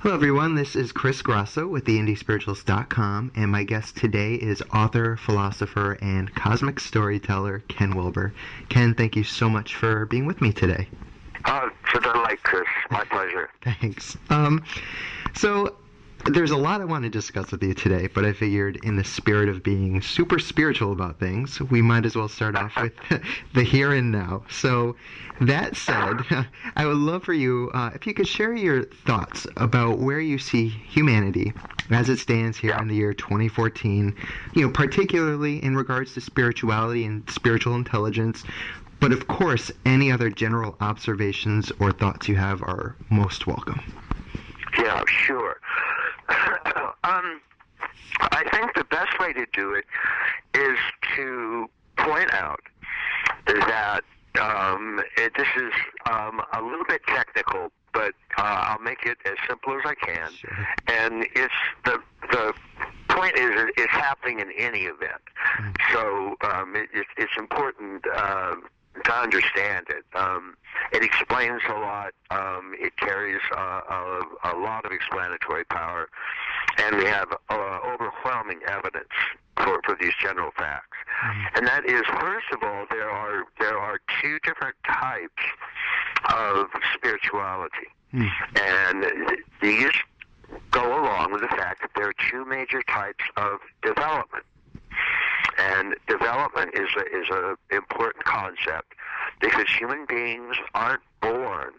Hello, everyone. This is Chris Grosso with theindiespirituals.com, and my guest today is author, philosopher, and cosmic storyteller Ken Wilber. Ken, thank you so much for being with me today. It's a delight, Chris. My pleasure. Thanks. So there's a lot I want to discuss with you today, but I figured in the spirit of being super spiritual about things, we might as well start off with the here and now. So that said, I would love for you, if you could share your thoughts about where you see humanity as it stands here in the year 2014, particularly in regards to spirituality and spiritual intelligence. But of course, any other general observations or thoughts you have are most welcome. Yeah, sure. I think the best way to do it is to point out that this is a little bit technical, but I'll make it as simple as I can. Sure. And it's the point is it's happening in any event. So it's important to understand it. It explains a lot. It carries a lot of explanatory power, and we have overwhelming evidence for these general facts. And that is, first of all, there are two different types of spirituality, and these go along with the fact that there are two major types of development. And development is a important concept because human beings aren't born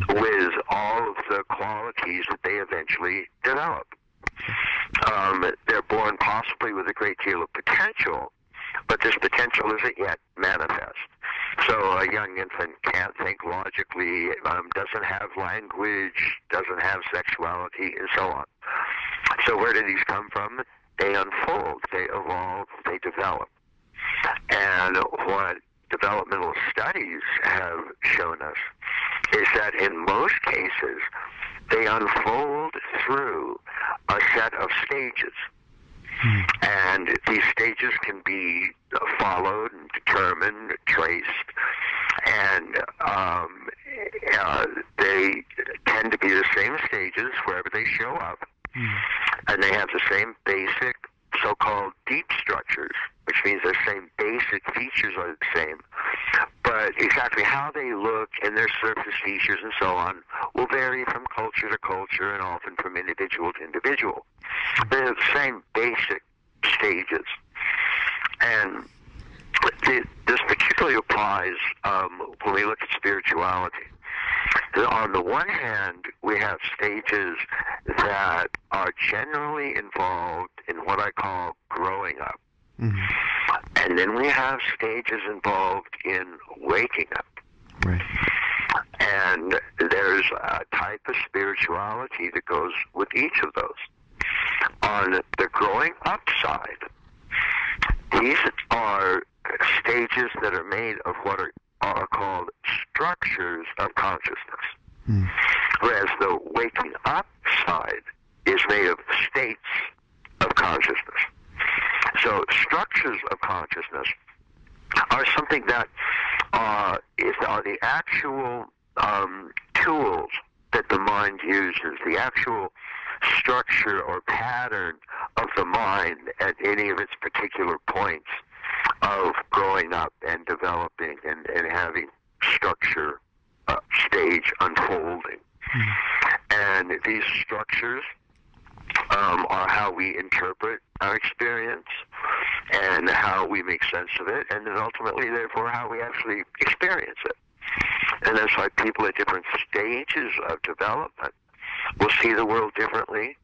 with all of the qualities that they eventually develop. They're born possibly with a great deal of potential, but this potential isn't yet manifest. So a young infant can't think logically, doesn't have language, doesn't have sexuality, and so on. So where do these come from? They unfold, they evolve, they develop. And what developmental studies have shown us is that in most cases, they unfold through a set of stages. And these stages can be followed and determined, traced, and they tend to be the same stages wherever they show up. And they have the same basic so-called deep structures, which means the same basic features are the same. But exactly how they look and their surface features and so on will vary from culture to culture and often from individual to individual. They have the same basic stages. And this particularly applies when we look at spirituality. On the one hand, we have stages that are generally involved in what I call growing up. And then we have stages involved in waking up. Right. And there's a type of spirituality that goes with each of those. On the growing up side, these are stages that are made of what are called structures of consciousness. Whereas the waking up side is made of states of consciousness. So structures of consciousness are something that are the actual tools that the mind uses, the actual structure or pattern of the mind at any of its particular points of growing up and developing and having structure stage unfolding. And these structures are how we interpret our experience and how we make sense of it, and then ultimately, therefore, how we actually experience it. And that's why people at different stages of development will see the world differently,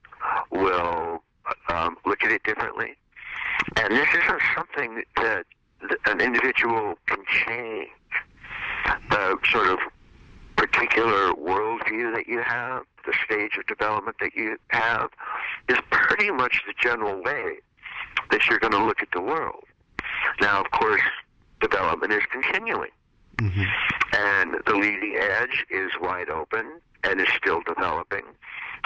will look at it differently. And this isn't something that an individual can change. The sort of particular worldview that you have, the stage of development that you have, is pretty much the general way that you're going to look at the world. Now, of course, development is continuing. And the leading edge is wide open and is still developing.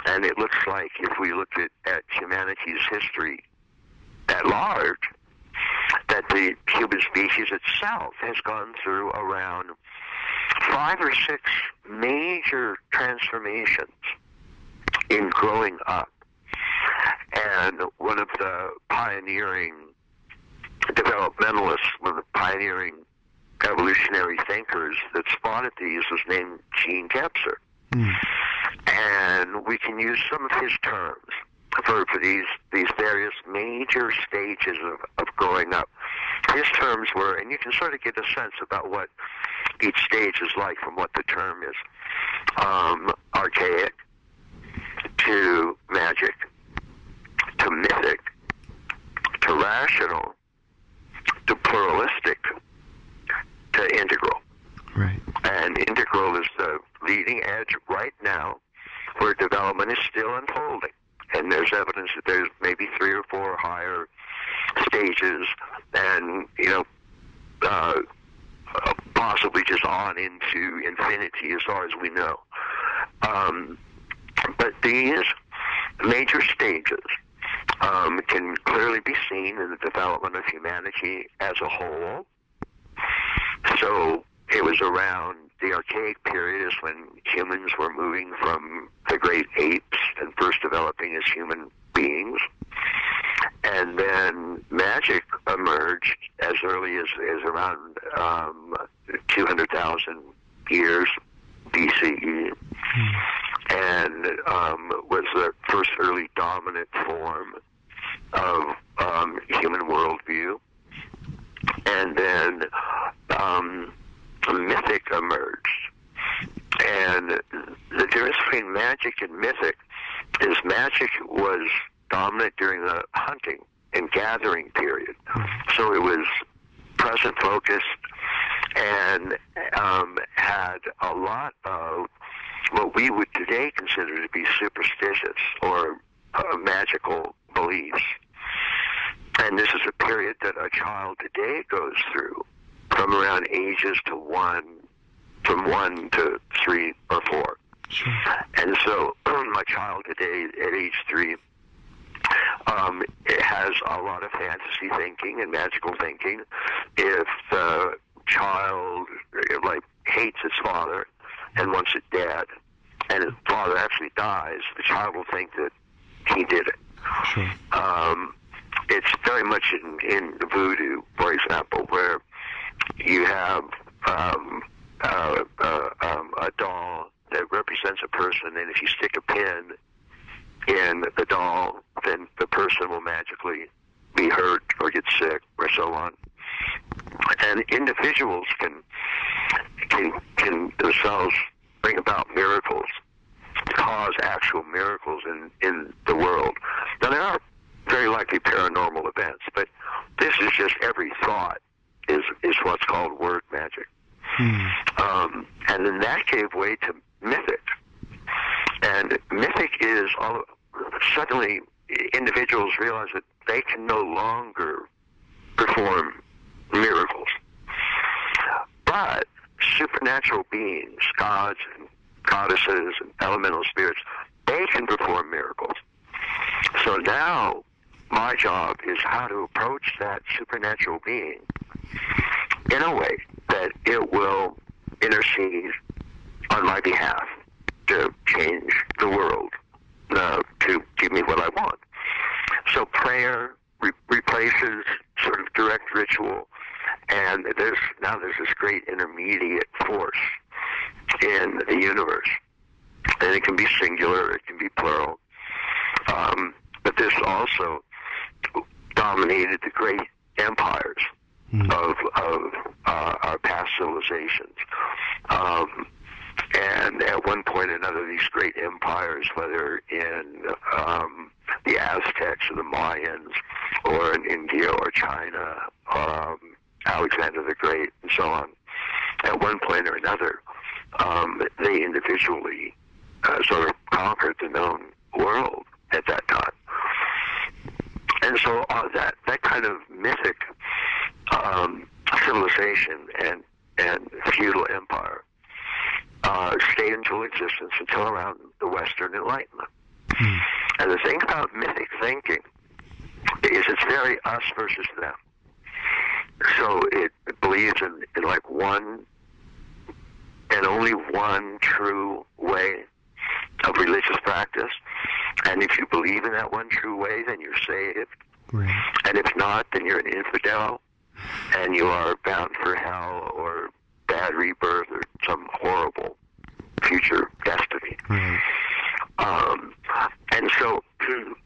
And it looks like if we look at humanity's history at large, that the human species itself has gone through around 5 or 6 major transformations in growing up. And one of the pioneering developmentalists, one of the pioneering evolutionary thinkers that spotted these was named Gene Gebser. And we can use some of his terms for these various major stages of growing up. His terms were, and you can sort of get a sense about what each stage is like from what the term is, archaic to magic to mythic to rational to pluralistic to integral. Right. And integral is the leading edge right now where development is still unfolding. And there's evidence that there's maybe 3 or 4 higher stages and, possibly just on into infinity as far as we know. But these major stages can clearly be seen in the development of humanity as a whole. So it was around the archaic period is when humans were moving from the great apes and first developing as human beings. And then magic emerged as early as around 200,000 years BCE, and was the first early dominant form of human worldview. And then mythic emerged. And the difference between magic and mythic is magic was dominant during the hunting and gathering period. So it was present focused and had a lot of what we would today consider to be superstitious or magical beliefs. And this is a period that a child today goes through from around ages from 1 to 3 or 4. Sure. And so my child today at age 3 it has a lot of fantasy thinking and magical thinking. If the child hates its father and wants it dead, and his father actually dies, the child will think that he did it. Sure. It's very much in voodoo, for example, where you have a doll that represents a person, and if you stick a pin in the doll, then the person will magically be hurt or get sick or so on. And individuals can themselves bring about miracles, cause actual miracles in the world. Now, there are very likely paranormal events, but this is just every thought is what's called word magic. And then that gave way to mythic. And mythic is suddenly individuals realize that they can no longer perform miracles. But supernatural beings, gods and goddesses and elemental spirits, they can perform miracles. So now my job is how to approach that supernatural being in a way that it will intercede on my behalf to change the world, to give me what I want. So prayer replaces sort of direct ritual, and there's this great intermediate force in the universe. And it can be singular, it can be plural. But this also dominated the great empires of our past civilizations. And at one point or another, these great empires, whether in the Aztecs or the Mayans, or in India or China, Alexander the Great, and so on, at one point or another, they individually sort of conquered the known world at that time. And so that kind of mythic civilization and feudal empire stayed until existence until around the Western Enlightenment. And the thing about mythic thinking is it's very us versus them. So it believes in like one and only one true way of religious practice. And if you believe in that one true way, then you're saved. Right. And if not, then you're an infidel, and you are bound for hell or bad rebirth or some horrible future destiny. Right. And so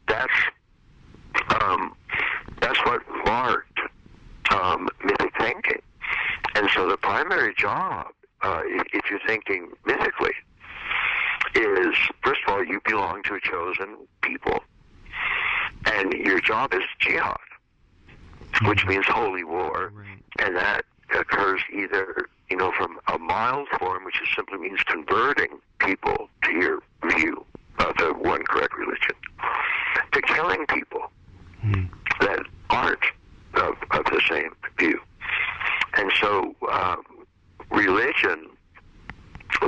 that's what marked mythic thinking. And so the primary job, if you're thinking mythically, is, first of all, you belong to a chosen people, and your job is jihad, which means holy war, Right. and that occurs either, from a mild form, which simply means converting people to your view of the one correct religion, to killing people that aren't of the same view. And so religion,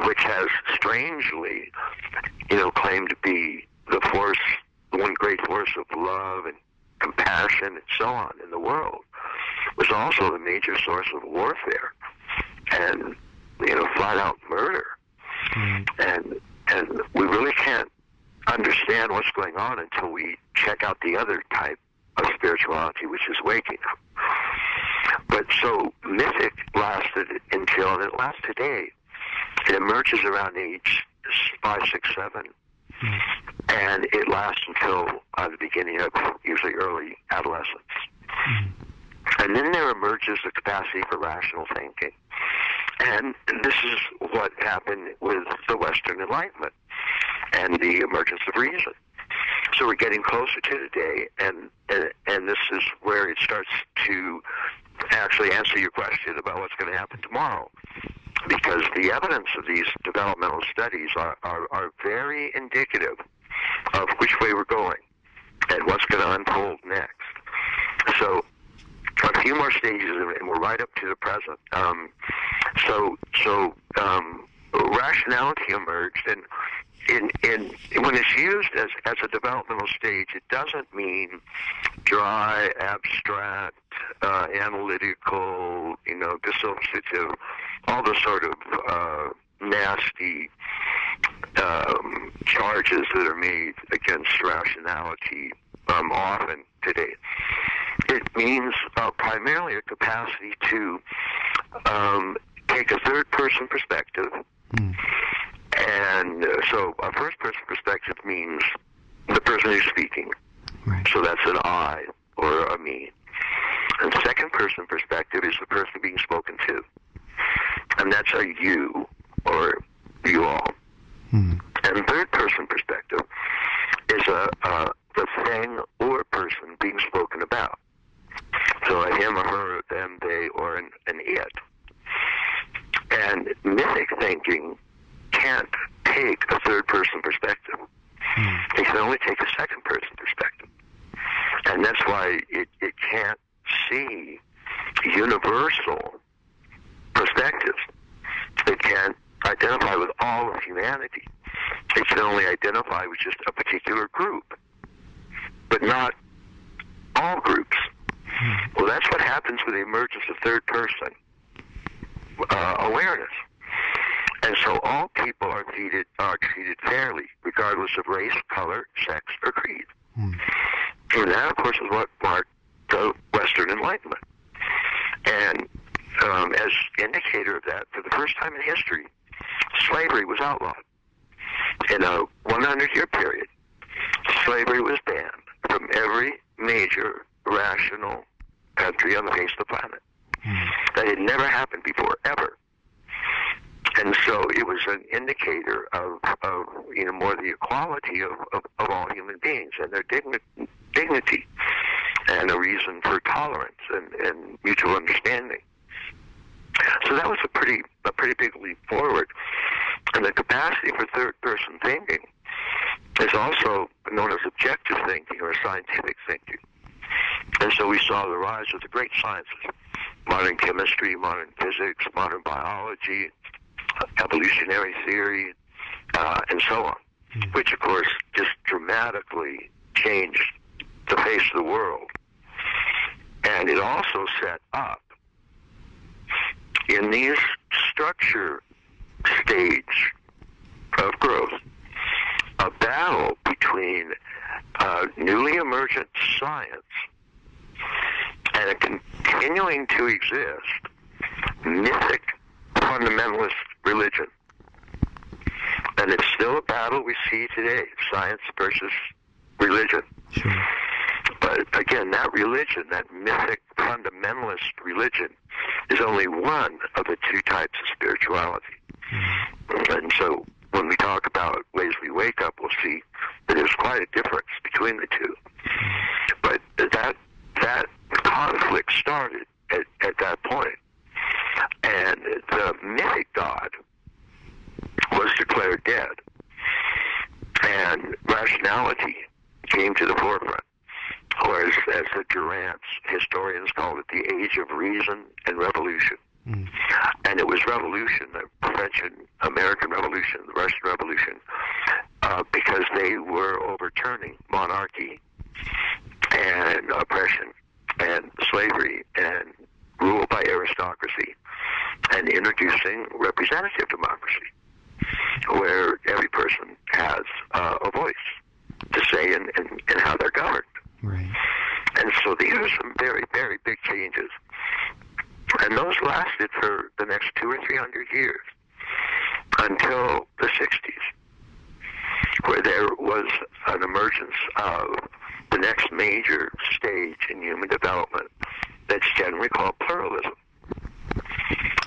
which has strangely, claimed to be the force, the one great force of love and compassion and so on in the world, was also the major source of warfare and, flat out murder. And we really can't understand what's going on until we check out the other type of spirituality, which is waking up. But so mythic lasted until, and it lasts today. It emerges around age 5, 6, 7, and it lasts until the beginning of usually early adolescence. And then there emerges the capacity for rational thinking. And this is what happened with the Western Enlightenment and the emergence of reason. So we're getting closer to today, and this is where it starts to actually answer your question about what's going to happen tomorrow. Because the evidence of these developmental studies are very indicative of which way we're going and what's going to unfold next. So a few more stages, and we're right up to the present. Rationality emerged, and when it's used as a developmental stage, it doesn't mean dry, abstract, analytical, dissociative, all the sort of nasty charges that are made against rationality often today. It means primarily a capacity to take a third-person perspective. And so a first-person perspective means the person who's speaking. Right. So that's an I or a me. And second-person perspective is the person being spoken to. And that's a you or you all. And third-person perspective is the thing or person being spoken about. So a him or her, them, they, or an it. And mythic thinking can't take a third-person perspective. It can only take a second-person perspective. And that's why it can't see universal perspectives. It can't identify with all of humanity. It can only identify with just a particular group, but not all groups. Well, that's what happens with the emergence of third-person awareness. And so all people are treated fairly, regardless of race, color, sex, or creed. And that, of course, is what marked the Western Enlightenment. And as indicator of that, for the first time in history, slavery was outlawed. In a 100-year period, slavery was banned from every major rational country on the face of the planet. That had never happened before, ever. And so it was an indicator of more the equality of all human beings and their dignity and a reason for tolerance and mutual understanding. So that was a pretty big leap forward. And the capacity for third-person thinking is also known as objective thinking or scientific thinking. And so we saw the rise of the great sciences, modern chemistry, modern physics, modern biology, evolutionary theory, and so on, which, of course, just dramatically changed the face of the world. And it also set up, in these structure stage of growth, a battle between newly emergent science and a continuing to exist mythic fundamentalist religion. And it's still a battle we see today, science versus religion. Sure. But again, that religion, that mythic fundamentalist religion, is only one of the two types of spirituality. And so when we talk about ways we wake up, we'll see that there's quite a difference between the two. But that conflict started at that point. And the mythic God was declared dead. And rationality came to the forefront. Or as the Durant's historians called it, the age of reason and revolution. And it was revolution, the French and American Revolution, the Russian Revolution, because they were overturning monarchy and oppression and slavery and rule by aristocracy and introducing representative democracy, where every person has a voice to say in how they're governed. Right. And so these are some very, very big changes. And those lasted for the next 200 or 300 years until the 60s, where there was an emergence of the next major stage in human development that's generally called pluralism.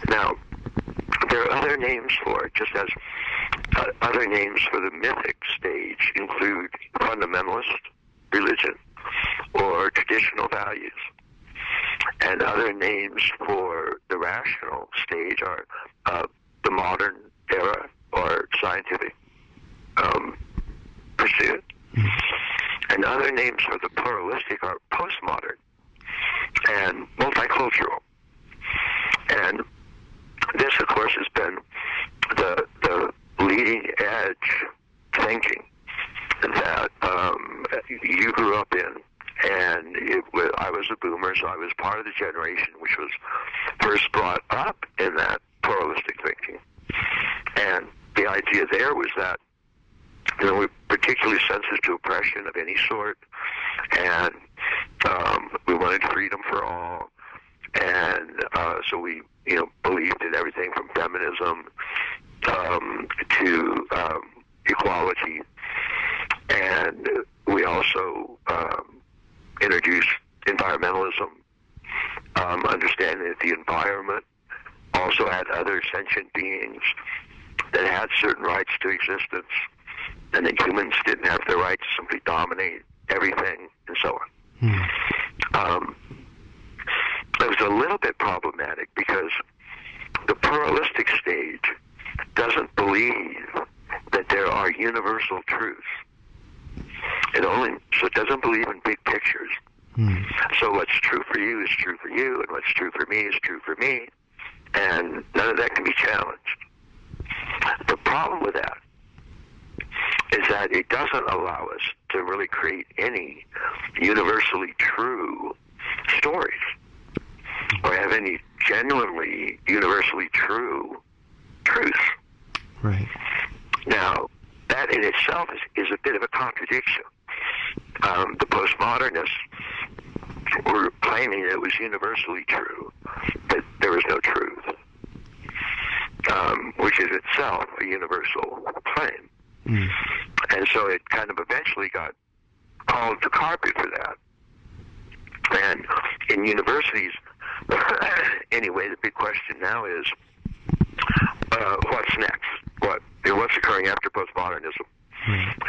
Now, there are other names for it, just as other names for the mythic stage include fundamentalist religion or traditional values. And other names for the rational stage are the modern era or scientific pursuit. And other names for the pluralistic are postmodern and multicultural. And this, of course, has been the leading edge thinking that you grew up in. And I was a boomer, so I was part of the generation which was first brought up in that pluralistic thinking. And the idea there was that, we're particularly sensitive to oppression of any sort, and we wanted freedom for all, and so we, believed in everything from feminism to equality, and we also introduced environmentalism, understanding that the environment also had other sentient beings that had certain rights to existence, and that humans didn't have the right to simply dominate everything, and so on. It was a little bit problematic because the pluralistic stage doesn't believe that there are universal truths. It doesn't believe in big pictures. So what's true for you is true for you, and what's true for me is true for me, and none of that can be challenged. The problem with that is that it doesn't allow us to really create any universally true stories or have any genuinely universally true truths. Right. Now, that in itself is a bit of a contradiction. The postmodernists were claiming that it was universally true, that there was no truth, which is itself a universal claim. And so it kind of eventually got called to carpet for that. And in universities, anyway, the big question now is, what's next? What's occurring after postmodernism?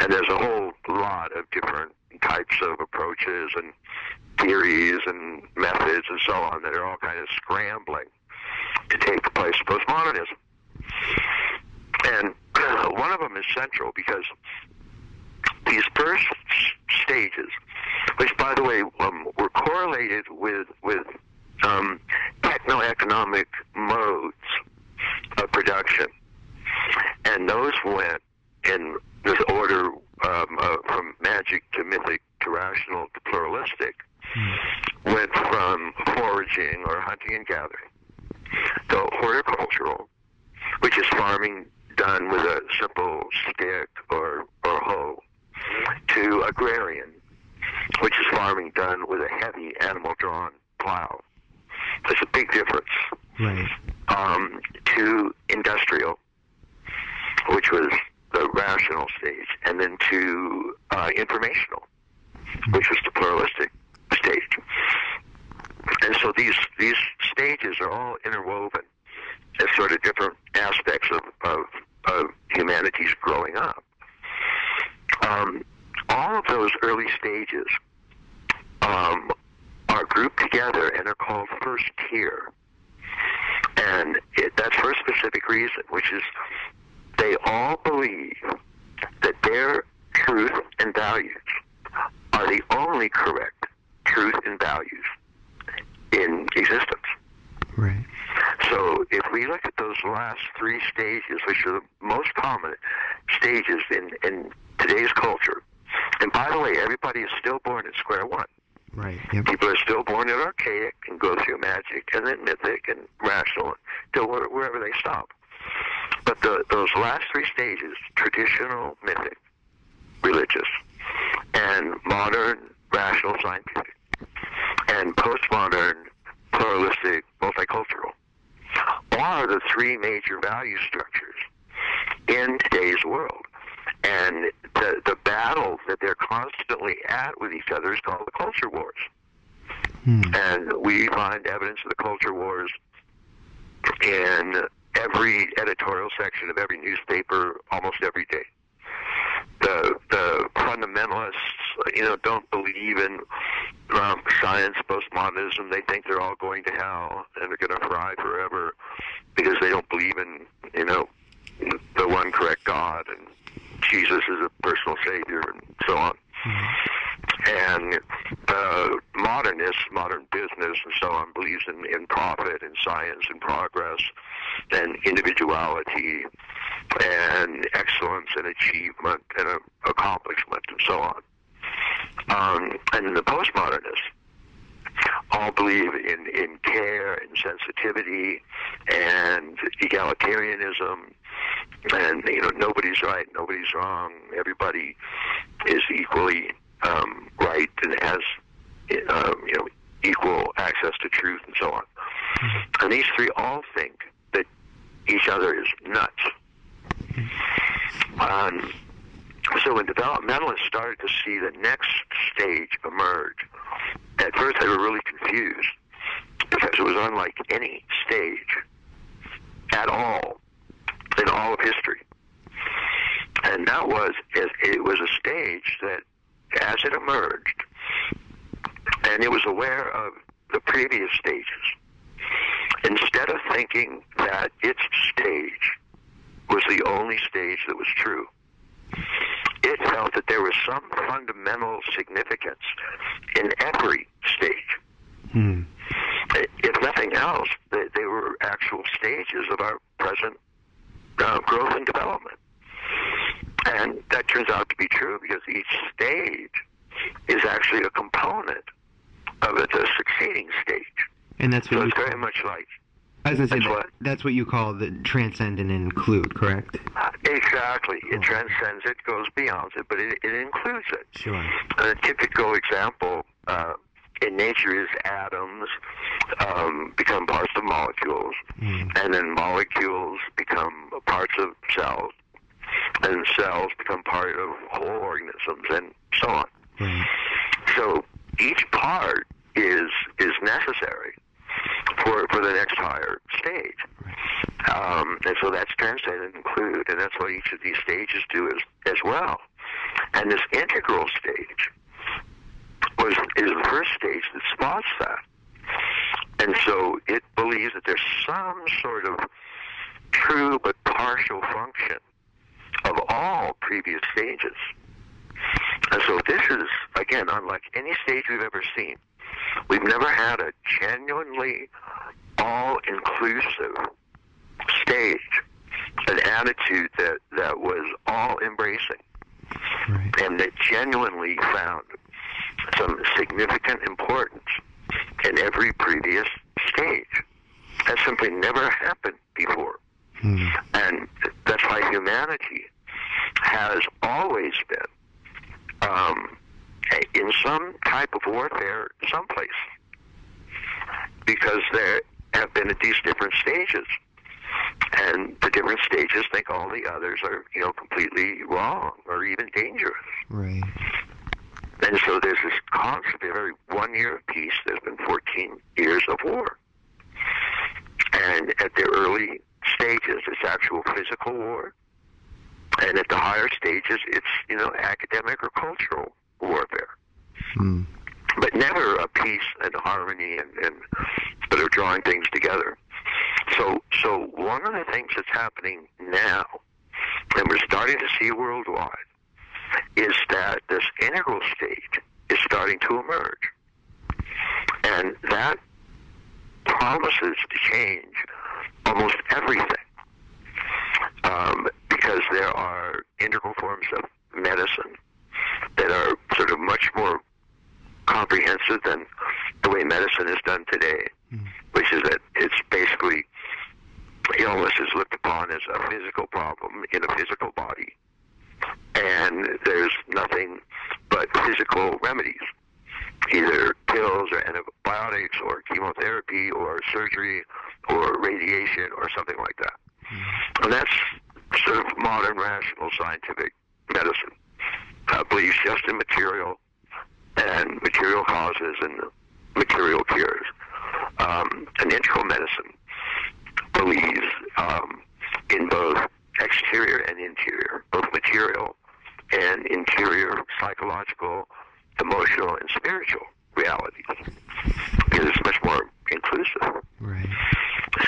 And there's a whole lot of different types of approaches and theories and methods and so on that are all kind of scrambling to take the place of postmodernism. And one of them is central because these first stages, which, by the way, were correlated with techno-economic modes of production, and those went in this order from magic to mythic to rational to pluralistic, went from foraging or hunting and gathering to horticultural, which is farming done with a simple stick or hoe, to agrarian, which is farming done with a heavy animal-drawn plow. There's a big difference. Right. To industrial, which was the rational stage, and then to informational, which was the pluralistic stage. And so these stages are all interwoven as sort of different aspects of humanity's growing up. All of those early stages are grouped together and are called first tier. And that's for a specific reason, which is they all believe that their truth and values are the only correct truth and values in existence. Right. So if we look at those last three stages, which are the most common stages in today's culture, and by the way, everybody is still born at square one. Right. Yep. People are still born at archaic and go through magic and then mythic and rational till wherever they stop. But those last three stages, traditional, mythic, religious, and modern, rational, scientific, and postmodern, pluralistic, multicultural, are the three major value structures in today's world. And the battle that they're constantly at with each other is called the culture wars. And we find evidence of the culture wars in every editorial section of every newspaper almost every day. The fundamentalists, don't believe in science, postmodernism. They think they're all going to hell and they're going to fry forever because they don't believe in, the one correct God and Jesus is a personal savior and so on. And modernists, modern business and so on, believes in profit and science and progress and individuality and excellence and achievement and accomplishment and so on. And the postmodernists all believe in care and sensitivity and egalitarianism and nobody's right, nobody's wrong, everybody is equally right and has equal access to truth and so on. And these three all think that each other is nuts. So when developmentalists started to see the next stage emerge, at first they were really confused because it was unlike any stage at all in all of history. And that was, it was a stage that as it emerged, and it was aware of the previous stages, instead of thinking that its stage was the only stage that was true, it felt that there was some fundamental significance in every stage. If nothing else, they were actual stages of our present growth and development. And that turns out to be true because each stage is actually a component of the succeeding stage. And that's what so it's very much like... I was going to say, that's what you call the transcend and include, correct? Exactly. It transcends it, goes beyond it, but it includes it. Sure. A typical example in nature is atoms become parts of molecules, and then molecules become parts of cells, and cells become part of whole organisms, and so on. So each part is necessary for the next higher stage. And so that's transcend and include, and that's what each of these stages do as well. And this integral stage is the first stage that spots that. And so it believes that there's some sort of true but partial function of all previous stages. And so this is, again, unlike any stage we've ever seen. We've never had a genuinely all-inclusive stage, an attitude that was all-embracing, and that genuinely found some significant importance in every previous stage. That simply never happened before. And that's why humanity has always been in some type of warfare someplace, because there have been at these different stages, and the different stages think all the others are, completely wrong or even dangerous. Right. And so there's this concept of every 1 year of peace, there's been 14 years of war. And at the early stages, it's actual physical war. And at the higher stages, it's, academic or cultural warfare. Mm. But never a peace and harmony and sort of drawing things together. So one of the things that's happening now, and we're starting to see worldwide, is that this integral state is starting to emerge. And that promises to change almost everything. Because there are integral forms of medicine that are sort of much more comprehensive than the way medicine is done today, which is that it's basically illness is looked upon as a physical problem in a physical body, and there's nothing but physical remedies, either pills or antibiotics or chemotherapy or surgery or radiation or something like that. And that's sort of modern rational scientific medicine. Believes just in material and material causes and material cures. An integral medicine believes in both exterior and interior, both material and interior psychological, emotional, and spiritual realities, because it's much more inclusive. Right.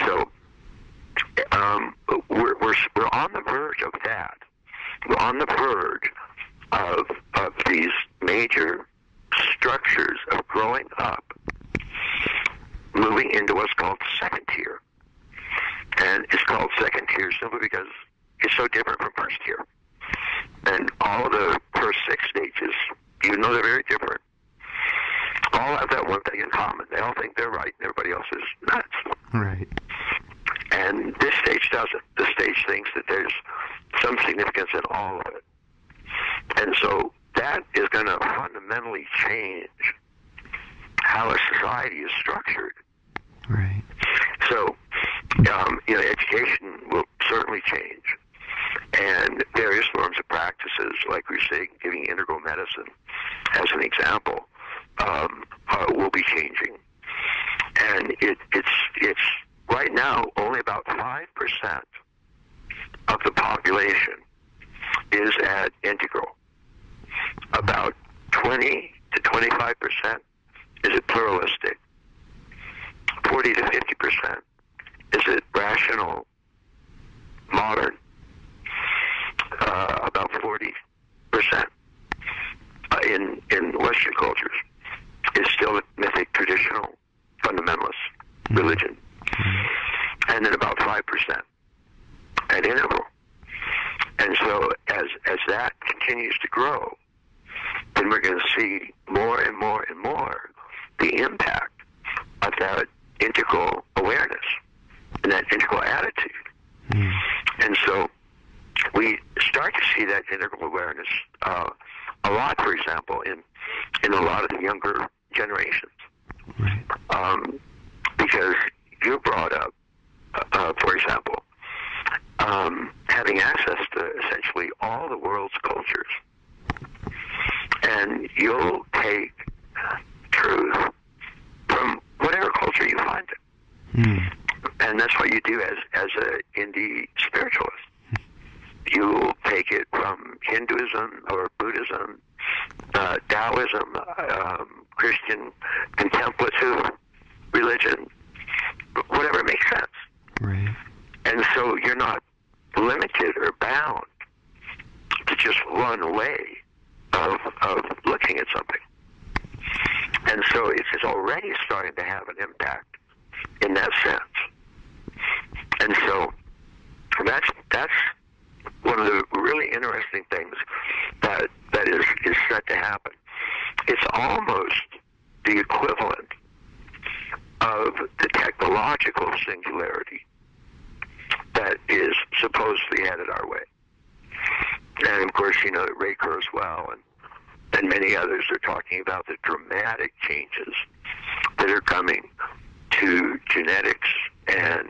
So we're on the verge of that. We're on the verge of these major structures of growing up, moving into what's called second tier. And it's called second tier simply because it's so different from first tier. And all of the first 6 stages, even though they're very different, all have that one thing in common. They all think they're right, and everybody else is nuts. Right. And this stage doesn't. This stage thinks that there's some significance in all of it. And so that is going to fundamentally change how a society is structured. Right. So, education will certainly change. And various forms of practices, like we're saying, giving integral medicine as an example, will be changing. And it's right now only about 5% of the population is at integral. About 20 to 25% is at pluralistic. 40 to 50% is at rational, modern. About 40% in Western cultures is still a mythic, traditional, fundamentalist religion. And then about 5% at integral. And so as that continues to grow, then we're going to see more and more and more the impact of that integral awareness and that integral attitude. And so we start to see that integral awareness a lot, for example, in a lot of the younger generations. Because you brought up, for example, having access to essentially all the world's cultures. And you'll take truth from whatever culture you find it. And that's what you do as an indie spiritualist. You take it from Hinduism or Buddhism, Taoism, Christian contemplative religion, whatever makes sense. Right. And so you're not limited or bound to just one way of looking at something. And so it's already starting to have an impact in that sense. And so that's one of the really interesting things that is set to happen. It's almost the equivalent of the technological singularity that is supposedly headed our way. And of course, Ray Kurzweil and many others are talking about the dramatic changes that are coming to genetics and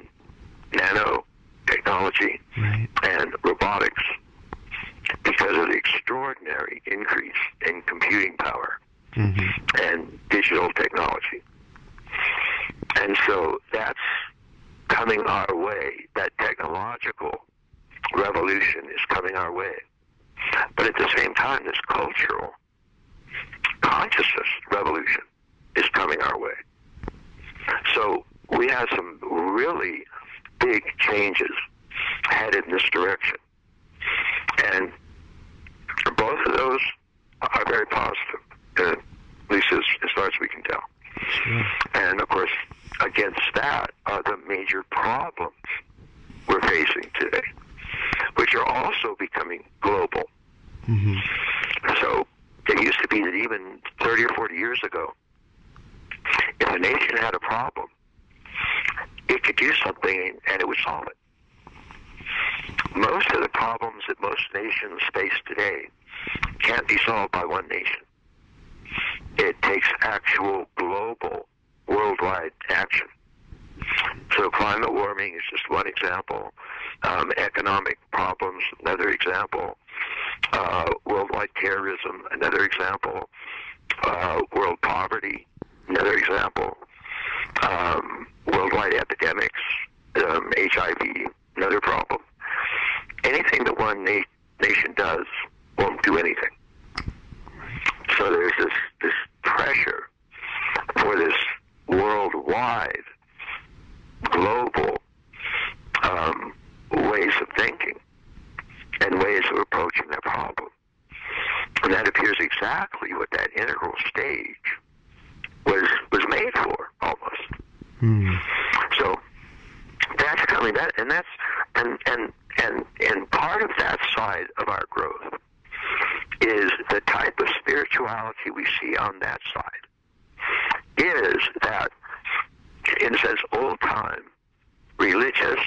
nanotechnology and robotics because of the extraordinary increase in computing power and digital technology. And so that's coming our way. That technological revolution is coming our way. But at the same time, this cultural consciousness revolution is coming our way. So we have some really big changes headed in this direction. And both of those are very positive, at least as far as we can tell. Sure. And of course, against that are the major problems we're facing today, which are also becoming global. So it used to be that even 30 or 40 years ago, if a nation had a problem, it could do something and it would solve it. Most of the problems that most nations face today can't be solved by one nation. It takes actual global, worldwide action. So climate warming is just one example. Economic problems, another example. Worldwide terrorism, another example. World poverty, another example. Worldwide epidemics, HIV, another problem. Anything that one nation does won't do anything. So there's this pressure for this worldwide, global ways of thinking and ways of approaching that problem. And that appears exactly what that integral stage was made for, almost. So that's coming. And part of that side of our growth is the type of spirituality we see on that side is that, in a sense, old-time, religious,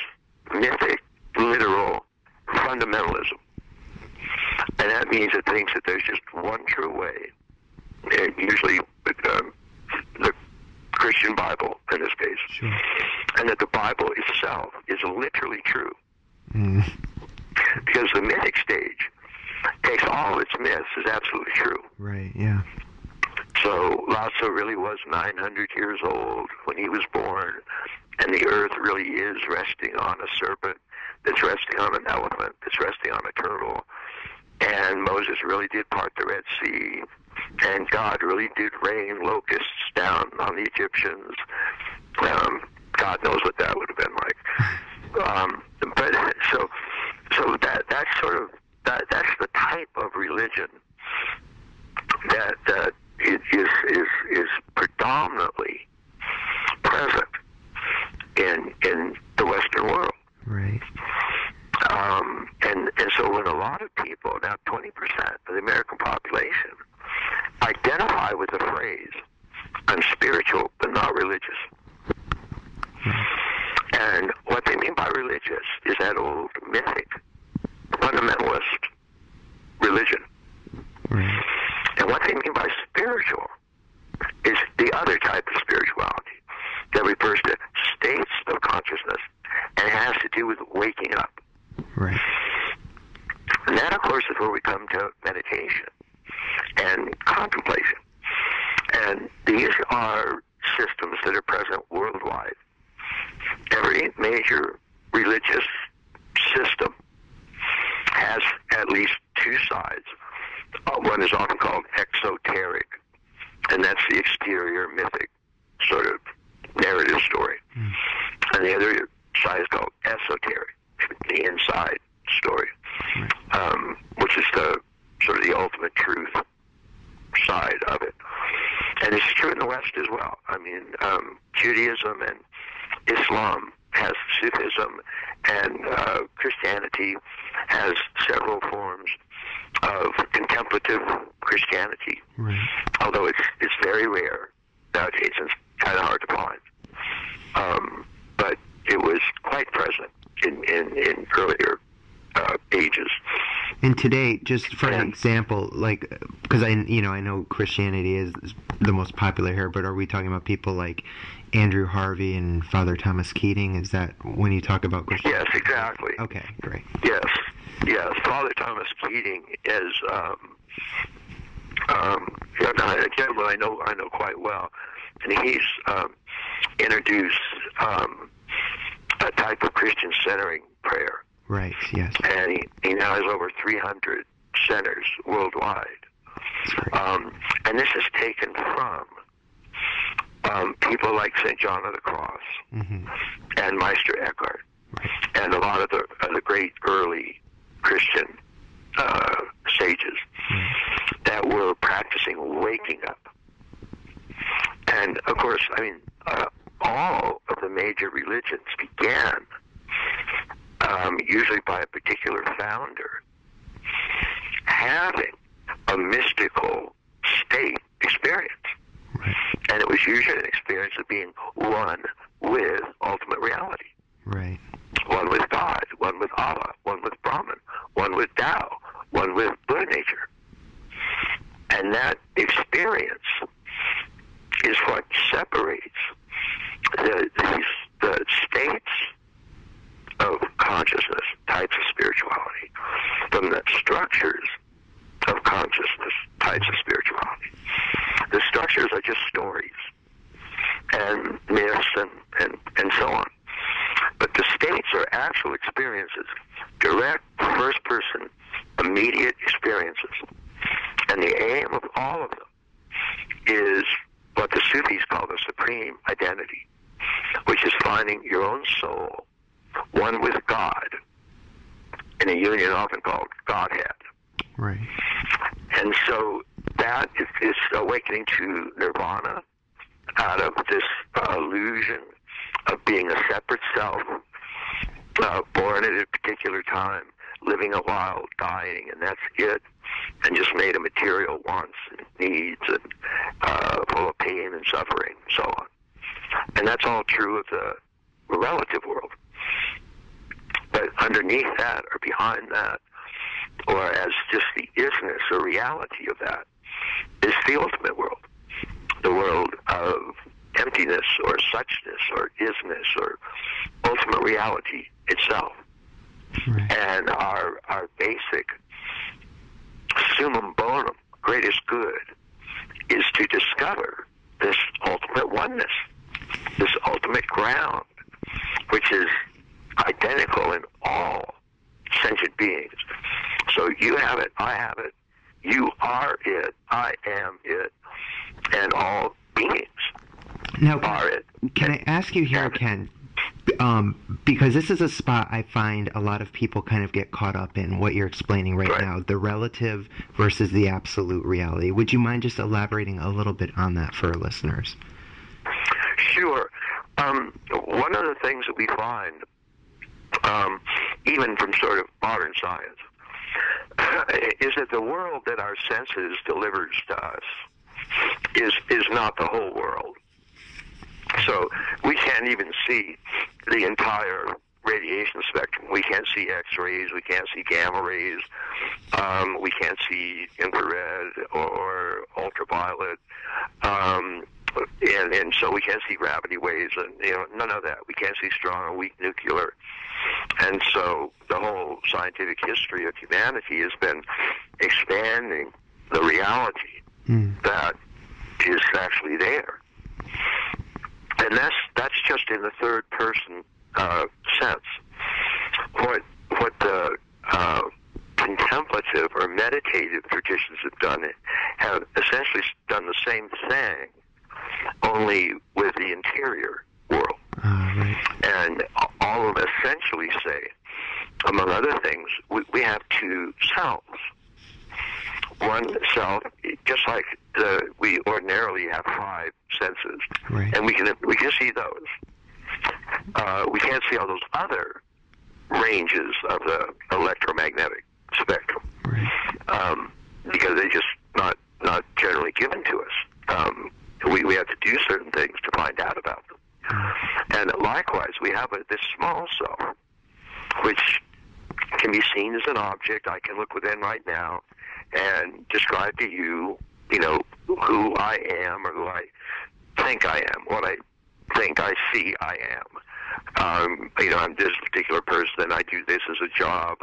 mythic, literal fundamentalism. And that means it thinks that there's just one true way, and usually the Christian Bible in this case, Sure. and that the Bible itself is literally true. Because the mythic stage takes all its myths as absolutely true. Right, yeah. So Lao Tzu really was 900 years old when he was born, and the earth really is resting on a serpent, that's resting on an elephant, that's resting on a turtle, and Moses really did part the Red Sea, and God really did rain locusts down on the Egyptians. God knows what that would have been like. But so that's sort of that's the type of religion that is predominantly present in the Western world. Right. And so when a lot of people, now 20% of the American population, identify with the phrase, I'm spiritual but not religious. And what they mean by religious is that old mythic, fundamentalist religion. Right. And what they mean by spiritual is the other type of spirituality that refers to states of consciousness and has to do with waking up. Right. And that, of course, is where we come to meditation and contemplation. And these are systems that are present worldwide. Every major religious system has at least two sides. One is often called exoteric, and that's the exterior mythic sort of narrative story. And the other side is called esoteric, the inside story, which is the sort of the ultimate truth side of it. And it's true in the West as well. I mean, Judaism and Islam has Sufism, and Christianity has several forms of contemplative Christianity. Right. Although it's very rare nowadays, and it's kind of hard to find. But it was quite present in earlier ages. And today, just for an example, like, because I know Christianity is the most popular here, but are we talking about people like Andrew Harvey and Father Thomas Keating? Is that when you talk about Christianity? Yes, exactly. Okay, great. Yes. Father Thomas Keating is a gentleman I know quite well, and he's introduced a type of Christian centering prayer. Right, yes. And he now has over 300 centers worldwide. And this is taken from people like St. John of the Cross and Meister Eckhart and a lot of the great early Christian sages that were practicing waking up. And, of course, all of the major religions began usually by a particular founder having a mystical state experience. Right. And it was usually an experience of being one with ultimate reality. Right. One with God, one with Allah, one with Brahman, one with Tao, one with Buddha nature. And that experience is what separates the states of consciousness, types of spirituality, from the structures of consciousness, types of spirituality. The structures are just stories and myths and so on. But the states are actual experiences, direct, first-person, immediate experiences. And the aim of all of them is what the Sufis call the supreme identity, which is finding your own soul, one with God, in a union often called Godhead. Right. And so that is awakening to nirvana out of this illusion of being a separate self, born at a particular time, living a while, dying, and that's it, and just made of material wants and needs and full of pain and suffering and so on. And that's all true of the relative world. But underneath that, or behind that, or as just the isness or reality of that, is the ultimate world. The world of emptiness or suchness or isness or ultimate reality itself. Right. And our basic summum bonum, greatest good, is to discover this ultimate oneness, this ultimate ground, which is identical in all sentient beings. So you have it, I have it, you are it, I am it, and all beings now, are it. Can I ask you here, Ken, because this is a spot I find a lot of people kind of get caught up in, what you're explaining right now, the relative versus the absolute reality. Would you mind just elaborating a little bit on that for our listeners? Sure. One of the things that we find, even from sort of modern science, is that the world that our senses delivers to us is not the whole world. So we can't even see the entire radiation spectrum. We can't see X-rays, we can't see gamma rays, we can't see infrared or ultraviolet, and so we can't see gravity waves, and none of that. We can't see strong or weak nuclear. And so the whole scientific history of humanity has been expanding the reality that is actually there. And that's just in the third person sense. What the contemplative or meditative traditions have essentially done the same thing, only with the interior world. Right. And all of them essentially say, among other things, we have two selves. One self, just like we ordinarily have five senses, right. and we can see those. We can't see all those other ranges of the electromagnetic spectrum, right. Because they're just not generally given to us. We have to do certain things to find out about them. And likewise, we have this small self, which can be seen as an object. I can look within right now and describe to you, who I am or who I think I am, what I think I see I am. I'm this particular person. I do this as a job.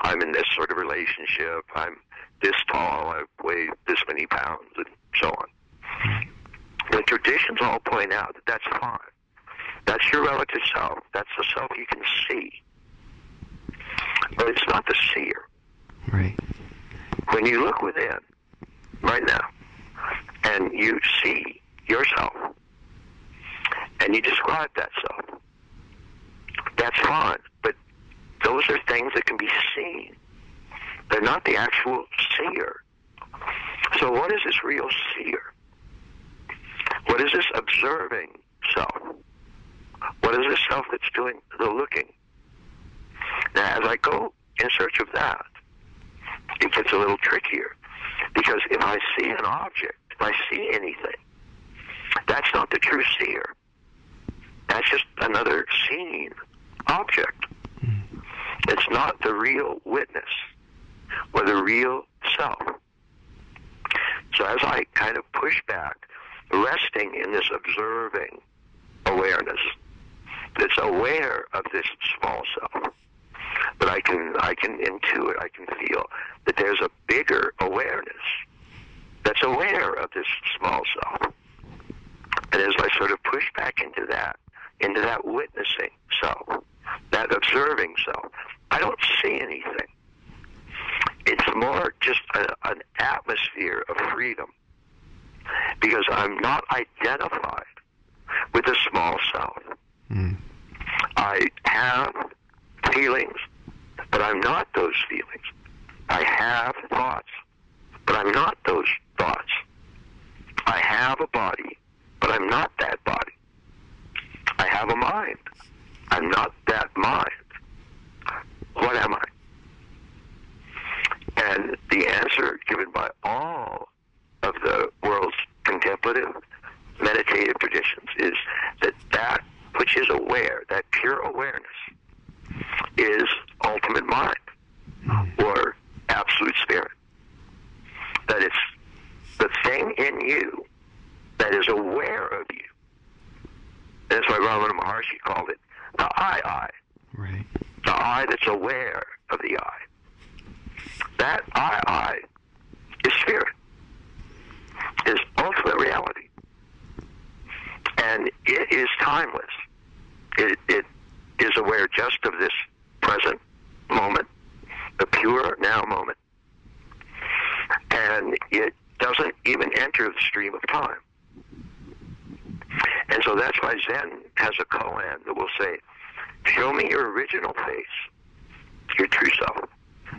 I'm in this sort of relationship. I'm this tall. I weigh this many pounds, and so on. The traditions all point out that that's fine. That's your relative self. That's the self you can see. But it's not the seer. Right. When you look within, right now, and you see yourself, and you describe that self, that's fine. But those are things that can be seen. They're not the actual seer. So what is this real seer? What is this observing self? What is this self that's doing the looking? Now, as I go in search of that, it gets a little trickier. Because if I see an object, if I see anything, that's not the true seer. That's just another seen object. It's not the real witness or the real self. So as I kind of push back, resting in this observing awareness that's aware of this small self, but I can intuit, I can feel that there's a bigger awareness that's aware of this small self. And as I sort of push back into that witnessing self, that observing self, I don't see anything. It's more just an atmosphere of freedom, because I'm not identified with the small self. I have feelings, but I'm not those feelings. I have thoughts, but I'm not those thoughts. I have a body, but I'm not that body. I have a mind. I'm not that mind. What am I? And the answer given by all of the world's contemplative, meditative traditions is that which is aware, that pure awareness, is ultimate mind, or absolute spirit. That it's the thing in you that is aware of you. That's why Ramana Maharshi called it the I. Right. The I that's aware of the I. That I is spirit, is ultimate reality. And it is timeless. It is aware just of this present moment, the pure now moment. And it doesn't even enter the stream of time. And so that's why Zen has a koan that will say, show me your original face, your true self,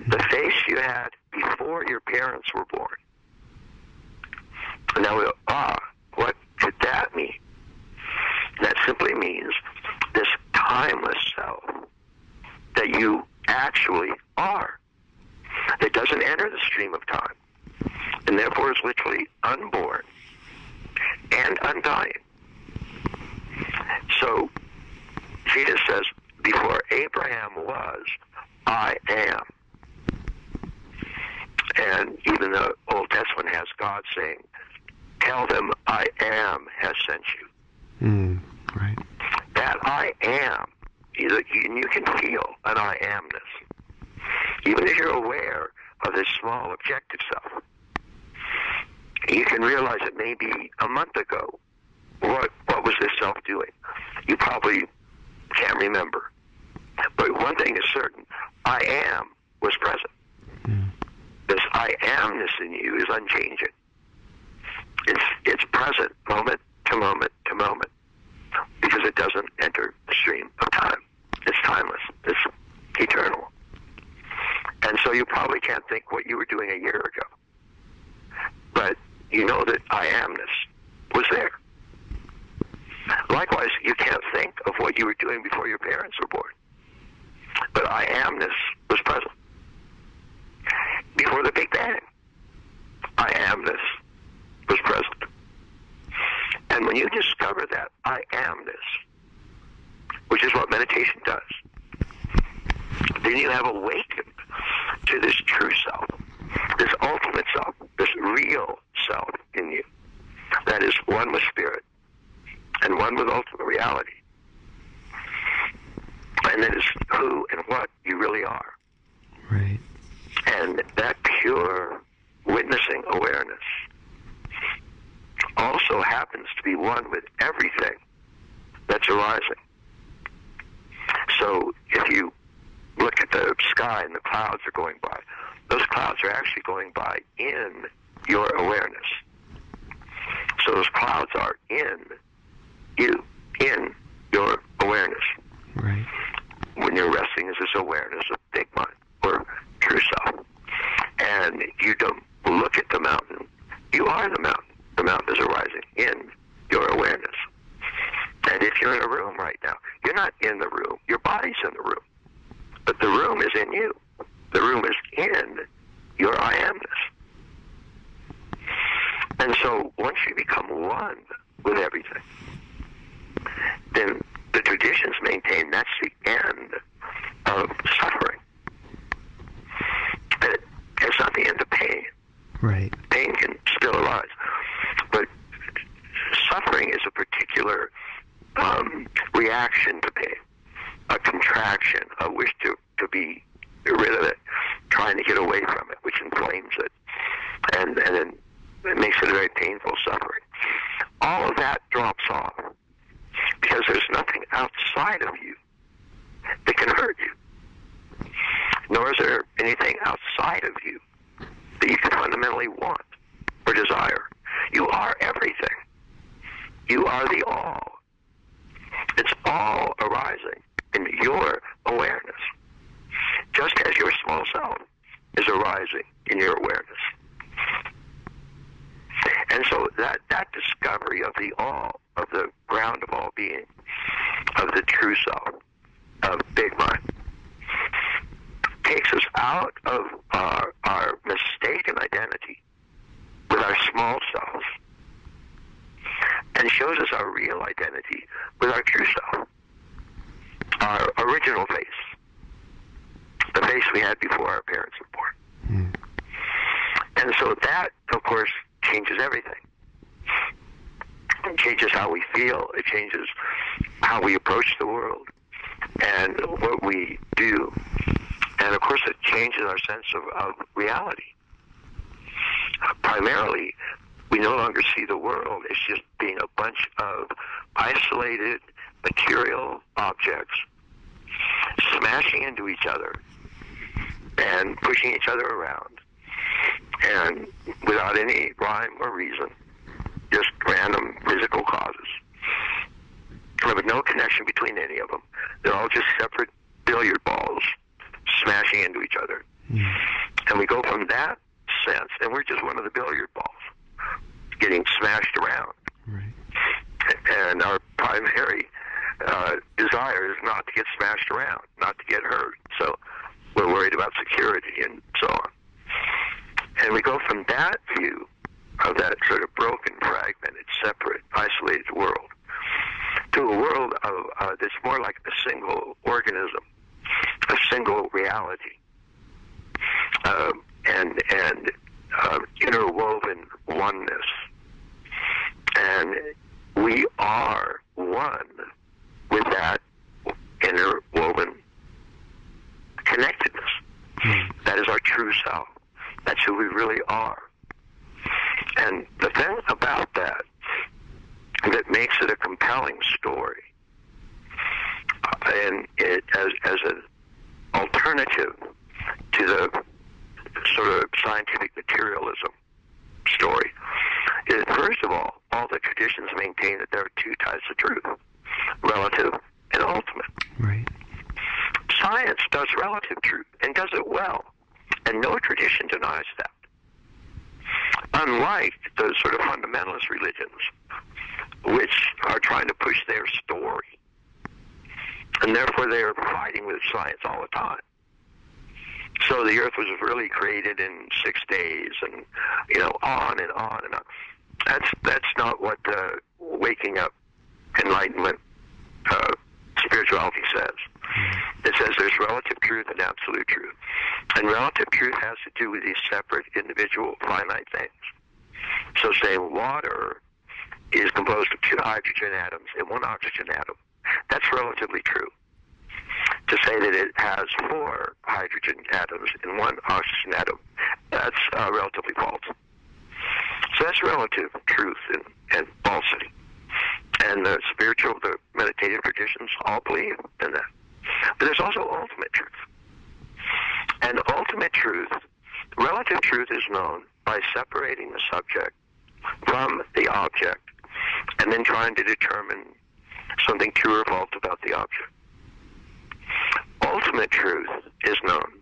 the face you had before your parents were born. And now we go, what could that mean? That simply means this timeless self that you actually are, that doesn't enter the stream of time, and therefore is literally unborn and undying. So Jesus says, before Abraham was, I am. And even the Old Testament has God saying, tell them I am has sent you. Right. That I am, you can feel an I amness. Even if you're aware of this small objective self, you can realize it maybe a month ago. What was this self doing? You probably can't remember. But one thing is certain, I am was present. This I amness in you is unchanging. It's present moment to moment to moment, because it doesn't enter the stream of time. It's timeless. It's eternal. And so you probably can't think what you were doing a year ago. But you know that I amness was there. Likewise, you can't think of what you were doing before your parents were born. But I amness was present. Before the Big Bang, I amness was present. And when you discover that I amness, which is what meditation does, then you have awakened to this true self, this ultimate self, this real self in you that is one with spirit and one with ultimate reality. And that is who and what you really are. Right. And that pure witnessing awareness also happens to be one with everything that's arising. So if you look at the sky and the clouds are going by, those clouds are actually going by in your awareness. So those clouds are in you, in your awareness. Right. When you're resting is this awareness of big mind or true self. And you don't look at the mountain. You are the mountain. The mountain is arising in your awareness. And if you're in a room right now, you're not in the room. Your body's in the room. But the room is in you. The room is in your I amness. And so once you become one with everything, then the traditions maintain that's the end of suffering. And it's not the end of pain. Right. Pain can still arise. But suffering is a particular reaction to pain, a contraction, a wish to be rid of it, trying to get away from it, which inflames it. And then it makes it a very painful suffering. All of that drops off because there's nothing outside of you that can hurt you. Nor is there anything outside of you that you can fundamentally want or desire. You are everything. You are the all. It's all arising in your awareness, just as your small self is arising in your awareness. And so that discovery of the all, of the ground of all being, of the true self, of big mind, takes us out of our mistaken identity with our small selves and shows us our real identity with our true self, our original face, the face we had before our parents were born. And so that, of course, changes everything. It changes how we feel. It changes how we approach the world and what we do. And, of course, it changes our sense of reality. Primarily, we no longer see the world as just being a bunch of isolated material objects smashing into each other and pushing each other around, and without any rhyme or reason, just random physical causes, with no connection between any of them. They're all just separate billiard balls smashing into each other. And we go from that sense, and we're just one of the billiard balls getting smashed around. Right. And our primary desire is not to get smashed around, not to get hurt. So we're worried about security and so on. And we go from that view of that sort of broken, fragmented, separate, isolated world to a world of that's more like a single organism, a single reality, and interwoven oneness. And we are one with that interwoven connectedness. That is our true self. That's who we really are. And the thing about that makes it a compelling story, and it as an alternative to the sort of scientific materialism story, is first of all the traditions maintain that there are two types of truth: relative and ultimate. Right. Science does relative truth and does it well, and no tradition denies that. Unlike those sort of fundamentalist religions, which are trying to push their story, and therefore they are fighting with science all the time. So the earth was really created in 6 days, and on and on and on. That's not what waking up enlightenment spirituality says. It says there's relative truth and absolute truth. And relative truth has to do with these separate individual finite things. So saying water is composed of 2 hydrogen atoms and 1 oxygen atom, that's relatively true. To say that it has 4 hydrogen atoms and 1 oxygen atom, that's relatively false. So that's relative truth and falsity. And the spiritual, the meditative traditions all believe in that. But there's also ultimate truth. And ultimate truth, relative truth, is known by separating the subject from the object and then trying to determine something true or false about the object. Ultimate truth is known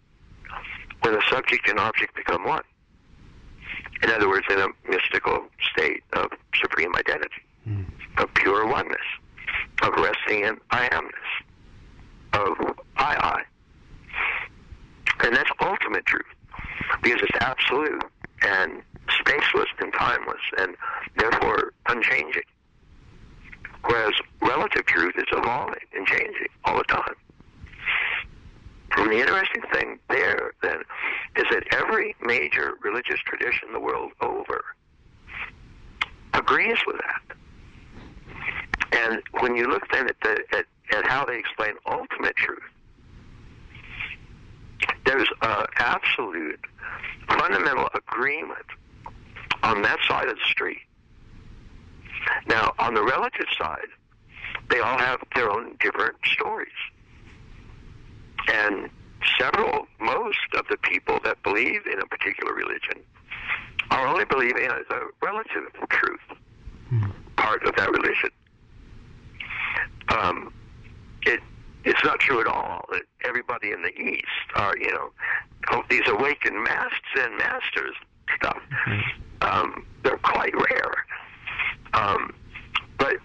when the subject and object become one. In other words, in a mystical state of supreme identity, of pure oneness, of resting in I amness, of I. And that's ultimate truth, because it's absolute and spaceless and timeless and therefore unchanging. Whereas relative truth is evolving and changing all the time. And the interesting thing there, then, is that every major religious tradition the world over agrees with that. And when you look then at how they explain ultimate truth, there's absolute, fundamental agreement on that side of the street. Now, on the relative side, they all have their own different stories. And most of the people that believe in a particular religion are only believing in the relative truth part of that religion. It's not true at all that everybody in the East are, these awakened masters stuff. They're quite rare.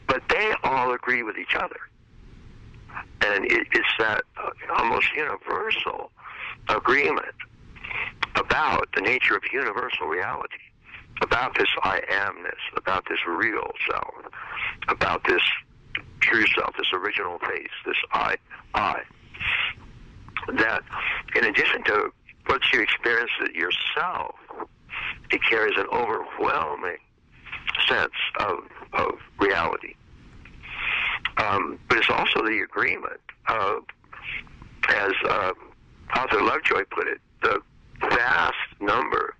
But they all agree with each other. And it's that almost universal agreement about the nature of universal reality, about this I amness, about this real self, about this true self, this original face, this I. That in addition to what you experience it yourself, it carries an overwhelming sense of reality. But it's also the agreement of, as author Lovejoy put it, the vast number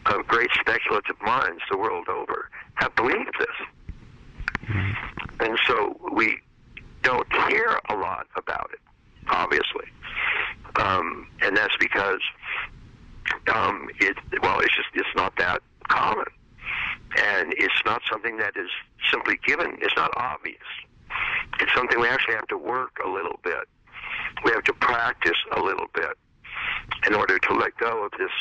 of great speculative minds the world over have believed this. And so we don't hear a lot about it, obviously. And that's because it's not that common. And it's not something that is simply given. It's not obvious. It's something we actually have to work a little bit. We have to practice a little bit in order to let go of this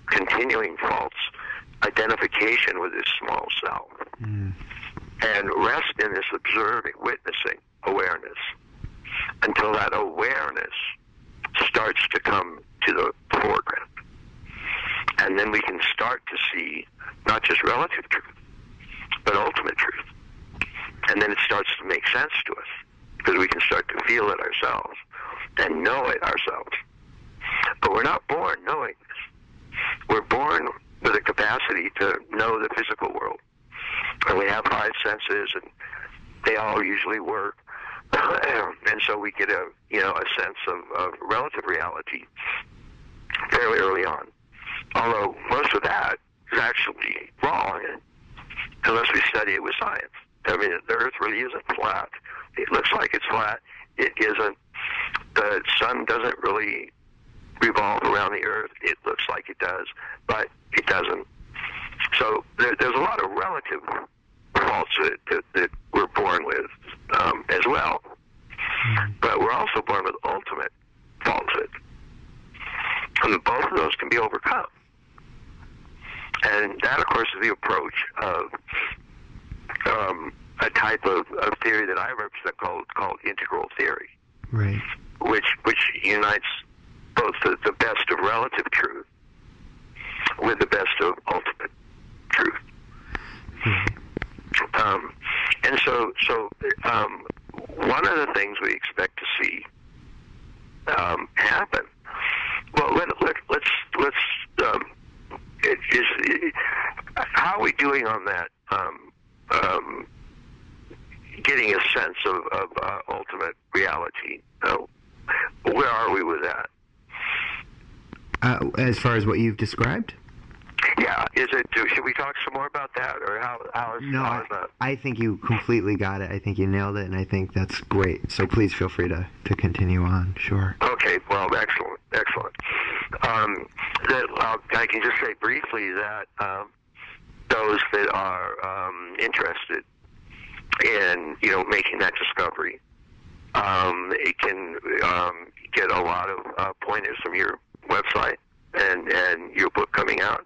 continuing false identification with this small self and rest in this observing, witnessing awareness until that awareness starts to come to the foreground. And then we can start to see not just relative truth, but ultimate truth. And then it starts to make sense to us because we can start to feel it ourselves and know it ourselves. But we're not born knowing this. We're born with a capacity to know the physical world. And we have 5 senses, and they all usually work. And so we get a sense of relative reality fairly early on. Although most of that is actually wrong unless we study it with science. I mean, the Earth really isn't flat. It looks like it's flat. It isn't. The sun doesn't really revolve around the Earth. It looks like it does, but it doesn't. So there's a lot of relative falsehood that we're born with as well. But we're also born with ultimate falsehood. And both of those can be overcome. And that, of course, is the approach of a type of theory that I represent called integral theory, right? Which unites both the best of relative truth with the best of ultimate truth. And so one of the things we expect to see happen. Well, let's how are we doing on that? Getting a sense of ultimate reality. Where are we with that? As far as what you've described? Yeah, should we talk some more about that, or how is that? I think you completely got it. I think you nailed it, and I think that's great. So please feel free to continue on. Sure. Okay, well, excellent. I can just say briefly that those that are interested in making that discovery, it can get a lot of pointers from your website and your book coming out.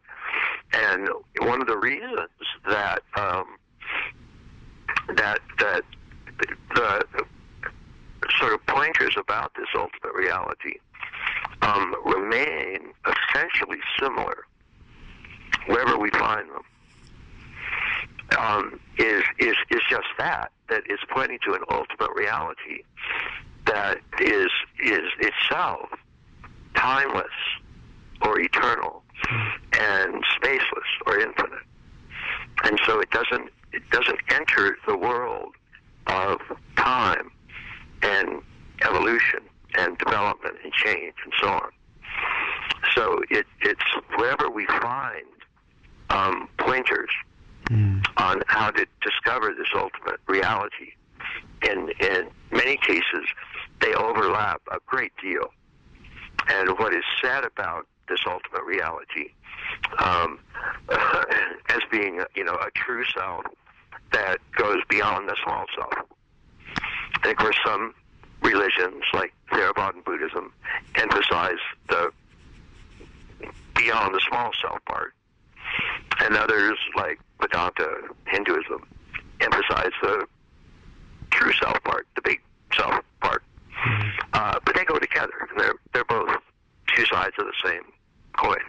And one of the reasons that the sort of pointers about this ultimate reality remain essentially similar wherever we find them, is just that is pointing to an ultimate reality that is itself timeless or eternal and spaceless or infinite. And so it doesn't enter the world of time and evolution and development and change and so on. So it's wherever we find pointers on how to discover this ultimate reality. In many cases, they overlap a great deal. And what is said about this ultimate reality as being, a true self that goes beyond the small self. And of course, some religions, like Theravada Buddhism, emphasize the beyond the small self part. And others, like Vedanta Hinduism, emphasize the true self part, the big self part. But they go together. They're both two sides of the same coin.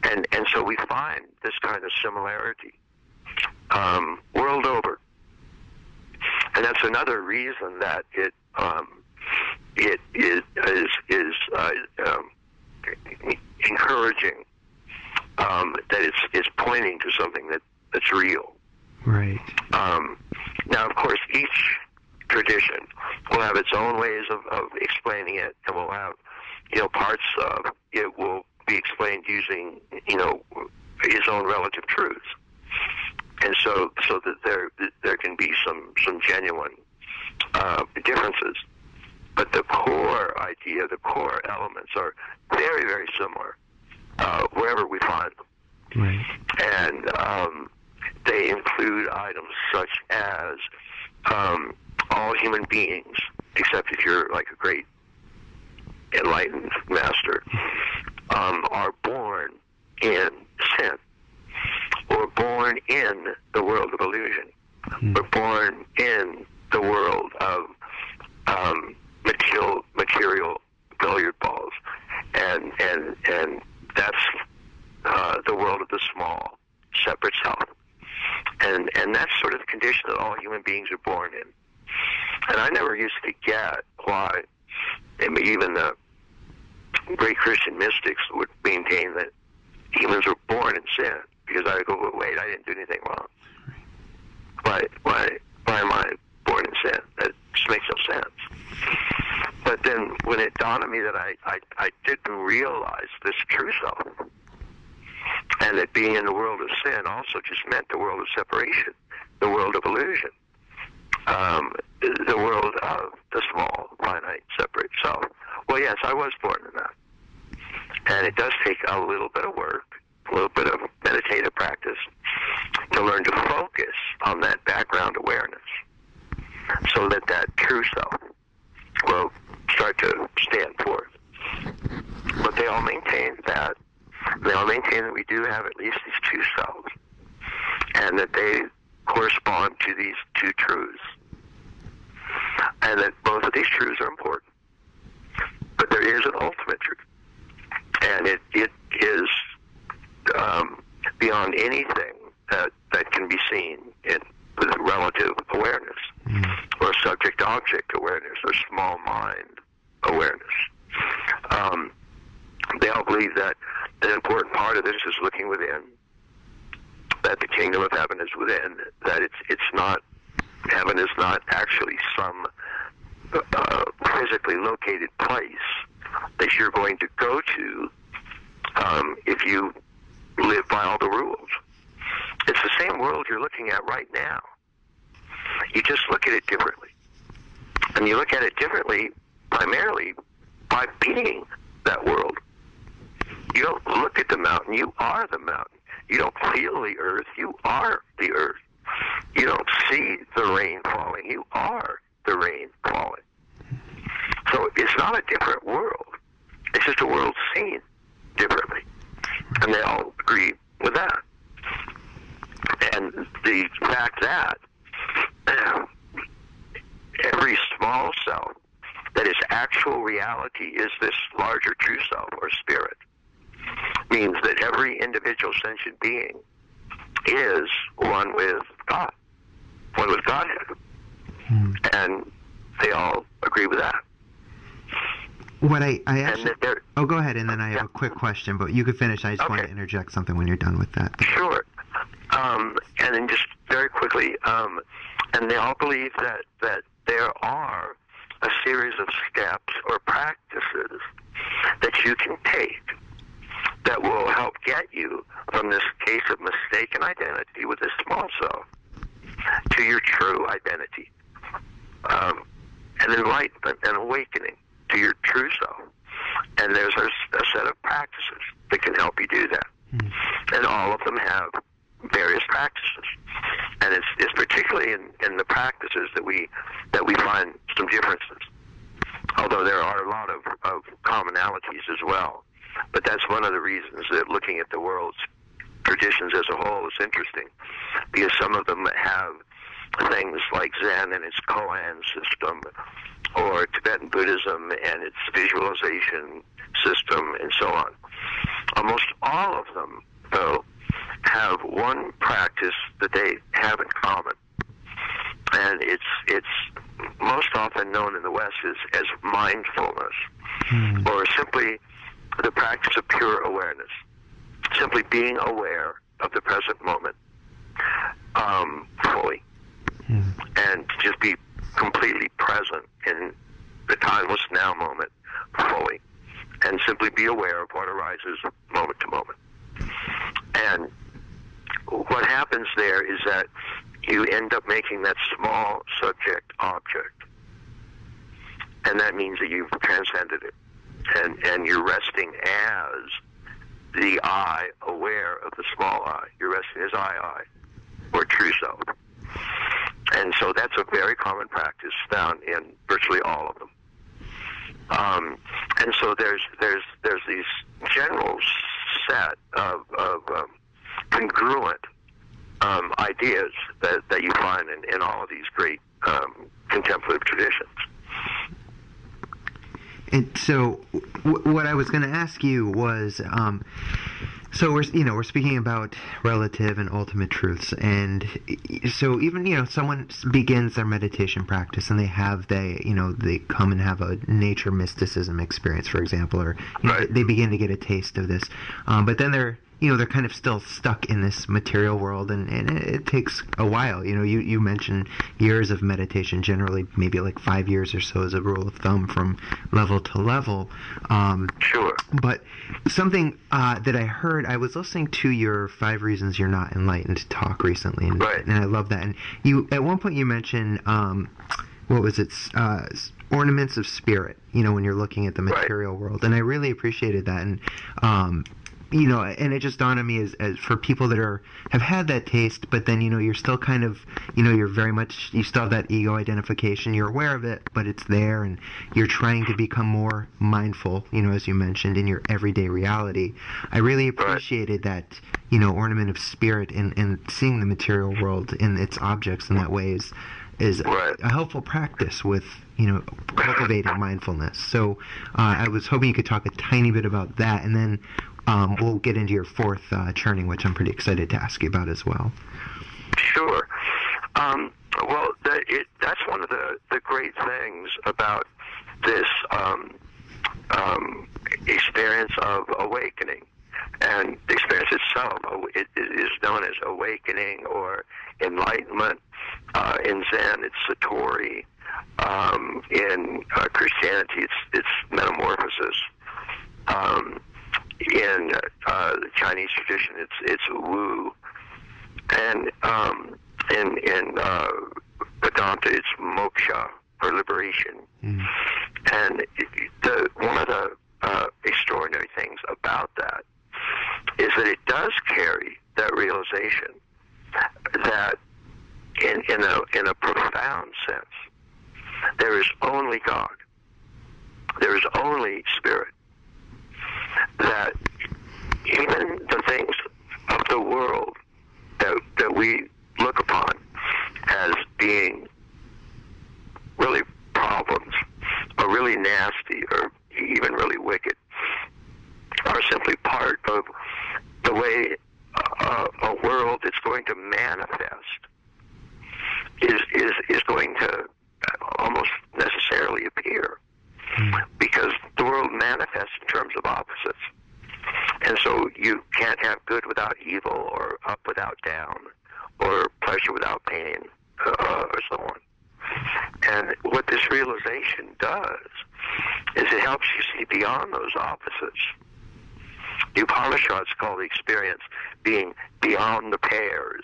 And so we find this kind of similarity world over. And that's another reason that it is encouraging, that it's pointing to something that's real. Right. Now, of course, each tradition will have its own ways of explaining it, and will have, parts of it will be explained using, his own relative truths. And so that there can be some genuine differences. But the core idea, the core elements are very, very similar wherever we find them. Right. And they include items such as all human beings, except if you're like a great enlightened master, are born in sin, or born in the world of illusion, or born in the world of material billiard balls, and that's the world of the small, separate self, and that's sort of the condition that all human beings are born in. And I never used to get why even the great Christian mystics would maintain that humans were born in sin, because I would go, well, wait, I didn't do anything wrong. Why am I born in sin? That just makes no sense. But then when it dawned on me that I didn't realize this true self, and that being in the world of sin also just meant the world of separation, the world of illusion, the world of the small, finite, separate self. Well, yes, I was born in that. And it does take a little bit of work, a little bit of meditative practice to learn to focus on that background awareness, so that true self will start to stand forth. But they all maintain that. They all maintain that we do have at least these two selves, and that they correspond to these two truths, and that both of these truths are important. But there is an ultimate truth, and it is beyond anything that can be seen with relative awareness, or subject-object awareness, or small mind awareness. They all believe that an important part of this is looking within, that the kingdom of heaven is within, that it's not, heaven is not actually some physically located place that you're going to go to if you live by all the rules. It's the same world you're looking at right now. You just look at it differently. And you look at it differently primarily by being that world. You don't look at the mountain, you are the mountain. You don't feel the earth, you are the earth. You don't see the rain falling, you are the rain falling. So it's not a different world. It's just a world seen differently. And they all agree with that. And the fact that every small self that is actual reality is this larger true self or spirit means that every individual sentient being is one with God, one with Godhead. And they all agree with that. What I actually... Oh, go ahead, and then I have a quick question, but you could finish. I just want to interject something when you're done with that. Sure. And then just very quickly, and they all believe that there are a series of steps or practices that you can take that will help get you from this case of mistaken identity with this small self to your true identity, and enlightenment and awakening to your true self. And there's a set of practices that can help you do that. And all of them have various practices. And it's particularly in the practices that we find some differences. Although there are a lot of commonalities as well. But that's one of the reasons that looking at the world's traditions as a whole is interesting, because some of them have things like Zen and its koan system, or Tibetan Buddhism and its visualization system, and so on. Almost all of them, though, have one practice that they have in common, and it's most often known in the West as mindfulness, or simply the practice of pure awareness, simply being aware of the present moment fully, and just be completely present in the timeless now moment fully, and simply be aware of what arises moment to moment. And what happens there is that you end up making that small subject object, and that means that you've transcended it, and you're resting as the I, aware of the small I. You're resting as I, or true self. And so that's a very common practice found in virtually all of them. And so there's these general set of congruent ideas that you find in all of these great contemplative traditions. And so, what I was going to ask you was, so we're speaking about relative and ultimate truths, and so even someone begins their meditation practice and they come and have a nature mysticism experience, for example, or they begin to get a taste of this, but then they're kind of still stuck in this material world, and it takes a while. You mentioned years of meditation, generally maybe like 5 years or so as a rule of thumb from level to level. Sure. But something that I heard, I was listening to your 5 Reasons You're Not Enlightened talk recently, and I love that. And you, at one point you mentioned, what was it, ornaments of spirit, when you're looking at the material world. And I really appreciated that. And, and it just dawned on me as for people that have had that taste, but then, you're still kind of, you're very much, you still have that ego identification, you're aware of it, but it's there, and you're trying to become more mindful, as you mentioned, in your everyday reality. I really appreciated that, ornament of spirit and seeing the material world in its objects in that way is a helpful practice with, cultivating mindfulness. So I was hoping you could talk a tiny bit about that, and then we'll get into your fourth churning, which I'm pretty excited to ask you about as well. Sure. Well, that's one of the great things about this experience of awakening. And the experience itself, it is known as awakening or enlightenment. In Zen, it's Satori. In Christianity, it's metamorphosis. In the Chinese tradition, it's Wu. And in Vedanta, it's moksha, or liberation. Mm. And one of the extraordinary things about that is that it does carry that realization that in a profound sense, there is only God. There is only Spirit. That even the things of the world that we look upon as being really problems, or really nasty, or even really wicked, are simply part of the way a world that's going to manifest is going to almost necessarily appear, because the world manifests in terms of opposites. And so you can't have good without evil, or up without down, or pleasure without pain, or so on. And what this realization does is it helps you see beyond those opposites. The Upanishads call the experience being beyond the pairs,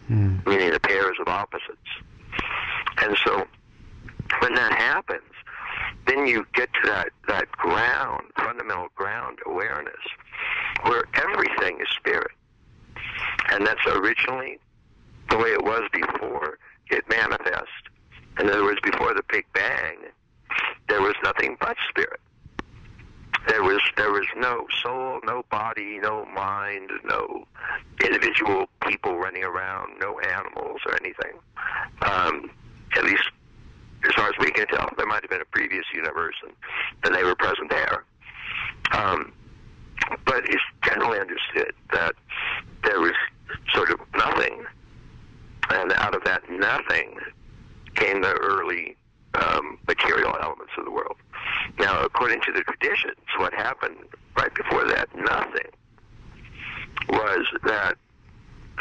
meaning the pairs of opposites. And so when that happens, then you get to that ground, fundamental ground awareness, where everything is spirit. And that's originally the way it was before it manifests. In other words, before the Big Bang, there was nothing but spirit. There was no soul, no body, no mind, no individual people running around, no animals or anything. At least as far as we can tell, there might have been a previous universe and they were present there. But it's generally understood that there was sort of nothing, and out of that nothing came the early material elements of the world. Now, according to the traditions, what happened right before that nothing was that,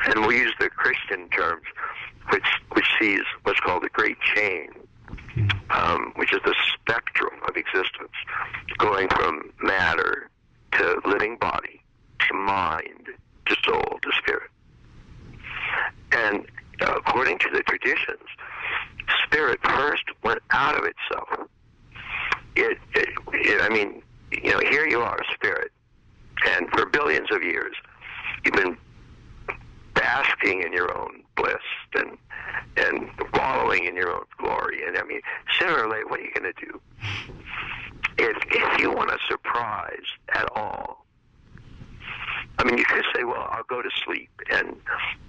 and we'll use the Christian terms, which sees what's called the Great Chain, which is the spectrum of existence, going from matter to living body, to mind, to soul, to spirit. And according to the traditions, spirit first went out of itself. I mean, here you are, spirit, and for billions of years, you've been basking in your own bliss and wallowing in your own glory. And I mean, sooner or later, what are you going to do? If you want a surprise at all, I mean, you could say, well, I'll go to sleep and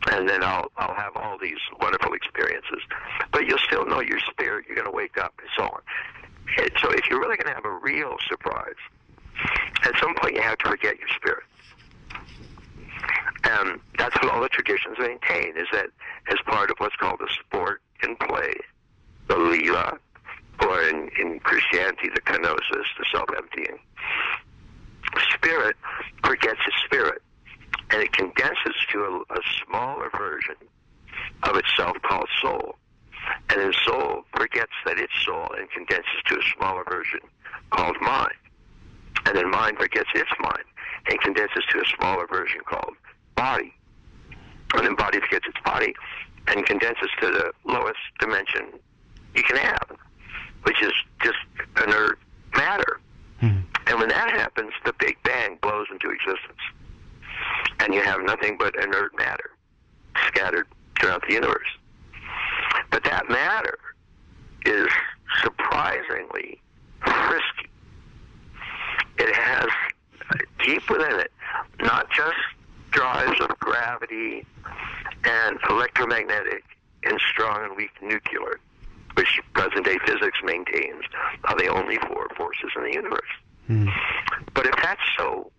then I'll have all these wonderful experiences. But you'll still know your spirit. You're going to wake up and so on. And so if you're really going to have a real surprise, at some point you have to forget your spirit. And that's what all the traditions maintain, is that as part of what's called the sport and play, the lila, or in Christianity, the kenosis, the self-emptying, spirit forgets its spirit, and it condenses to a smaller version of itself called soul. And then soul forgets that it's soul and condenses to a smaller version called mind. And then mind forgets its mind and condenses to a smaller version called body. And then body forgets its body and condenses to the lowest dimension you can have, which is just inert matter. And when that happens, the Big Bang blows into existence. And you have nothing but inert matter scattered throughout the universe. But that matter is surprisingly frisky. It has deep within it not just drives of gravity and electromagnetic and strong and weak nuclear, which present-day physics maintains are the only four forces in the universe. But if that's so,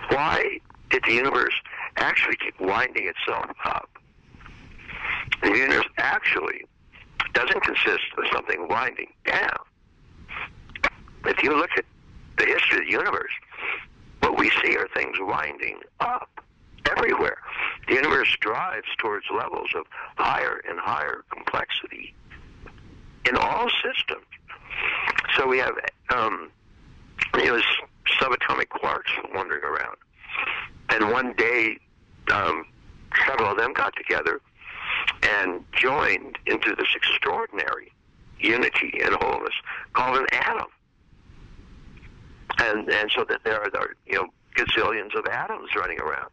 why did the universe actually keep winding itself up? The universe actually doesn't consist of something winding down. if you look at the history of the universe, what we see are things winding up everywhere. The universe drives towards levels of higher and higher complexity in all systems. So we have subatomic quarks wandering around. And one day, several of them got together and joined into this extraordinary unity and wholeness called an atom. And so that there are gazillions of atoms running around.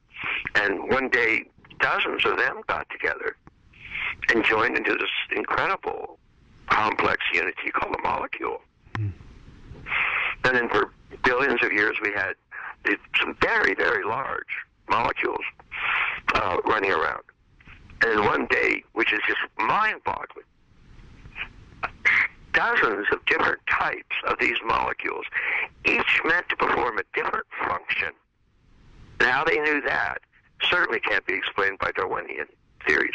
And one day, dozens of them got together and joined into this incredible complex unity called a molecule. Mm. And then for billions of years, we had some very, very large molecules running around. And then one day, which is just mind-boggling, dozens of different types of these molecules, each meant to perform a different function. And how they knew that certainly can't be explained by Darwinian theories.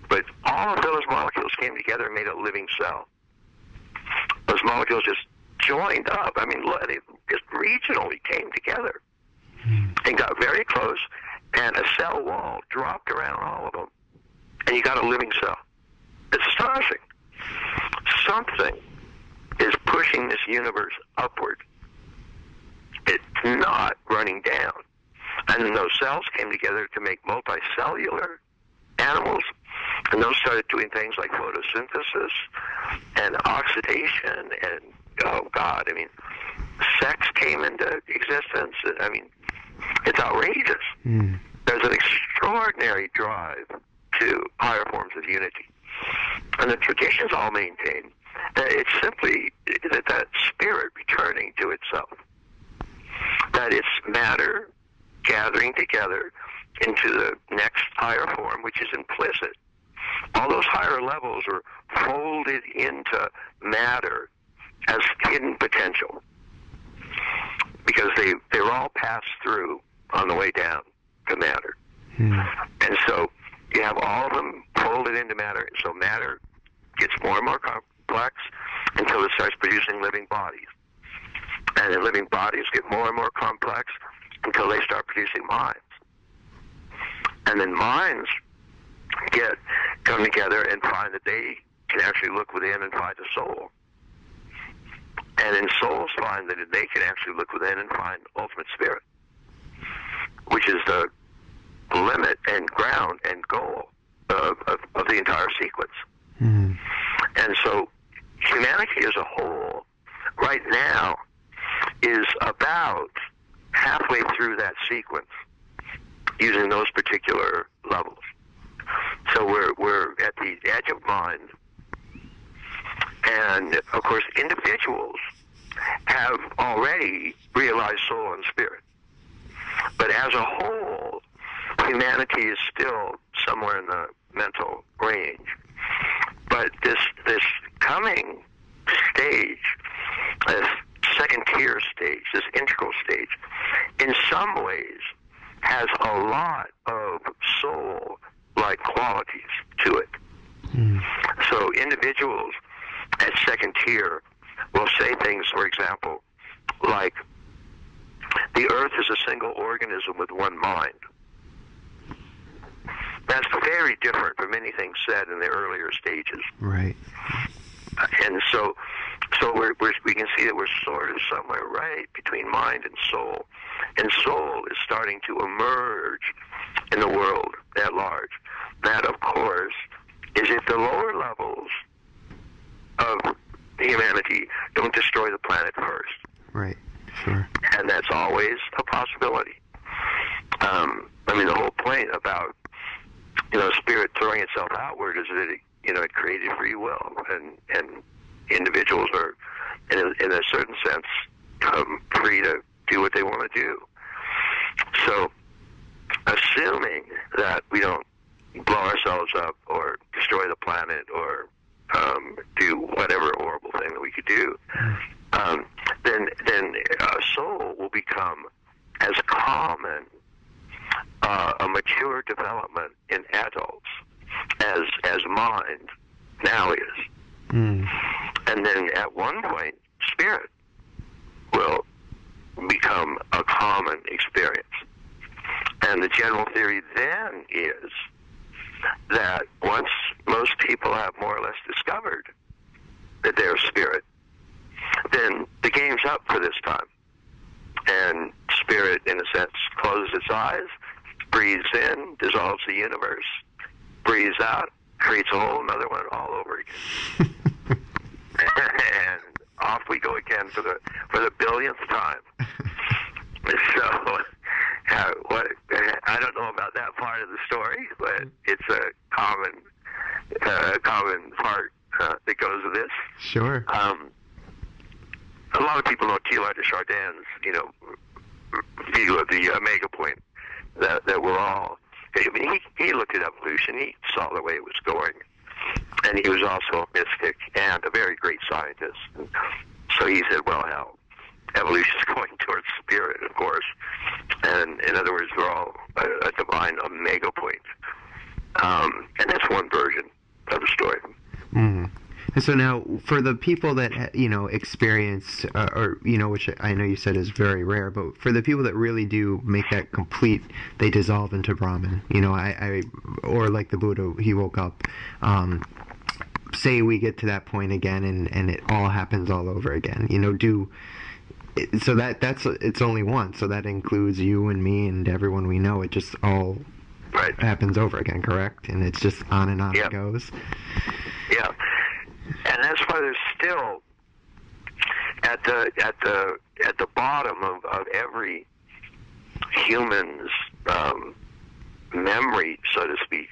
But all of those molecules came together and made a living cell. Those molecules just joined up. I mean, they just regionally came together and got very close, and a cell wall dropped around all of them, and you got a living cell. It's astonishing. Something is pushing this universe upward. It's not running down. And then those cells came together to make multicellular animals, and those started doing things like photosynthesis and oxidation and, oh God, I mean, sex came into existence. I mean, it's outrageous. Mm. There's an extraordinary drive to higher forms of unity. And the traditions all maintain that it's simply that spirit returning to itself. That it's matter gathering together into the next higher form, which is implicit. All those higher levels are folded into matter as hidden potential, because they were all passed through on the way down to matter. And so you have all of them folded into matter. So matter gets more and more complex until it starts producing living bodies. And then living bodies get more and more complex until they start producing minds. And then minds come together and find that they can actually look within and find a soul. And then souls find that they can actually look within and find ultimate spirit, which is the limit and ground and goal of the entire sequence. Mm. And so humanity as a whole right now is about halfway through that sequence using those particular levels. So we're at the edge of mind, and of course individuals have already realized soul and spirit. But as a whole, humanity is still somewhere in the mental range. But this coming stage, this second tier stage, this integral stage, in some ways has a lot of soul-like qualities to it. Mm. So individuals at second tier will say things, for example, like, the earth is a single organism with one mind. That's very different from anything said in the earlier stages. Right. And so we can see that we're sort of somewhere right between mind and soul soul is starting to emerge in the world at large. That, of course, is if the lower levels of humanity don't destroy the planet first. Right, sure. And that's always a possibility. I mean, the whole point about, spirit throwing itself outward is that it created free will, and individuals are, in a certain sense, free to do what they want to do. So, assuming that we don't blow ourselves up or destroy the planet or do whatever horrible thing that we could do, then a soul will become as common a mature development in adults as mind now is. Mm. And then at one point, spirit will become a common experience. And the general theory then is that once most people have more or less discovered that they're spirit, then the game's up for this time. And spirit, in a sense, closes its eyes, breathes in, dissolves the universe, breathes out, creates a whole another one all over again. And off we go again for the billionth time. So, I don't know about that part of the story, but it's a common part that goes with this. Sure. A lot of people know Teilhard de Chardin's, view of the omega point, that we're all. I mean, he looked at evolution. He saw the way it was going, and he was also a mystic and a very great scientist. And so he said, "Well, hell, evolution is going towards spirit, of course, and in other words, we're all a divine omega point." And that's one version of the story. Mm. And so now, for the people that experience, which I know you said is very rare, but for the people that really do make that complete, they dissolve into Brahman. Or like the Buddha, he woke up. Say we get to that point again, and it all happens all over again. So that's it's only one. So that includes you and me and everyone we know. It just all happens over again, correct? And it's just on and on it goes. Yeah. And that's why there's still at the bottom of every human's memory, so to speak.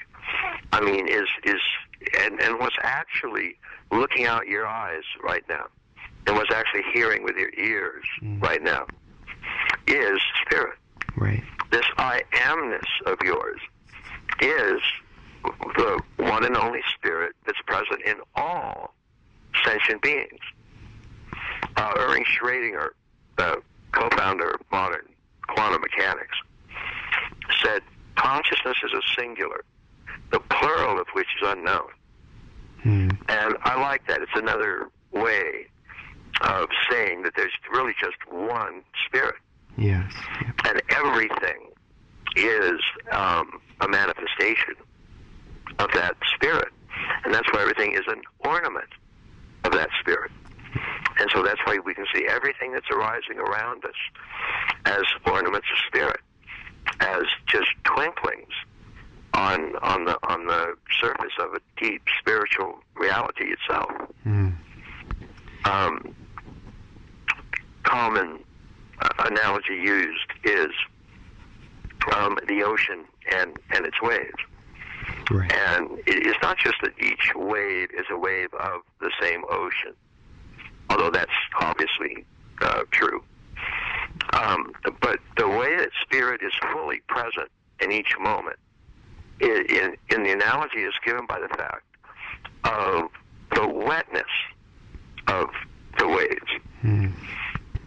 I mean, and what's actually looking out your eyes right now, and what's actually hearing with your ears right now, is spirit. Right. This I amness of yours is the one and only spirit that's present in all sentient beings. Erwin Schrödinger, the co-founder of modern quantum mechanics, said consciousness is a singular, the plural of which is unknown. And I like that. It's another way of saying that there's really just one spirit. Yes. And everything is a manifestation of that spirit. And that's why everything is an ornament of that spirit. And so that's why we can see everything that's arising around us as ornaments of spirit, as just twinklings on the surface of a deep spiritual reality itself. Common analogy used is the ocean and its waves. Right. And it's not just that each wave is a wave of the same ocean, although that's obviously true. But the way that spirit is fully present in each moment, in the analogy, is given by the fact of the wetness of the waves.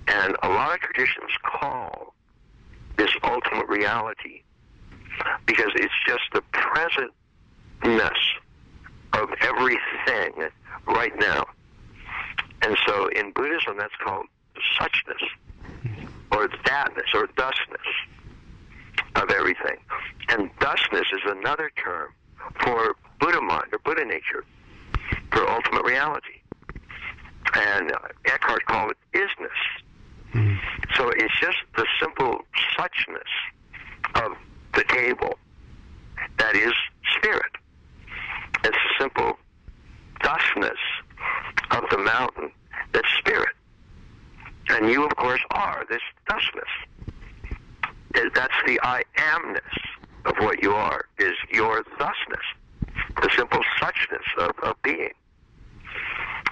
And a lot of traditions call this ultimate reality because it's just the presentness of everything right now. And so in Buddhism, that's called suchness, or thatness, or thusness of everything. And thusness is another term for Buddha mind, or Buddha nature, for ultimate reality. And Eckhart called it isness. So it's just the simple suchness of the table that is spirit. It's the simple thusness of the mountain that's spirit. And you, of course, are this thusness. That's the I amness of what you are, is your thusness, the simple suchness of being.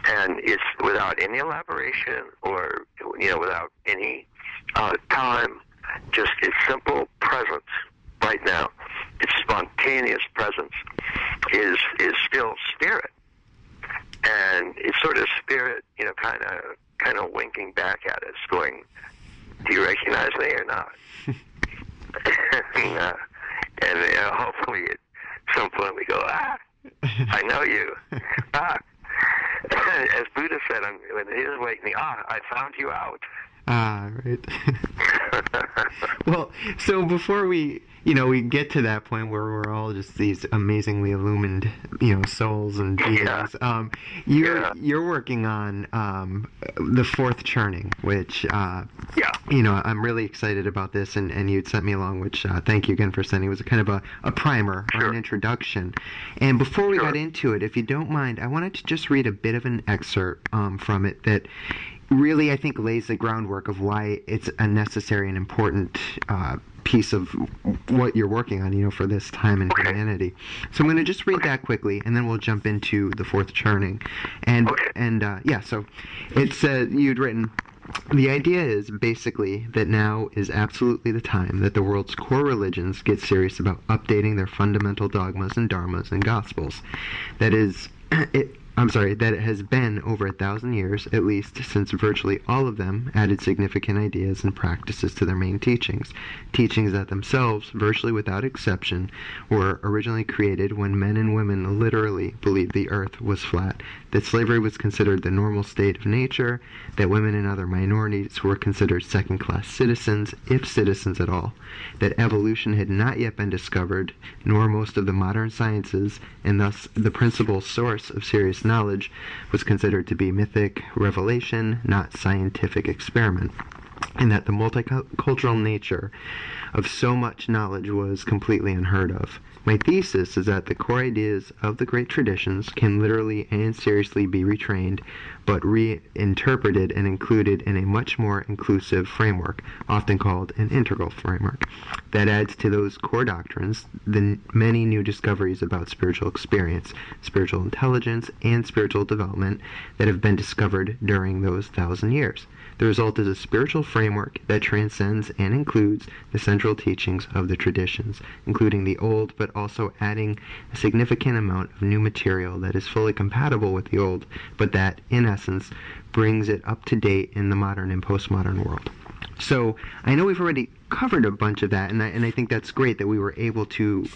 And it's without any elaboration or, without any time, just its simple presence right now. Its spontaneous presence is still spirit. And it's sort of spirit, kind of winking back at us, going, "Do you recognize me or not?" and hopefully at some point we go, "I know you." As Buddha said when he was awakening, "I found you out." Right. Well, so before we get to that point where we're all just these amazingly illumined, souls and beings, you're working on the fourth churning, which, I'm really excited about this, and you'd sent me along, which thank you again for sending. It was a kind of a primer or an introduction. And before we got into it, if you don't mind, I wanted to just read a bit of an excerpt from it that really, I think, lays the groundwork of why it's a necessary and important piece of what you're working on, for this time in humanity. So I'm going to just read that quickly, and then we'll jump into the fourth churning. So it said, you'd written, the idea is basically that now is absolutely the time that the world's core religions get serious about updating their fundamental dogmas and dharmas and gospels. That it has been over 1,000 years, at least, since virtually all of them added significant ideas and practices to their main teachings. Teachings that themselves, virtually without exception, were originally created when men and women literally believed the earth was flat, that slavery was considered the normal state of nature, that women and other minorities were considered second-class citizens, if citizens at all, that evolution had not yet been discovered, nor most of the modern sciences, and thus the principal source of serious knowledge was considered to be mythic revelation, not scientific experiment, and that the multicultural nature of so much knowledge was completely unheard of. My thesis is that the core ideas of the great traditions can literally and seriously be retrained, but reinterpreted and included in a much more inclusive framework, often called an integral framework, that adds to those core doctrines the many new discoveries about spiritual experience, spiritual intelligence, and spiritual development that have been discovered during those 1,000 years. The result is a spiritual framework that transcends and includes the central teachings of the traditions, including the old, but also adding a significant amount of new material that is fully compatible with the old, but that, in essence, brings it up to date in the modern and postmodern world. So I know we've already covered a bunch of that, and I think that's great that we were able to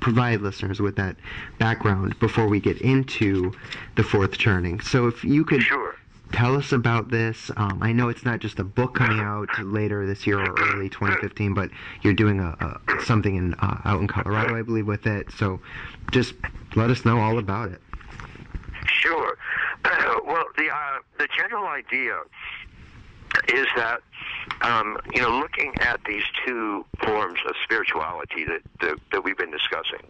provide listeners with that background before we get into the fourth churning. So if you could tell us about this. I know it's not just a book coming out later this year or early 2015, but you're doing something out in Colorado, I believe, with it. So just let us know all about it. Sure. Well, the general idea is that looking at these two forms of spirituality that we've been discussing,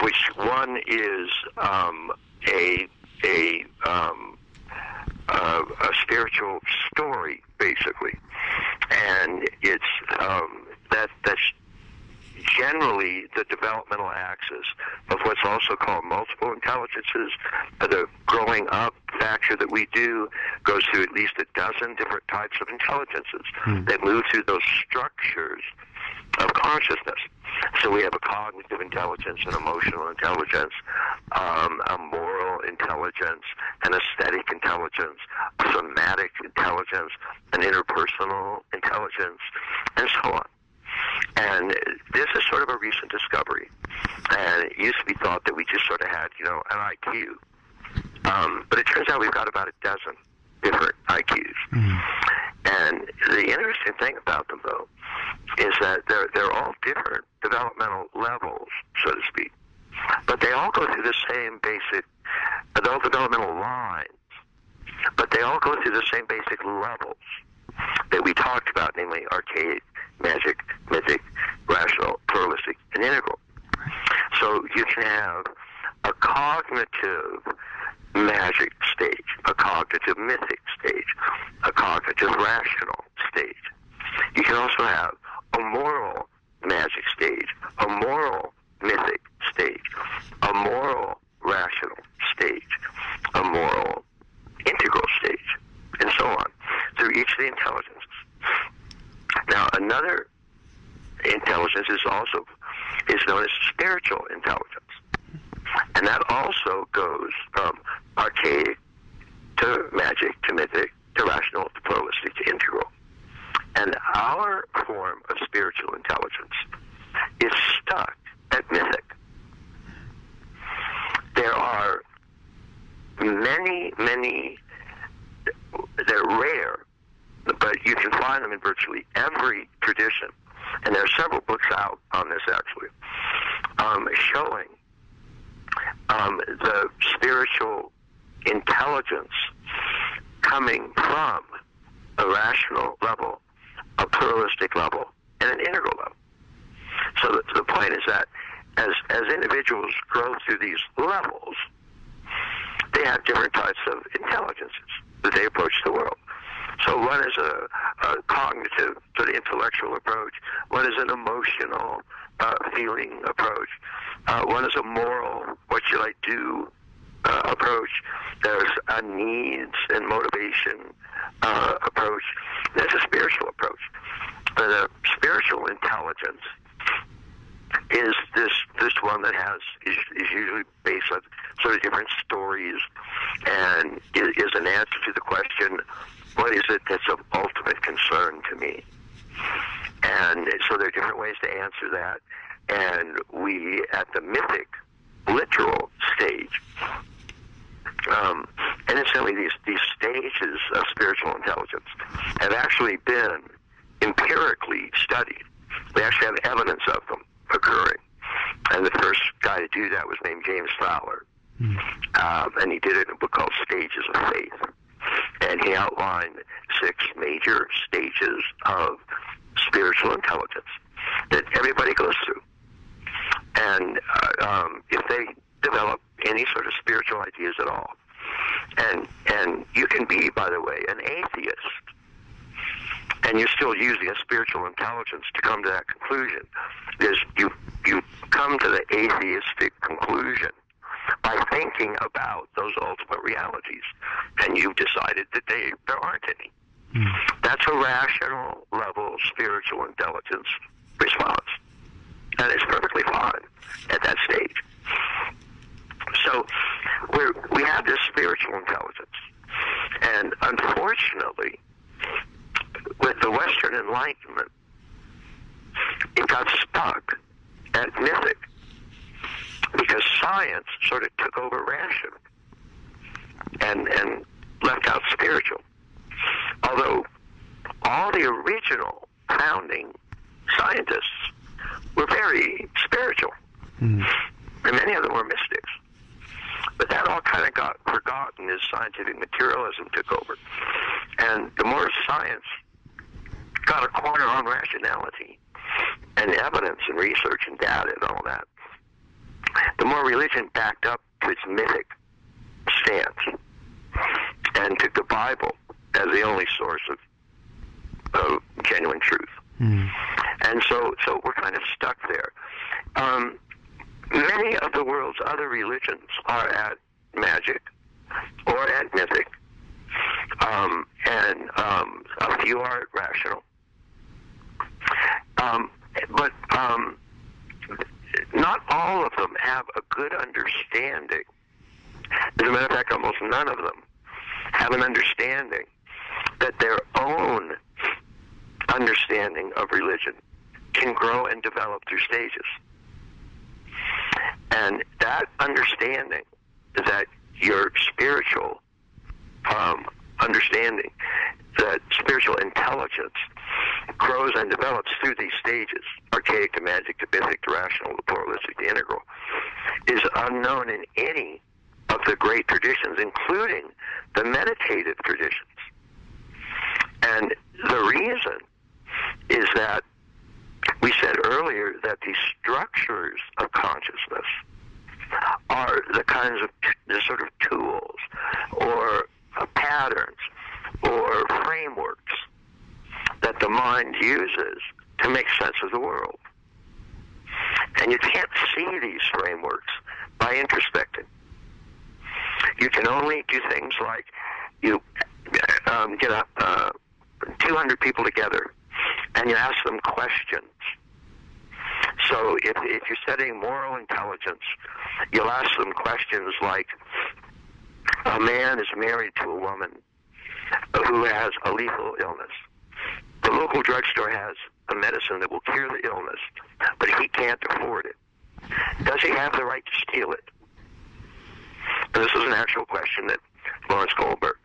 which one is a spiritual story, basically, and it's that's generally the developmental axis of what's also called multiple intelligences. The growing up factor that we do goes through at least a dozen different types of intelligences that move through those structures of consciousness. So we have a cognitive intelligence, an emotional intelligence, a moral intelligence, an aesthetic intelligence, a somatic intelligence, an interpersonal intelligence, and so on. And this is sort of a recent discovery. And it used to be thought that we just sort of had, an IQ. But it turns out we've got about a dozen different IQs. And the interesting thing about them, though, is that they're all different developmental levels, so to speak. But they all go through the same basic adult developmental lines. But they all go through the same basic levels that we talked about, namely archaic, magic, mythic, rational, pluralistic, and integral. So you can have a cognitive magic stage, a cognitive mythic stage, a cognitive rational stage. You can also have a moral magic stage, a moral mythic stage, a moral rational stage, a moral integral stage, and so on, through each of the intelligences. Now, another intelligence is known as spiritual intelligence. And that also goes from archaic to magic to mythic to rational to pluralistic to integral. And our form of spiritual intelligence is stuck at mythic. There are many, they're rare, in virtually every tradition, and there are several books out on this actually, showing the spiritual intelligence coming from a rational level, a pluralistic level, and an integral level. So the point is that as individuals grow through these levels, they have different types of intelligences that they approach the world. So one is a cognitive, sort of intellectual approach. One is an emotional, feeling approach. One is a moral, what should I do approach. There's a needs and motivation approach. There's a spiritual approach. The spiritual intelligence is this one that is usually based on sort of different stories and is an answer to the question, what is it that's of ultimate concern to me? And so there are different ways to answer that. And we, at the mythic, literal stage, and incidentally, these stages of spiritual intelligence have actually been empirically studied. We actually have evidence of them occurring. And the first guy to do that was named James Fowler. And he did it in a book called Stages of Faith. And he outlined 6 major stages of spiritual intelligence that everybody goes through. And if they develop any sort of spiritual ideas at all, and you can be, by the way, an atheist, and you're still using a spiritual intelligence to come to that conclusion. Because you come to the atheistic conclusion by thinking about those ultimate realities, and you've decided that there aren't any. That's a rational level spiritual intelligence response, and it's perfectly fine at that stage. So we have this spiritual intelligence, and unfortunately, with the Western Enlightenment, it got stuck at mythic because science sort of took over rational and left out spiritual. Although all the original founding scientists were very spiritual, and many of them were mystics. But that all kind of got forgotten as scientific materialism took over. And the more science got a corner on rationality and evidence and research and data and all that, the more religion backed up to its mythic stance and took the Bible as the only source of genuine truth. And so we're kind of stuck there. Many of the world's other religions are at magic or at mythic, and a few are at rational. But not all of them have a good understanding. As a matter of fact, almost none of them have an understanding that their own understanding of religion can grow and develop through stages. And that understanding, that your spiritual understanding, that spiritual intelligence grows and develops through these stages, archaic to magic to mythic to rational to pluralistic to integral, is unknown in any of the great traditions, including the meditative traditions. And the reason is that we said earlier that the structures of consciousness are the kinds of the sort of tools or patterns or frameworks that the mind uses to make sense of the world. And you can't see these frameworks by introspecting. You can only do things like you get 200 people together and you ask them questions. So if you're studying moral intelligence, you'll ask them questions like, a man is married to a woman who has a lethal illness. The local drugstore has a medicine that will cure the illness, but he can't afford it. Does he have the right to steal it? And this is an actual question that Lawrence Goldberg,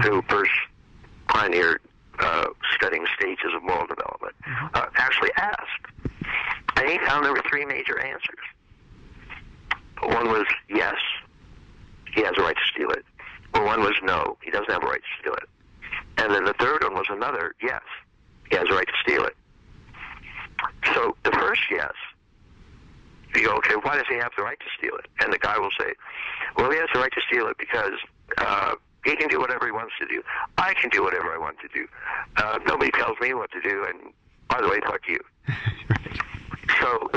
who first pioneered studying stages of moral development, actually asked. And he found there were three major answers. One was yes, he has a right to steal it. Or one was no, he doesn't have a right to steal it. And then the third one was another yes, he has a right to steal it. So the first yes, you go, okay, why does he have the right to steal it? And the guy will say, well, he has the right to steal it because he can do whatever he wants to do. I can do whatever I want to do. Nobody tells me what to do, and by the way, fuck you. So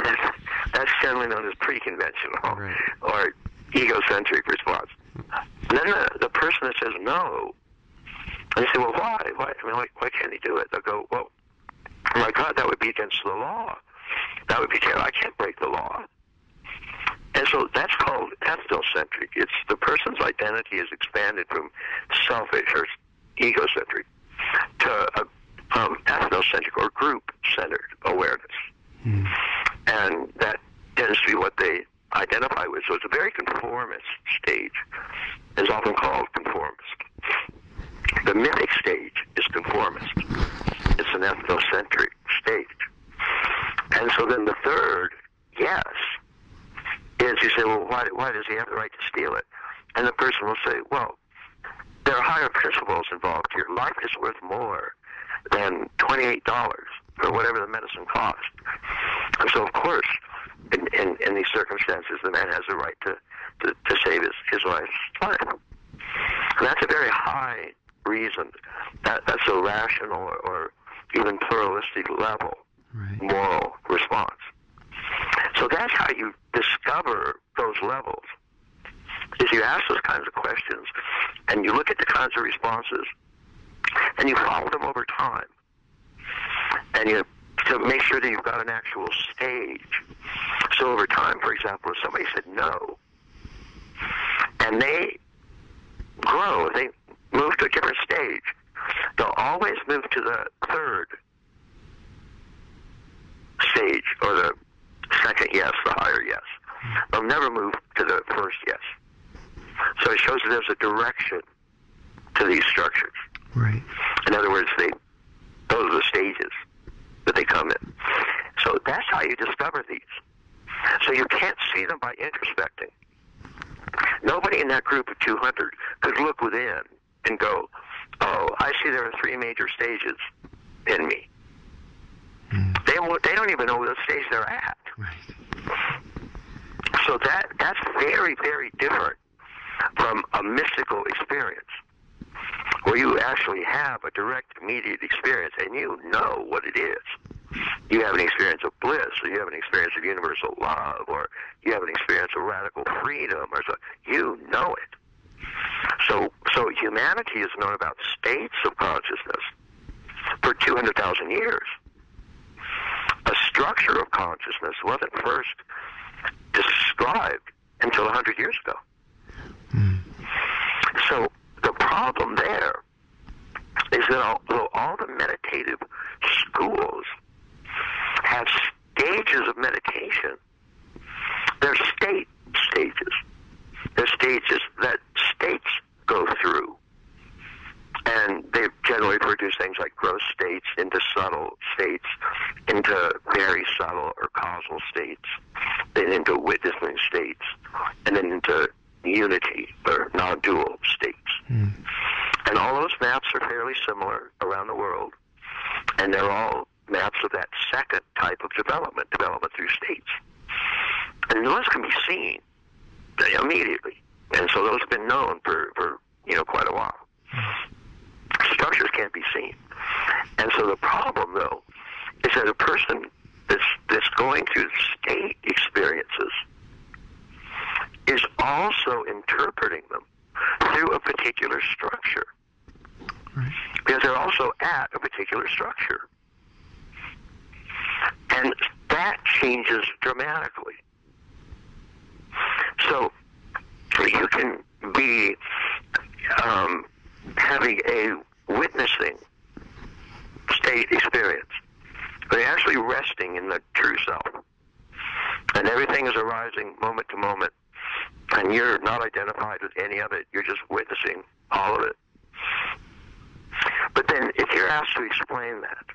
that's generally known as pre-conventional or egocentric response. And then the person that says no, and you say, well, why? I mean, why can't he do it? They'll go, well, oh my God, that would be against the law. That would be terrible. I can't break the law. And so that's called ethnocentric. It's the person's identity is expanded from selfish or egocentric to ethnocentric or group-centered awareness. And that tends to be what they identify with. So it's a very conformist stage. It's often called conformist. The mythic stage is conformist. It's an ethnocentric stage. And so then the third, yes, is you say, well, why does he have the right to steal it? And the person will say, well, there are higher principles involved here. Life is worth more than $28 for whatever the medicine cost. And so, of course, in these circumstances, the man has the right to save his wife's life. And that's a very high reason. That's a rational or even pluralistic level moral response. So that's how you discover those levels, is you ask those kinds of questions, and you look at the kinds of responses, and you follow them over time. And you to make sure that you've got an actual stage. So over time, for example, if somebody said no, and they grow, they move to a different stage, they'll always move to the third stage, or the second yes, the higher yes. They'll never move to the first yes. So it shows that there's a direction to these structures. Right. In other words, those are the stages that they come in. So that's how you discover these. So you can't see them by introspecting. Nobody in that group of 200 could look within and go, oh, I see there are three major stages in me. They don't even know what stage they're at. Right. So that's very, very different from a mystical experience, where you actually have a direct, immediate experience, and you know what it is. You have an experience of bliss, or you have an experience of universal love, or you have an experience of radical freedom, or so. You know it. So humanity has known about states of consciousness for 200,000 years. A structure of consciousness wasn't first described until 100 years ago. So the problem there is that although all the meditative schools have stages of meditation, they're stages. They're stages that states go through. And they generally produce things like gross states into subtle states, into very subtle or causal states, then into witnessing states, and then into unity or non-dual states. And all those maps are fairly similar around the world, and they're all maps of that second type of development through states. And those can be seen immediately, and so those have been known for quite a while. Structures can't be seen. And so the problem, though, is that a person that's going through state experiences is also interpreting them through a particular structure. Right. Because they're also at a particular structure. And that changes dramatically. So you can be having a witnessing state experience, but actually resting in the true self. And everything is arising moment to moment, and you're not identified with any of it. You're just witnessing all of it. But then if you're asked to explain that,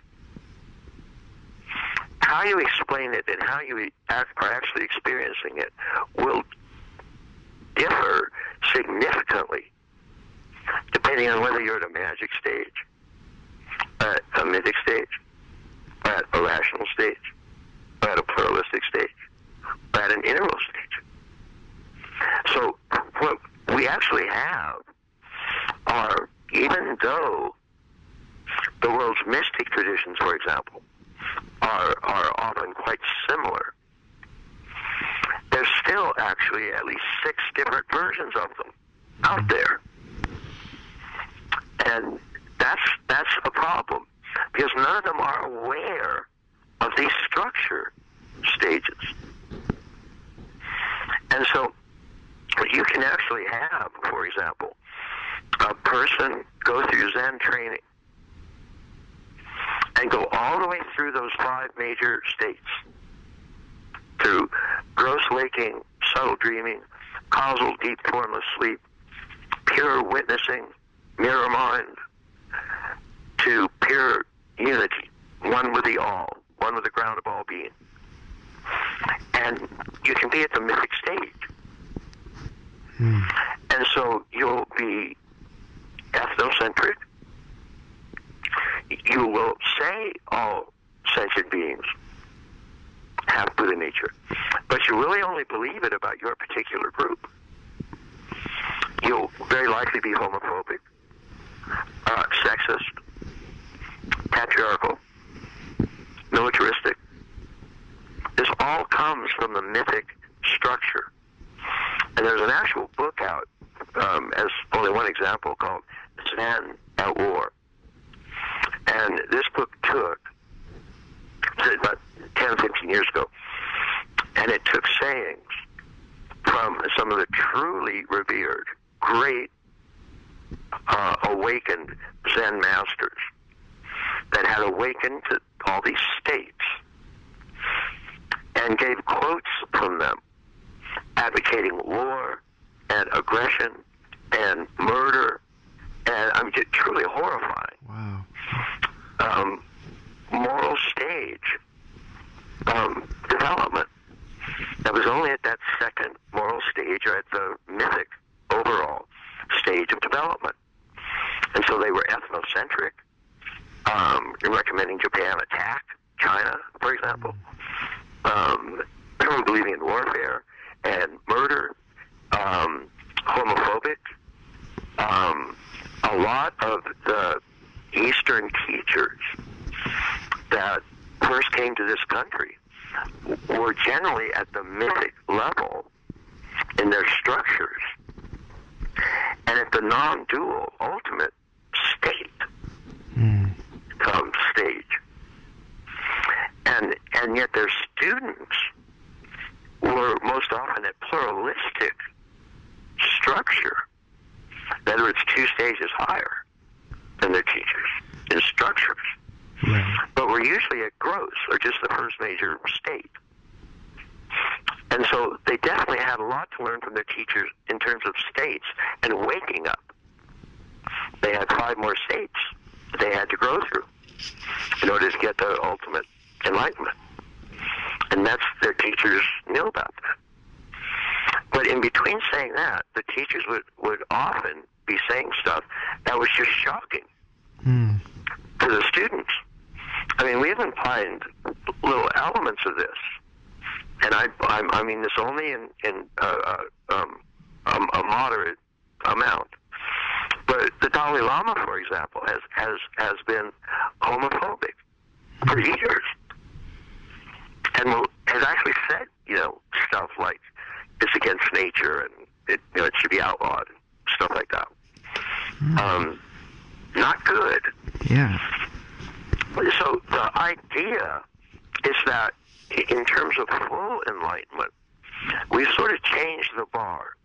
how you explain it and how you are actually experiencing it will differ significantly depending on whether you're at a magic stage, at a mythic stage, at a rational stage, at a pluralistic stage, at an integral stage. So what we actually have are, even though the world's mystic traditions, for example, are often quite similar, there's still actually at least 6 different versions of them out there. And that's a problem, because none of them are aware of these structure stages. And so you can actually have, for example, a person go through Zen training and go all the way through those 5 major states, through gross waking, subtle dreaming, causal deep formless sleep, pure witnessing, mirror mind, to pure unity, one with the all, one with the ground of all being. And you can be at the mythic stage. And so you'll be ethnocentric. You will say all sentient beings have Buddha nature, but you really only believe it about your particular group. You'll very likely be homophobic, sexist, patriarchal, militaristic. This all comes from the mythic structure. And there's an actual book out, as only one example, called Zen at War. And this book took, about 10, 15 years ago, and it took sayings from some of the truly revered, great, awakened Zen masters that had awakened to all these states, and gave quotes from them advocating war and aggression and murder, and I mean, truly horrifying. Wow. Moral stage development. That was only at that second moral stage, or at the mythic overall stage of development. And so they were ethnocentric, recommending Japan attack China, for example, believing in warfare and murder, homophobic. A lot of the Eastern teachers that first came to this country were generally at the mythic level in their structures, and at the non-dual ultimate state stage. And yet their students were most often at pluralistic structure. In other words, 2 stages higher than their teachers in structures. Right. But we're usually at gross, or just the first major state. And so they definitely had a lot to learn from their teachers in terms of states and waking up. They had 5 more states they had to grow through in order to get the ultimate enlightenment. And that's, their teachers knew about that. But in between saying that, the teachers would often be saying stuff that was just shocking to the students. I mean, we even find little elements of this, and I mean this only in a moderate amount. But the Dalai Lama, for example, has been homophobic for years, and has actually said, stuff like it's against nature and it should be outlawed, and stuff like that. Not good. Yeah. So the idea is that in terms of full enlightenment, we've sort of changed the bar.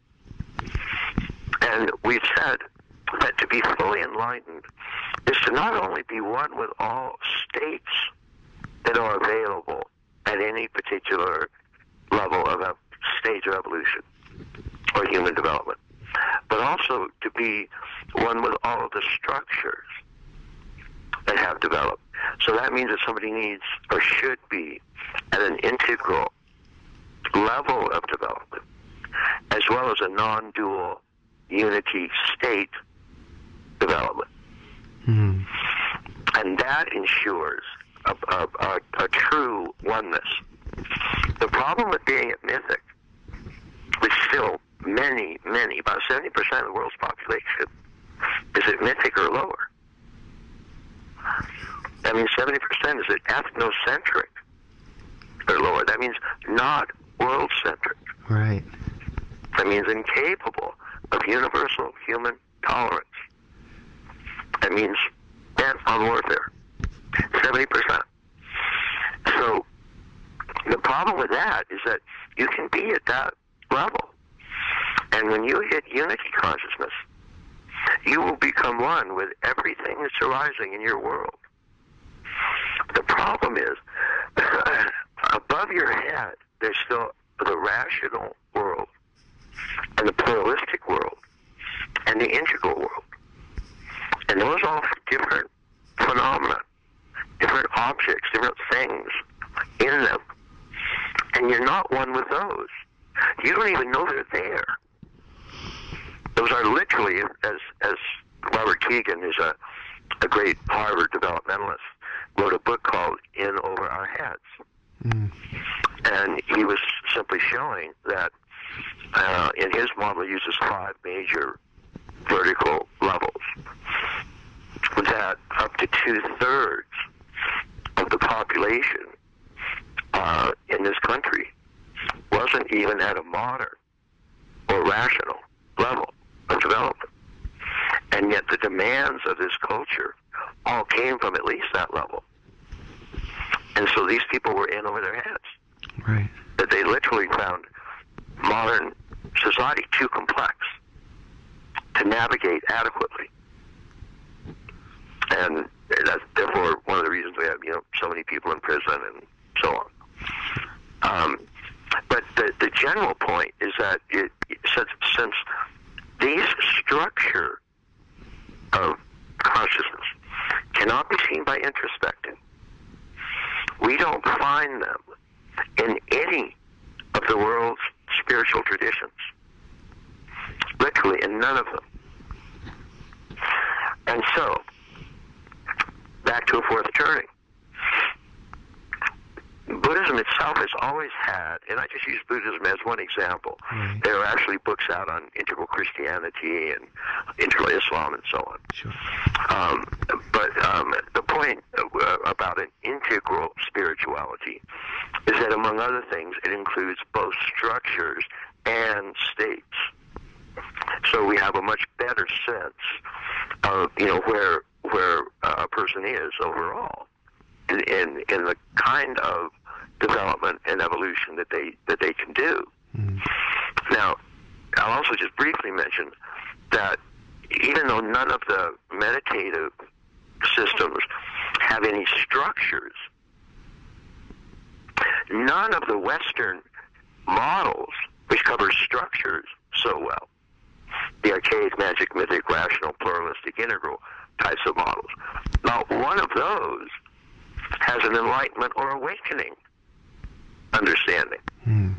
And we've said that to be fully enlightened is to not only be one with all states that are available at any particular level of a stage of evolution or human development, but also to be one with all of the structures that have developed. So that means that somebody needs or should be at an integral level of development, as well as a non-dual unity state development. Hmm. And that ensures a true oneness. The problem with being at Mythic, which still many, about 70% of the world's population is at Mythic or lower. That means 70% is at ethnocentric or lower. That means not world-centric. Right. That means incapable of universal human tolerance. That means bent on warfare. 70%. So the problem with that is that you can be at that level. And when you hit unity consciousness, you will become one with everything that's arising in your world. The problem is, above your head, there's still the rational world, and the pluralistic world, and the integral world. And those all have different phenomena, different objects, different things in them. And you're not one with those. You don't even know they're there. Those are literally, as Robert Keegan, who's a great Harvard developmentalist, wrote a book called In Over Our Heads. Mm. And he was simply showing that in his model, he uses 5 major vertical levels, that up to 2/3 of the population in this country wasn't even at a modern or rational level of development. And yet the demands of this culture all came from at least that level. And so these people were in over their heads. Right. That they literally found modern society too complex to navigate adequately. And that's therefore one of the reasons we have, so many people in prison and so on. But the general point is that since these structure of consciousness cannot be seen by introspecting, we don't find them in any of the world's spiritual traditions. Literally in none of them. And so, back to a fourth turning. Buddhism itself has always had, and I just use Buddhism as one example. Mm-hmm. There are actually books out on integral Christianity and integral Islam and so on. Sure. But the point about an integral spirituality is that, among other things, it includes both structures and states. So we have a much better sense of, where a person is overall in the kind of development and evolution that they can do. Mm. Now, I'll also just briefly mention that even though none of the meditative systems have any structures, none of the Western models, which cover structures so well, the archaic, magic, mythic, rational, pluralistic, integral types of models, not one of those has an enlightenment or awakening understanding. Hmm.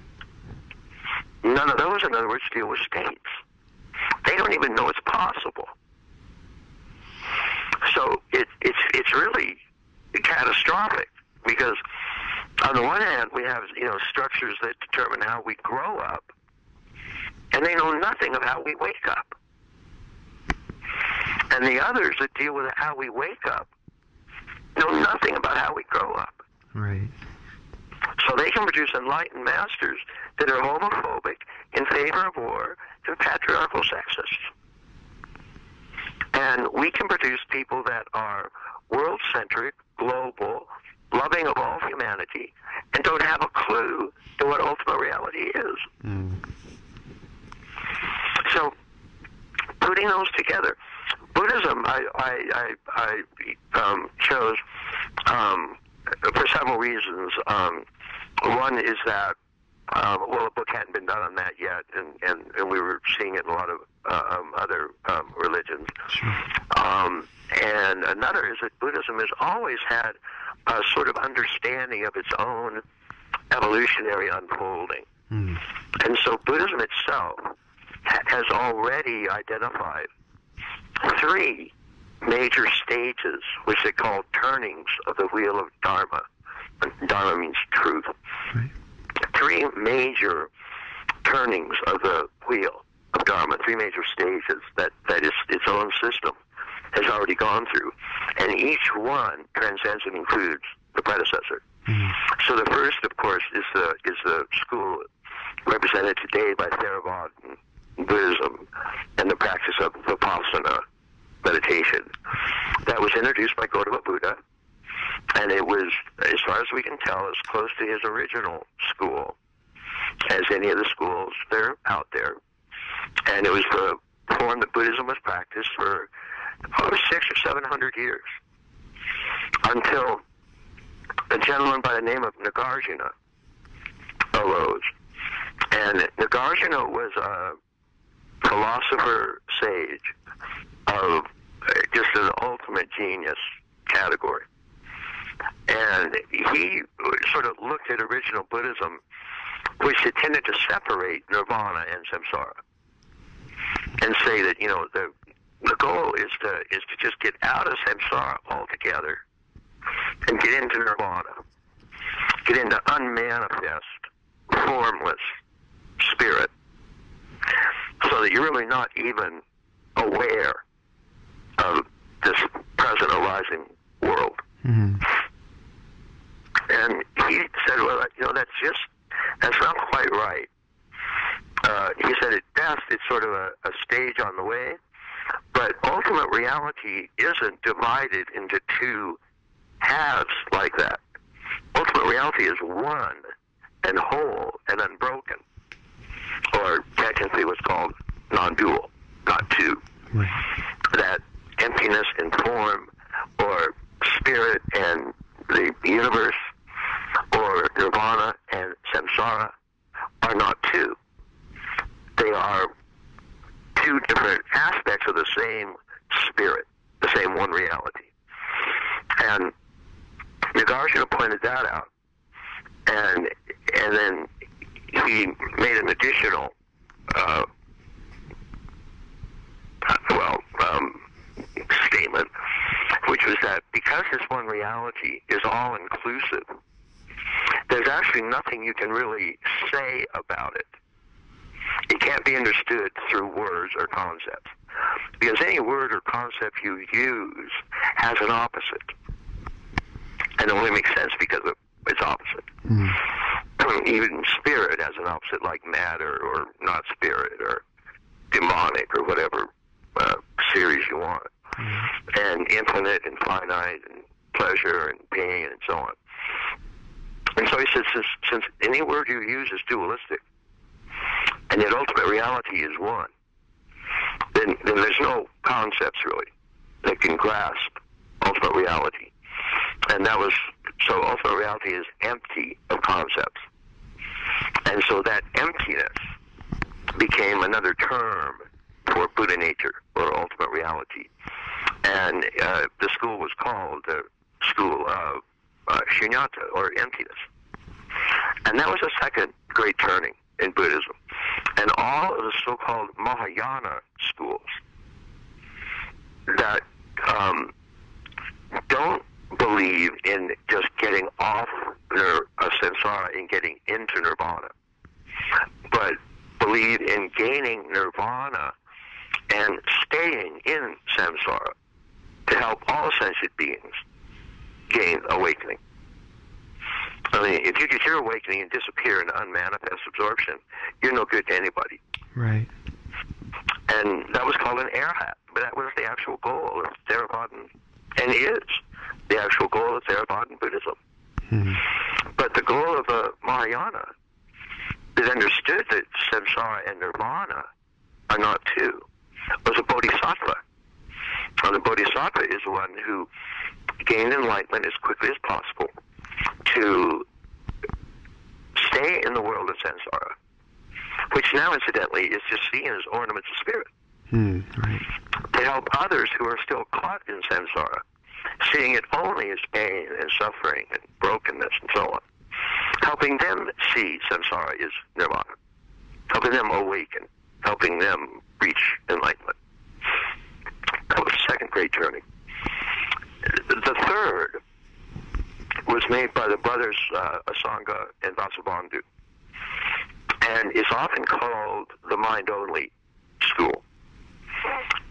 None of those, in other words, deal with states. They don't even know it's possible. So it's really catastrophic, because on the one hand we have structures that determine how we grow up, and they know nothing of how we wake up. And the others that deal with how we wake up know nothing about how we grow up. Right. So they can produce enlightened masters that are homophobic, in favor of war, and patriarchal sexists. And we can produce people that are world-centric, global, loving of all humanity, and don't have a clue to what ultimate reality is. Mm. So, putting those together, Buddhism I chose for several reasons. One is that, a book hadn't been done on that yet, and we were seeing it in a lot of other religions. Sure. And another is that Buddhism has always had a sort of understanding of its own evolutionary unfolding. And so Buddhism itself has already identified 3 major stages, which they call turnings of the wheel of Dharma. Dharma means truth. Right. 3 major turnings of the wheel of Dharma, 3 major stages that is its own system has already gone through. And each one transcends and includes the predecessor. So the first, of course, is the school represented today by Theravada Buddhism and the practice of Vipassana meditation. That was introduced by Gautama Buddha, and it was, as far as we can tell, as close to his original school as any of the schools that are out there. And it was the form that Buddhism was practiced for 600 or 700 years, until a gentleman by the name of Nagarjuna arose. And Nagarjuna was a philosopher sage of just an ultimate genius category. And he sort of looked at original Buddhism, which had tended to separate nirvana and samsara, and say that, you know, the goal is to just get out of samsara altogether and get into nirvana, get into unmanifest, formless spirit, so that you're really not even aware of this present arising world. And he said, well, you know, that's not quite right. He said, at best, it's sort of a stage on the way, but ultimate reality isn't divided into 2 halves like that. Ultimate reality is one and whole and unbroken, or technically what's called non-dual, not 2. Right. That emptiness and form, or spirit and the universe, or nirvana and samsara are not 2. They are 2 different aspects of the same spirit, the same one reality. And Nagarjuna pointed that out, and then he made an additional statement, which was that because this one reality is all inclusive, there's actually nothing you can really say about it. It can't be understood through words or concepts, because any word or concept you use has an opposite, and it only makes sense because of its opposite. Even spirit has an opposite, like matter or not spirit or demonic or whatever series you want, and infinite and finite and pleasure and pain and so on. And so he says, since any word you use is dualistic, and yet ultimate reality is one, then there's no concepts really that can grasp ultimate reality. And so ultimate reality is empty of concepts. And so that emptiness became another term for Buddha nature, or ultimate reality. And the school was called the school of shunyata, or emptiness. And that was the second great turning in Buddhism. And all of the so-called Mahayana schools that don't believe in just getting off samsara and getting into nirvana, but believe in gaining nirvana and staying in samsara to help all sentient beings gain awakening. I mean, if you get your awakening and disappear into unmanifest absorption, you're no good to anybody. Right. And that was called an arhat, but that was the actual goal of Theravada, and is the actual goal of Theravada Buddhism. But the goal of Mahayana that understood that samsara and nirvana are not 2 was a bodhisattva. And the bodhisattva is one who gained enlightenment as quickly as possible to stay in the world of samsara, which now, incidentally, is just seen as ornaments of spirit. Right. to help others who are still caught in samsara, seeing it only as pain and suffering and brokenness and so on, helping them see samsara is nirvana, helping them awaken, helping them reach enlightenment. That was the second great journey. The third was made by the brothers Asanga and Vasubandhu, and is often called the mind-only school.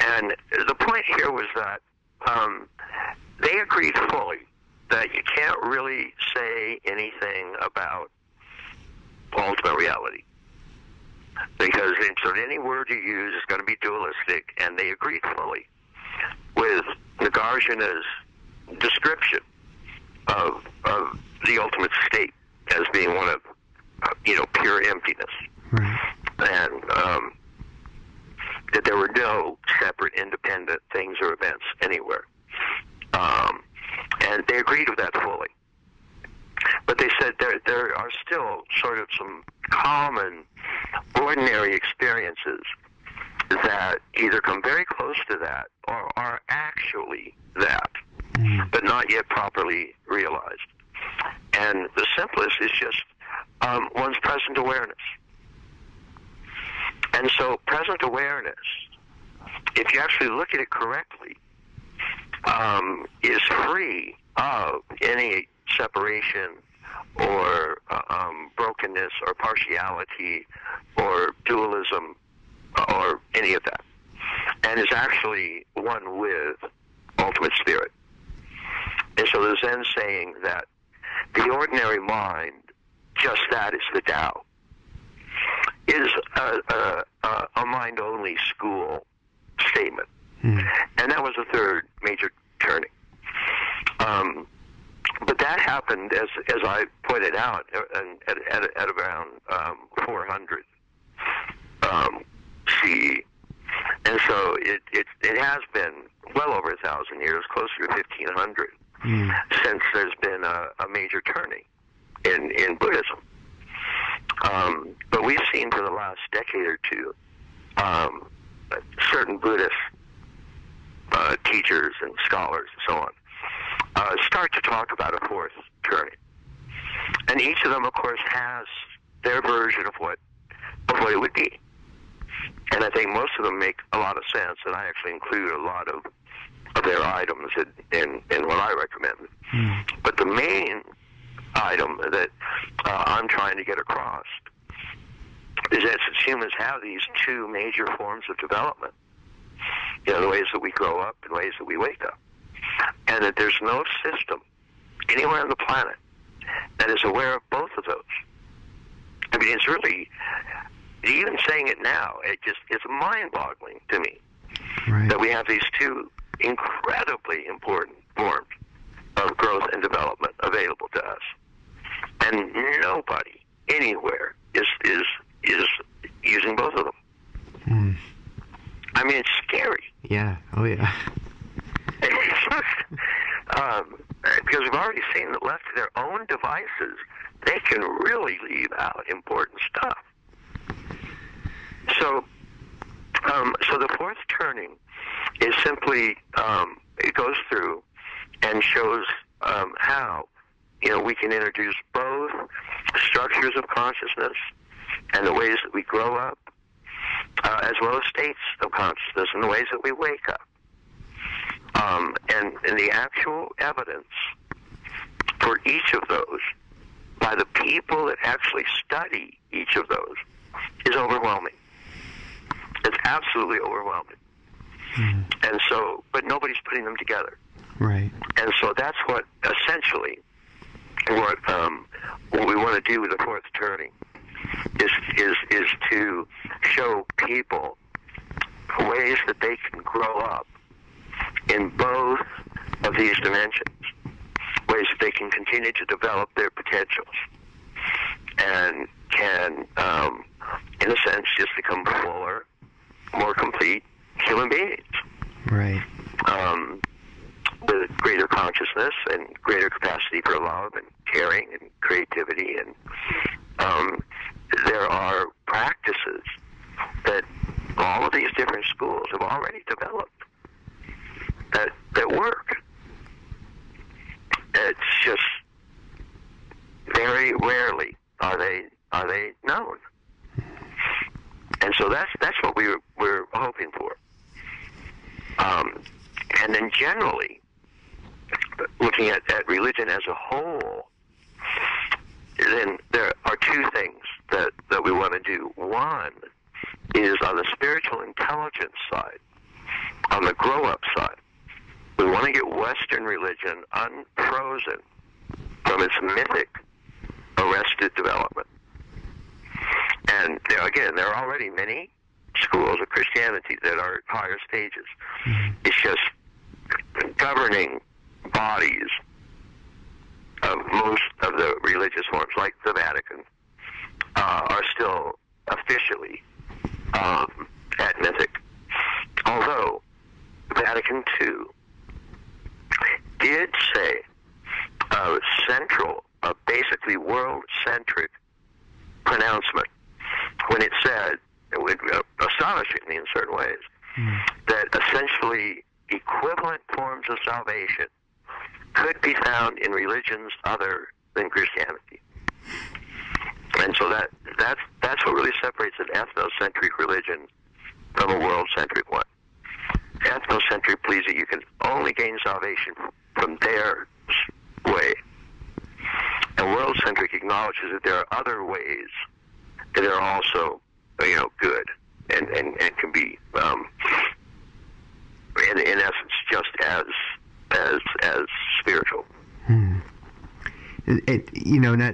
And the point here was that they agreed fully that you can't really say anything about ultimate reality, because any word you use is going to be dualistic, and they agreed fully with Nagarjuna's description of the ultimate state as being one of pure emptiness, Right. and that there were no separate, independent things or events anywhere, and they agreed with that fully. But they said there are still sort of some common, ordinary experiences that either come very close to that or are actually that, but not yet properly realized. And the simplest is just one's present awareness. And so present awareness, if you actually look at it correctly, is free of any separation or brokenness or partiality or dualism or any of that, and is actually one with ultimate spirit. And so the Zen saying that the ordinary mind, just that is the Tao, is a mind-only school statement. And that was the third major turning. But that happened, as I pointed out, at around 400 CE. And so it has been well over 1,000 years, closer to 1,500, since there's been a major turning in Buddhism. But we've seen for the last decade or two certain Buddhist teachers and scholars and so on start to talk about a fourth turning. And each of them, of course, has their version of what it would be. And I think most of them make a lot of sense, and I actually include a lot of their items in what I recommend. But the main item that I'm trying to get across is that since humans have these two major forms of development, the ways that we grow up and ways that we wake up, and that there's no system anywhere on the planet that is aware of both of those. I mean, it's really, even saying it now, it's mind-boggling to me that we have these two incredibly important forms of growth and development available to us, and nobody anywhere is using both of them. I mean, it's scary. Yeah. Oh, yeah. Because we've already seen that left to their own devices, they can really leave out important stuff. So the fourth turning is simply, it goes through and shows how, we can introduce both structures of consciousness and the ways that we grow up, as well as states of consciousness and the ways that we wake up. And the actual evidence for each of those by the people that actually study each of those is overwhelming. It's absolutely overwhelming. And so, but nobody's putting them together. Right. And so that's what essentially what we want to do with the fourth turning is to show people ways that they can grow up in both of these dimensions, ways that they can continue to develop their potentials and can, in a sense, just become fuller, more complete human beings. Right. With greater consciousness and greater capacity for love and caring and creativity. And there are practices that all of these different schools have already developed are they known? And so that's what we're hoping for. And then generally, looking at religion as a whole, then there are two things that we want to do. One is on the spiritual intelligence side, on the grow-up side. We want to get Western religion unfrozen from its mythic, arrested development. And there are already many schools of Christianity that are at higher stages. It's just governing bodies of most of the religious forms, like the Vatican, are still officially at mythic. Although Vatican II did say a central, basically world-centric pronouncement when it said, astonishingly in certain ways, that essentially equivalent forms of salvation could be found in religions other than Christianity. And so that's what really separates an ethnocentric religion from a world-centric one. Ethnocentric believes that you can only gain salvation from their way. And world-centric acknowledges that there are other ways that are also, good and can be, in essence, just as spiritual.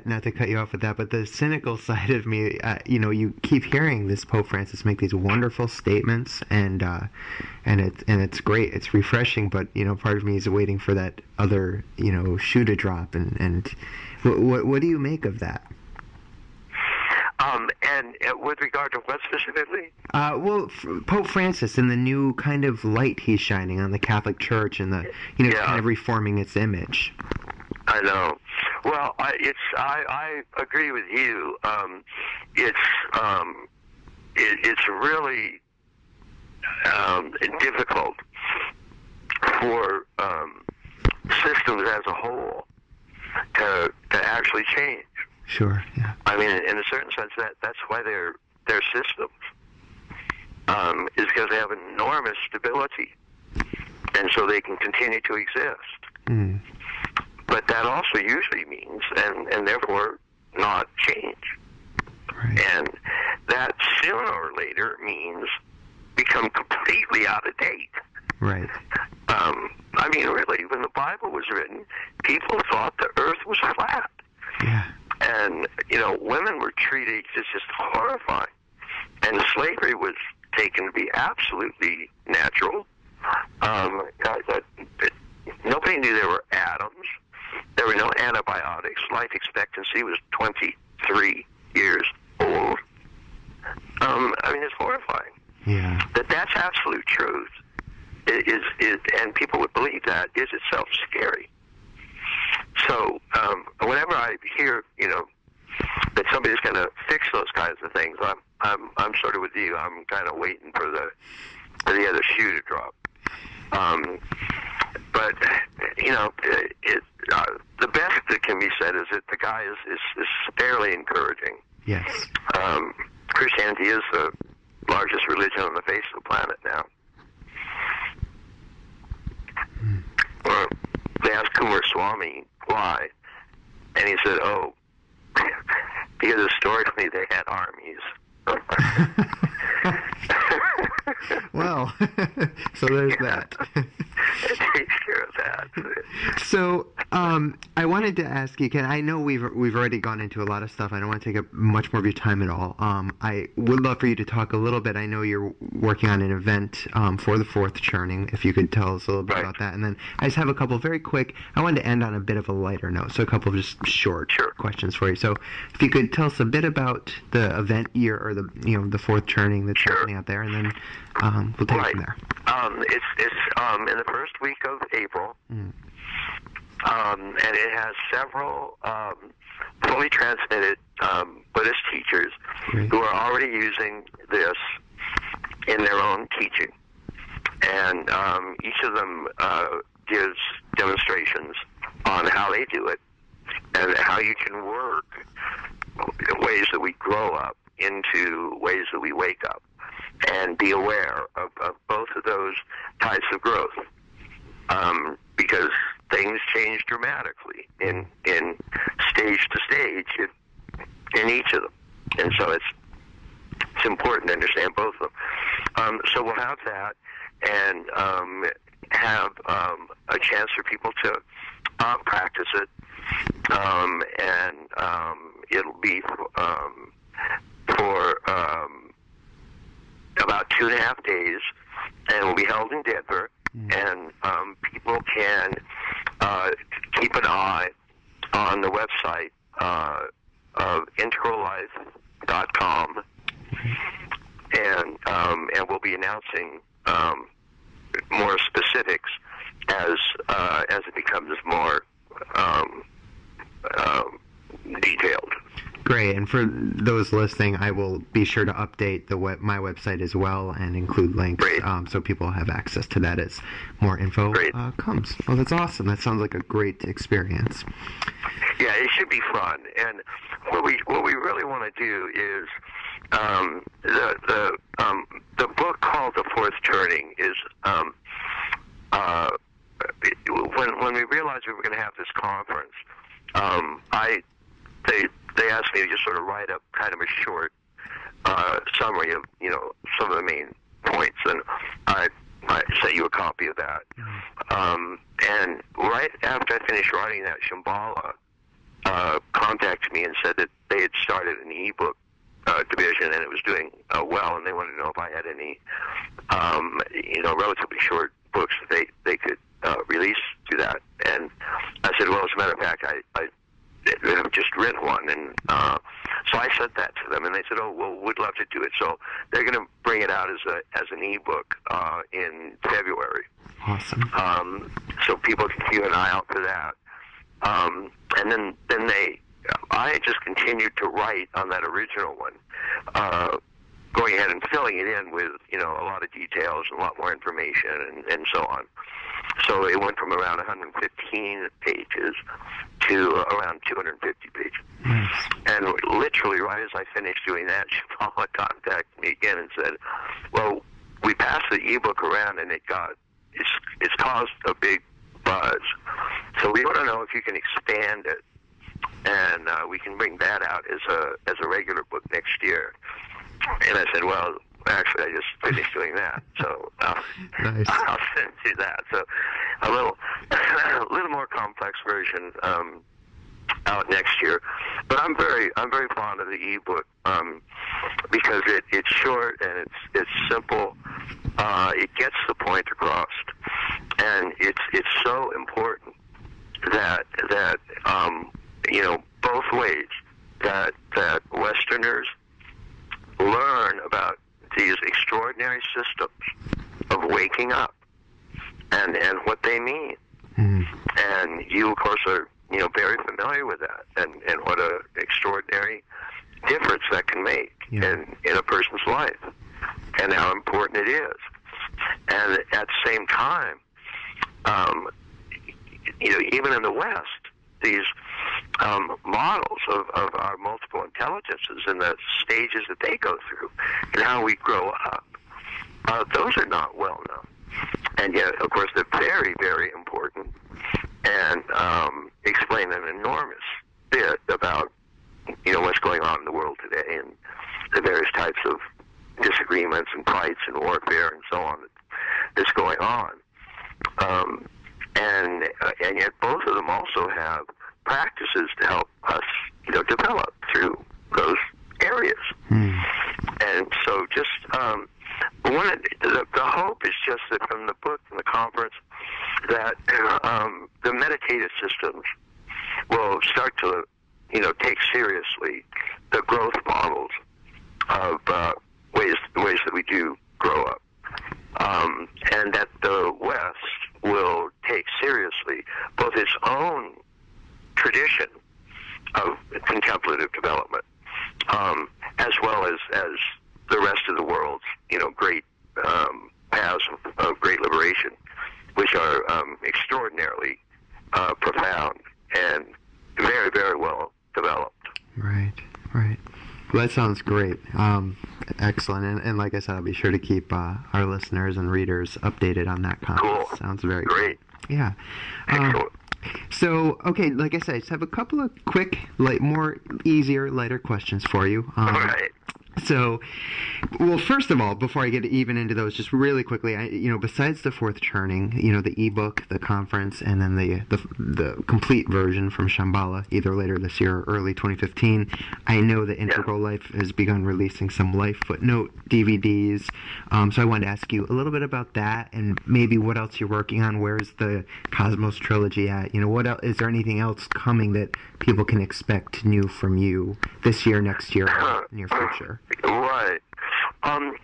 Not to cut you off with that, but the cynical side of me, you keep hearing this Pope Francis make these wonderful statements, and it's great, it's refreshing, but part of me is waiting for that other shoe to drop, and what do you make of that? And with regard to what specifically? Pope Francis and the new kind of light he's shining on the Catholic Church and the kind of reforming its image. I know. Well, I agree with you. It's really difficult for systems as a whole to actually change. Sure. Yeah. I mean, in a certain sense, that's why they're systems. Is because they have enormous stability, and so they can continue to exist. But that also usually means, and therefore, not change. Right. And that sooner or later means become completely out of date. Right. I mean, really, when the Bible was written, people thought the earth was flat. Yeah. And, women were treated as just horrifying. And slavery was taken to be absolutely natural. Nobody knew there were atoms. There were no antibiotics. Life expectancy was 23 years old. It's horrifying. Yeah. That's absolute truth. And people would believe that is itself scary. So whenever I hear, that somebody's going to fix those kinds of things, I'm sort of with you. I'm kind of waiting for the other shoe to drop. But the best that can be said is that the guy is fairly encouraging. Yes. Christianity is the largest religion on the face of the planet now. Or they asked Kumar Swami why, and he said, "Oh, because historically they had armies." Well, so there's that. It takes care of that. So, I wanted to ask you, Ken, I know we've already gone into a lot of stuff. I don't want to take up much more of your time at all. I would love for you to talk a little bit. I know you're working on an event for the fourth churning, if you could tell us a little bit about that. And then I just have a couple very quick, I wanted to end on a bit of a lighter note, so a couple of just short questions for you. So, if you could tell us a bit about the event year, or the fourth churning that's happening out there, and then we'll take it from there. It's in the first week of April, and it has several fully transmitted Buddhist teachers who are already using this in their own teaching. And each of them gives demonstrations on how they do it and how you can work ways that we grow up into ways that we wake up, and be aware of both of those types of growth, because things change dramatically in stage to stage in each of them, and so it's important to understand both of them. So we'll have that, and have a chance for people to practice it, and it'll be for about 2.5 days, and will be held in Denver, and people can keep an eye on the website of integrallife.com, and we'll be announcing more specifics as it becomes more detailed. Great, and for those listening, I will be sure to update my website as well and include links, so people have access to that as more info comes. Well, that's awesome. That sounds like a great experience. Yeah, it should be fun. And what we really want to do is the book called The Fourth Turning is when we realized we were going to have this conference, they asked me to just sort of write up kind of a short summary of some of the main points, and I sent you a copy of that. And right after I finished writing that, Shambhala contacted me and said that they had started an ebook division, and it was doing well, and they wanted to know if I had any relatively short books that they could release through that. And I said, well, as a matter of fact, I have just written one, and so I sent that to them, and they said, oh, well, we'd love to do it. So they're going to bring it out as an ebook in February. Awesome. So people can keep an eye out for that. And then I just continued to write on that original one, going ahead and filling it in with a lot of details and a lot more information and so on. So it went from around 115 pages to around 250 pages. Nice. And literally right as I finished doing that, Shambhala contacted me again and said, well, we passed the ebook around, and it's caused a big buzz. So we want to know if you can expand it, and we can bring that out as a regular book next year. And I said, well, actually, I just finished doing that, so nice. I'll send you that. So a little more complex version out next year. But I'm very fond of the ebook because it's short and it's simple. It gets the point across, and it's so important that both ways that Westerners learn about these extraordinary systems of waking up and what they mean. And you, of course, are very familiar with that, and what an extraordinary difference that can make in a person's life, and how important it is. And at the same time, even in the West, these models of our multiple intelligences and the stages that they go through and how we grow up, those are not well known. And yet, of course, they're very, very important, and explain an enormous bit about what's going on in the world today and the various types of disagreements and fights and warfare and so on that's going on. And yet both of them also have practices to help us, develop through those areas. And so just the hope is just that from the book and the conference that the meditative systems will start to, take seriously the growth models of ways that we do grow up, and that the West will take seriously both its own tradition of contemplative development, as well as the rest of the world's, great paths of great liberation, which are extraordinarily profound and very, very well developed. Right. Right. Well, that sounds great. Excellent. And like I said, I'll be sure to keep our listeners and readers updated on that conference. Cool. Sounds very great. Cool. Yeah. Excellent. So, okay, like I said, I just have a couple of quick, more easier, lighter questions for you. All right. So, well, first of all, before I get even into those, just really quickly, besides the fourth churning, the ebook, the conference, and then the complete version from Shambhala, either later this year or early 2015, I know that Integral Life has begun releasing some Life Footnote DVDs. So I wanted to ask you a little bit about that, and maybe what else you're working on. Where's the Cosmos trilogy at? What else, is there anything else coming that people can expect new from you this year, next year, or near future? Right.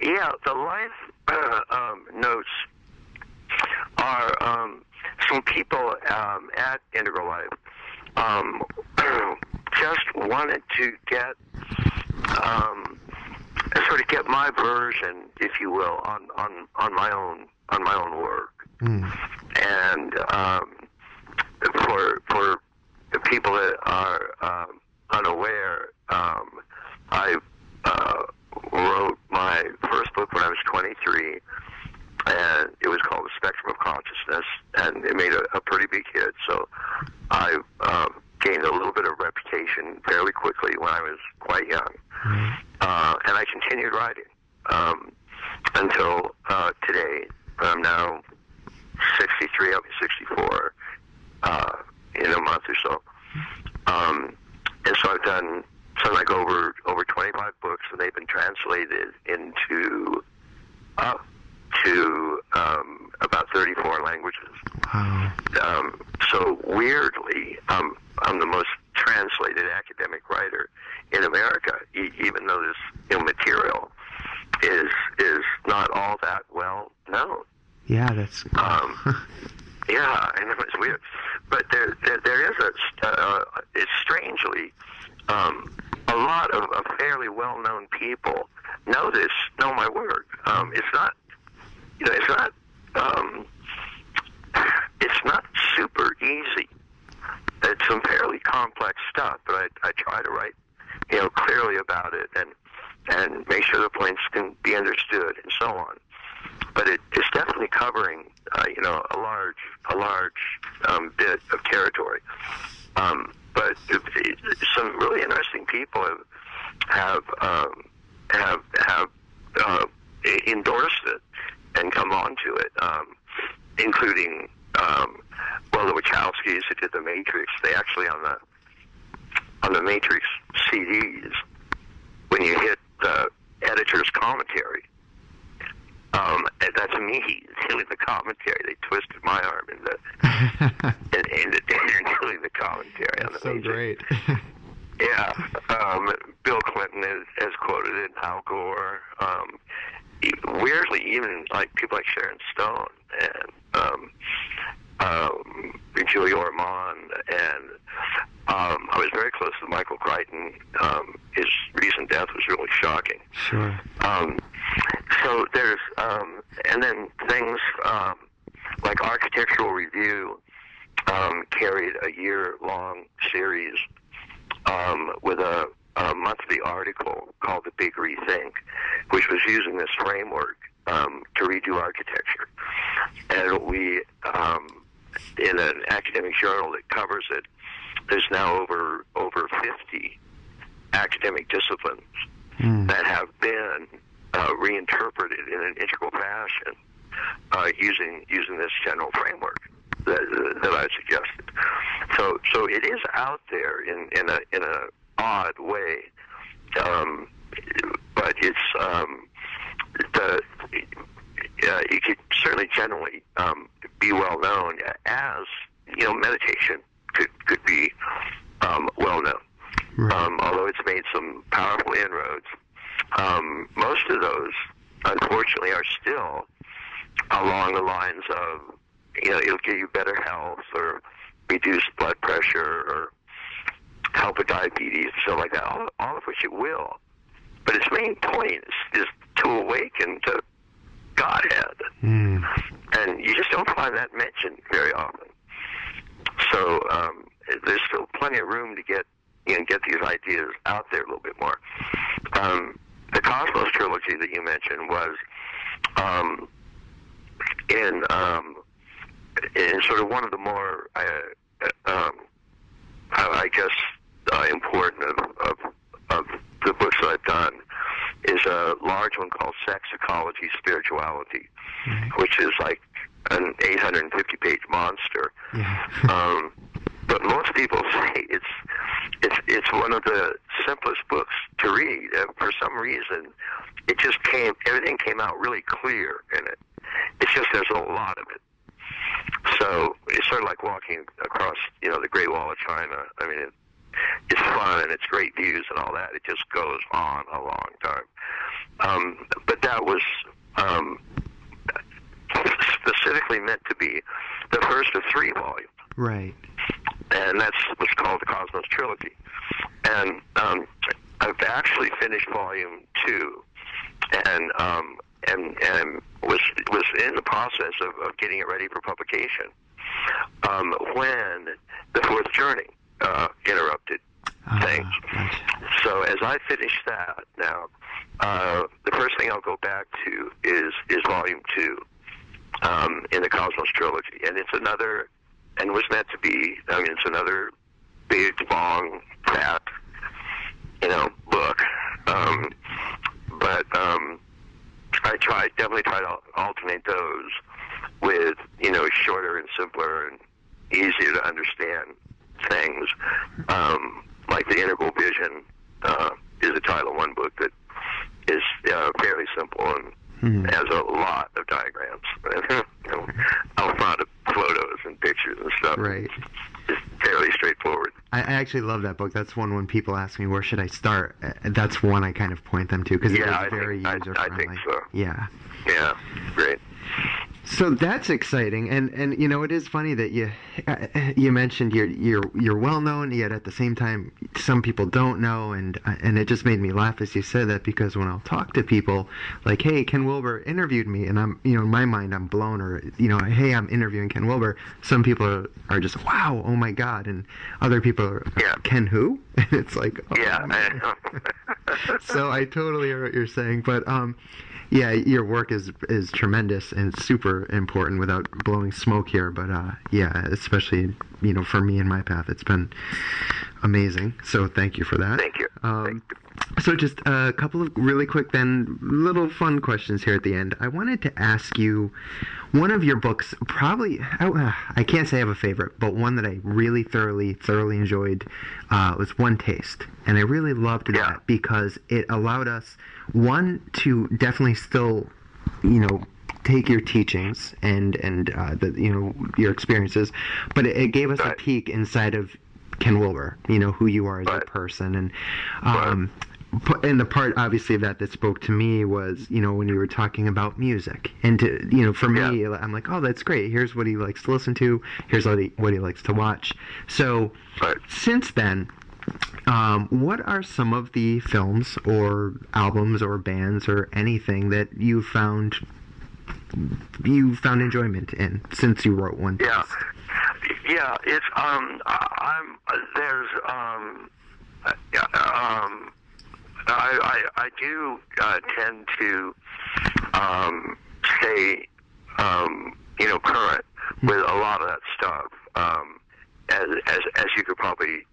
Yeah, the Life notes are some people at Integral Life just wanted to get sort of get my version, if you will, on my own work. And for the people that are unaware, I wrote my first book when I was 23, and it was called The Spectrum of Consciousness, and it made a pretty big hit. So I gained a little bit of reputation fairly quickly when I was quite young, and I continued writing until today. I'm now 63. I'll be 64 in a month or so. And so I've done something like over 25 books, and they've been translated into to about 34 languages. Wow. So weirdly, I'm the most translated academic writer in America, even though this material is not all that well known. Yeah, that's. Yeah, I know it's weird, but there is it's strangely a lot of fairly well-known people know my work. It's not super easy. It's some fairly complex stuff, but I try to write clearly about it and make sure the points can be understood and so on. But it's definitely covering a large bit of territory. But some really interesting people have endorsed it and come on to it, including the Wachowskis who did The Matrix. They actually on the Matrix CDs, when you hit the editor's commentary, that's me doing the commentary. They twisted my arm into doing the commentary on the so Matrix. Great. Yeah, Bill Clinton has quoted it, Al Gore. Weirdly, even like people like Sharon Stone and Julie Ormond, and I was very close to Michael Crichton. His recent death was really shocking. Sure. So there's and then things like Architectural Review carried a year-long series with a monthly article called The Big Rethink, which was using this framework to redo architecture. And we, in an academic journal that covers it, there's now over 50 academic disciplines that have been reinterpreted in an integral fashion using this general framework that I suggested. So it is out there in a odd way, but it's it could certainly generally be well known as meditation could be well known. Right. Although it's made some powerful inroads, most of those, unfortunately, are still along the lines of, it'll give you better health or reduce blood pressure or help with diabetes and stuff like that, all of which it will. But its main point is to awaken to Godhead. And you just don't find that mentioned very often. So there's still plenty of room to get get these ideas out there a little bit more. The Cosmos trilogy that you mentioned was in sort of one of the more, I guess, important of the books that I've done is a large one called Sex, Ecology, Spirituality, which is like an 850-page monster. Yeah. But most people say it's one of the simplest books to read. For some reason, everything came out really clear in it. It's just there's a lot of it. So it's sort of like walking across, the Great Wall of China. I mean, it's fun and it's great views and all that. It just goes on a long time. But that was specifically meant to be the first of 3 volumes. Right. And that's what's called the Cosmos Trilogy. And I've actually finished volume 2, and was in the process of getting it ready for publication when the Fourth Journey interrupted things. So as I finish that now, the first thing I'll go back to is volume 2 in the Cosmos Trilogy, and it's another. And was meant to be, it's another big, long, fat, book. But I definitely tried to alternate those with, shorter and simpler and easier to understand things. Like the Integral Vision is a Title I book that is fairly simple and has a lot of diagrams. A lot of photos and pictures and stuff. Right. It's fairly straightforward. I actually love that book. That's one when people ask me, where should I start? That's one I kind of point them to because it is very user-friendly. I think so. Yeah. Yeah, great. So that's exciting, and it is funny that you mentioned you're well known, yet at the same time some people don't know, and it just made me laugh as you said that, because when I'll talk to people like, hey, Ken Wilber interviewed me, and I'm in my mind I'm blown, or hey, I'm interviewing Ken Wilber. Some people are just wow, oh my God, and other people are Ken who? And it's like I know. So I totally hear what you're saying, but yeah, your work is tremendous and super important without blowing smoke here. But yeah, especially for me and my path, it's been amazing. So thank you for that. Thank you. So just a couple of really quick, then little fun questions here at the end. I wanted to ask you, one of your books, probably I can't say I have a favorite, but one that I really thoroughly enjoyed was One Taste, and I really loved that because it allowed us, one, to definitely still take your teachings and your experiences, but it gave us a peek inside of Ken Wilber, who you are as a person, and and the part obviously that spoke to me was when you were talking about music, and for me I'm like, oh, that's great, here's what he likes to listen to, here's what he likes to watch. So since then, what are some of the films or albums or bands or anything that you found enjoyment in since you wrote One Taste? Yeah, it's I do tend to stay current with a lot of that stuff, as you could probably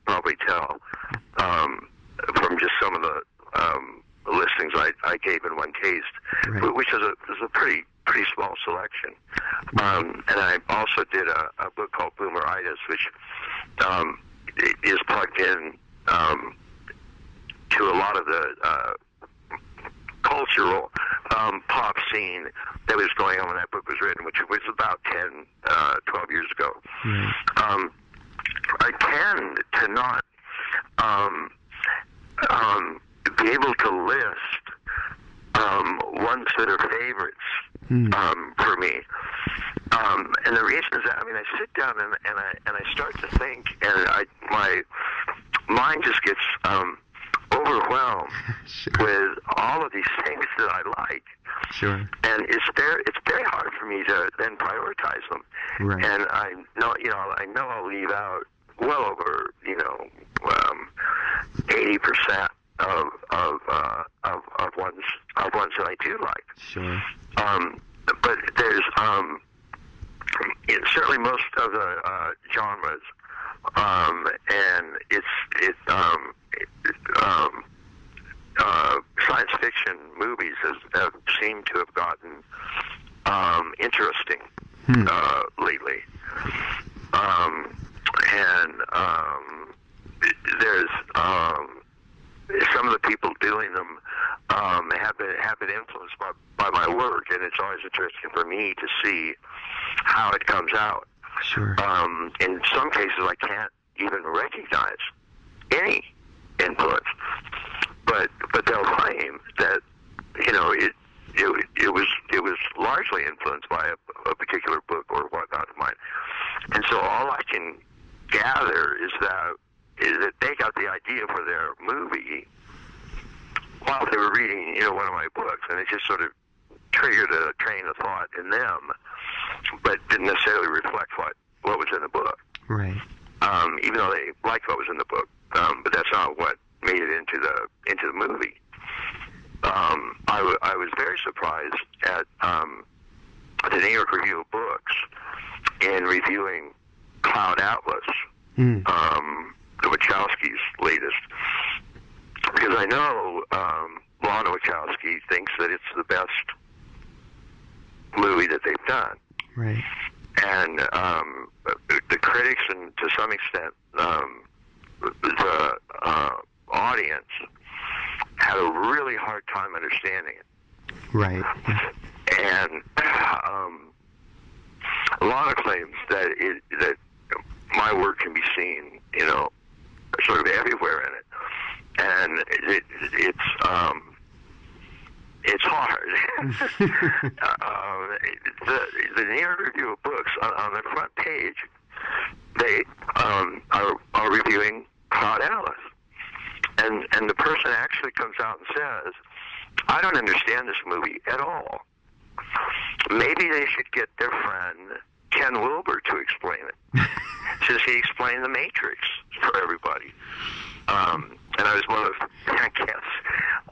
tell from just some of the listings I gave in One Taste, which is a pretty small selection. And I also did a book called Boomeritis, which is plugged in to a lot of the cultural pop scene that was going on when that book was written, which was about 10, 12 years ago. I tend to not be able to list ones that are favorites for me. And the reason is that, I sit down and I start to think, and my mind just gets overwhelmed with all of these things that I like. Sure. And it's very hard for me to then prioritize them. Right. And I know I'll leave out well over 80% of ones that I do like. Sure. But there's certainly most of the genres, and science fiction movies have seemed to have gotten interesting lately. There's some of the people doing them have been influenced by my work, and it's always interesting for me to see how it comes out. Sure. In some cases, I can't even recognize any influence, but they'll claim that it was largely influenced by a particular book or whatnot of mine, and so all I can gather is that they got the idea for their movie while they were reading one of my books, and it just sort of triggered a train of thought in them, but didn't necessarily reflect what was in the book. Right. Even though they liked what was in the book, but that's not what made it into the movie. I was very surprised at the New York Review of Books in reviewing Cloud Atlas, the Wachowski's latest, because I know Lana Wachowski thinks that it's the best movie that they've done. Right. And the critics, and to some extent the audience, had a really hard time understanding it. Right. And Lana claims that my work can be seen, sort of everywhere in it, and it's hard. The New York Review of Books on the front page, they are reviewing Cloud Atlas, and the person actually comes out and says, "I don't understand this movie at all. Maybe they should get their friend Ken Wilber to explain it, since he explained The Matrix for everybody." And I was one of, I guess,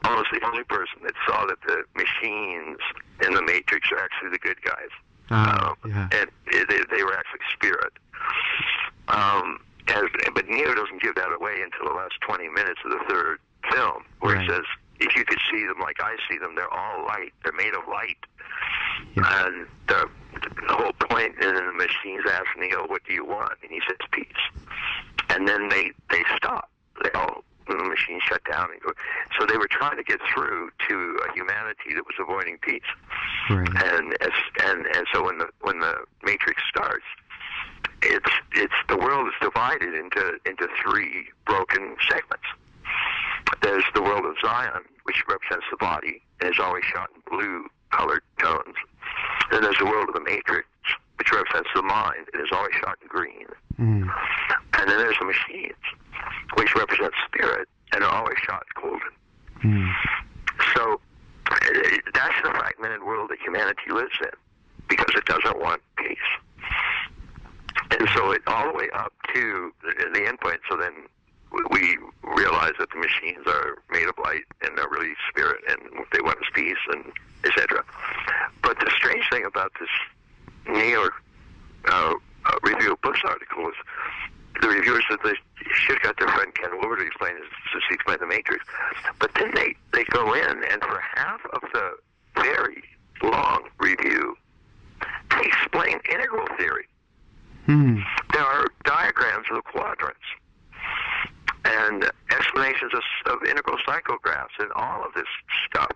almost the only person that saw that the machines in The Matrix are actually the good guys. Yeah. And they were actually spirit. But Neo doesn't give that away until the last 20 minutes of the third film, where he says, if you could see them like I see them, they're all light. They're made of light. Yeah. And the whole point, and then the machines ask Neo, what do you want? And he says, peace. And then they stop. The machines shut down and go. So they were trying to get through to a humanity that was avoiding peace. Right. And so when the Matrix starts, it's the world is divided into three broken segments. There's the world of Zion, which represents the body and is always shot in blue colored tones. Then there's the world of the Matrix, which represents the mind and is always shot in green. And then there's the machines, which represent spirit and are always shot in golden. So that's the fragmented world that humanity lives in, because it doesn't want peace. And so it all the way up to the end point. So then we realize that the machines are made of light and they're really spirit, and they want us peace, and etc. But the strange thing about this New York Review of Books article is the reviewers said they should have got their friend Ken Wilber to explain The Matrix. But then they go in, and for half of the very long review, they explain integral theory. There are diagrams of the quadrants and explanations of integral psychographs and all of this stuff.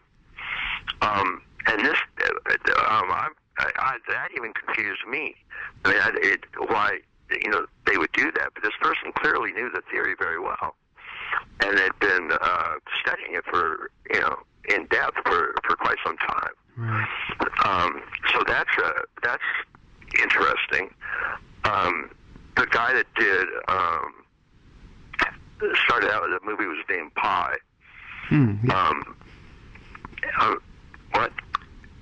And this, that even confused me. I mean, why they would do that? But this person clearly knew the theory very well, and had been studying it for in depth for quite some time. Right. So that's interesting. The guy that did started out with the movie was named Pi. What?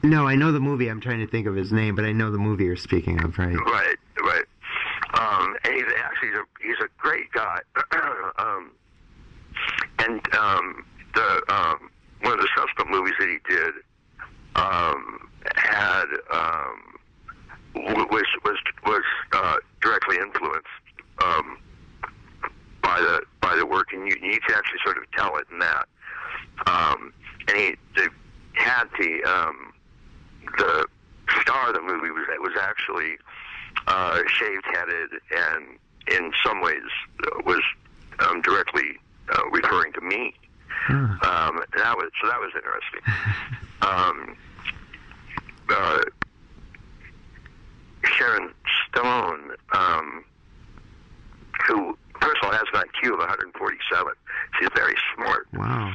No, I know the movie. I'm trying to think of his name, but I know the movie you're speaking of, right? Right. And he's actually he's a great guy. And one of the subsequent movies that he did had was directly influenced by the work, and you can actually sort of tell it in that. And he had the star of the movie was actually shaved-headed, and in some ways was directly referring to me. That was interesting. Sharon Stone, who first of all has an IQ of 147. She's very smart. Wow.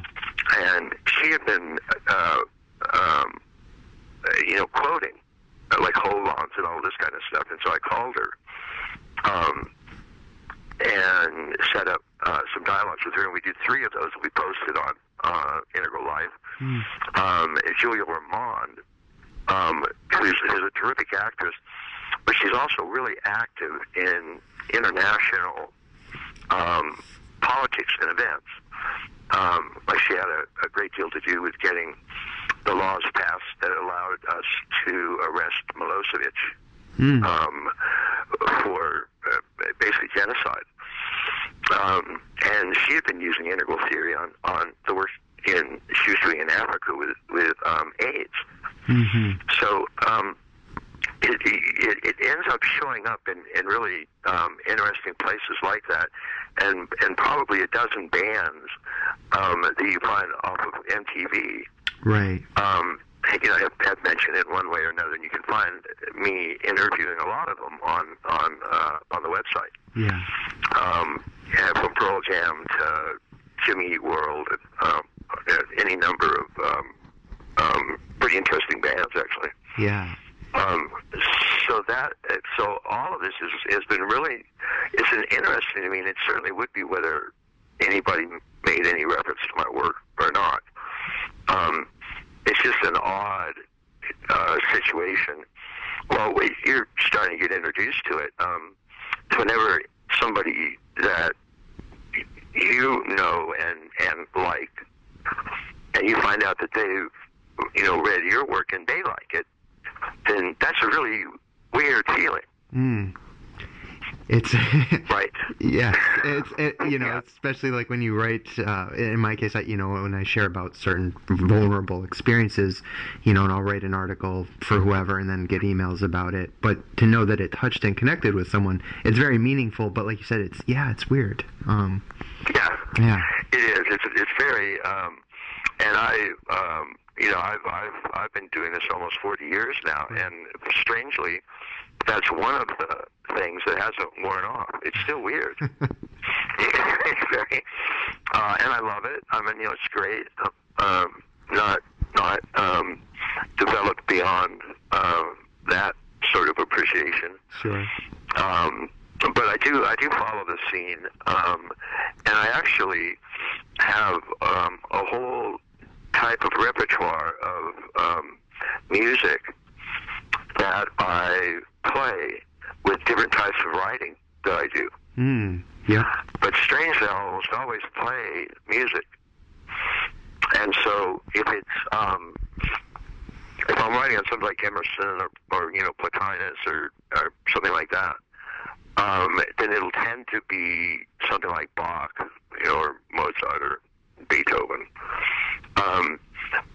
And she had been, quoting like hold-ons and all this kind of stuff. And so I called her and set up some dialogues with her, and we did 3 of those. We posted on Integral Life. Julia Ormond, who's a terrific actress, but she's also really active in international politics and events. Like she had a great deal to do with getting the laws passed that allowed us to arrest Milosevic for basically genocide. And she had been using integral theory on the work she was doing in Africa with AIDS. Mm-hmm. So it ends up showing up in really interesting places like that, and probably a dozen bands that you find off of MTV. Right. Have mentioned it one way or another, and you can find me interviewing a lot of them on the website. Yeah. From Pearl Jam to Jimmy Eat World, any number of pretty interesting bands, actually. Yeah. So all of this has been really, it's an interesting. I mean, it certainly would be whether anybody made any reference to my work or not. It's just an odd situation. Well, you're starting to get introduced to it. Whenever somebody that you know and like, and you find out that they've read your work and they like it, then that's a really weird feeling. It's right. Yes, especially like when you write. In my case, when I share about certain vulnerable experiences, and I'll write an article for whoever, and then get emails about it. But to know that it touched and connected with someone, it's very meaningful. But like you said, it's weird. Yeah, it is. It's very. And I've been doing this almost 40 years now, and strangely, that's one of the things that hasn't worn off. It's still weird. It's very, and I love it. I mean, it's great. Not developed beyond that sort of appreciation. Sure. But I do follow the scene, and I actually have a whole type of repertoire of music that I play with different types of writing that I do. Yeah. But strangely, I almost always play music. And so if I'm writing on something like Emerson or Plotinus or something like that, then it'll tend to be something like Bach, or Mozart or Beethoven.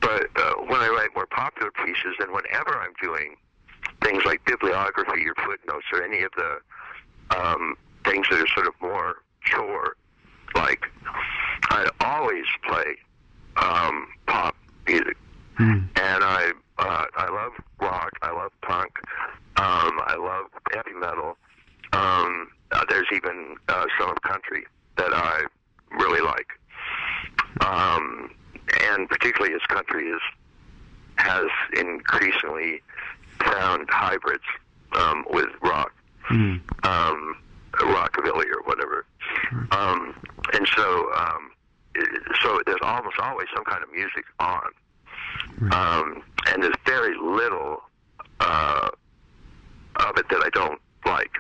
But when I write more popular pieces, and whenever I'm doing things like bibliography or footnotes or any of the things that are sort of more chore, like I'd always play pop music. And I love rock, I love punk, I love heavy metal. There's even some of country that I really like. And particularly as country has increasingly found hybrids with rock, rockabilly or whatever. And so there's almost always some kind of music on. And there's very little of it that I don't like.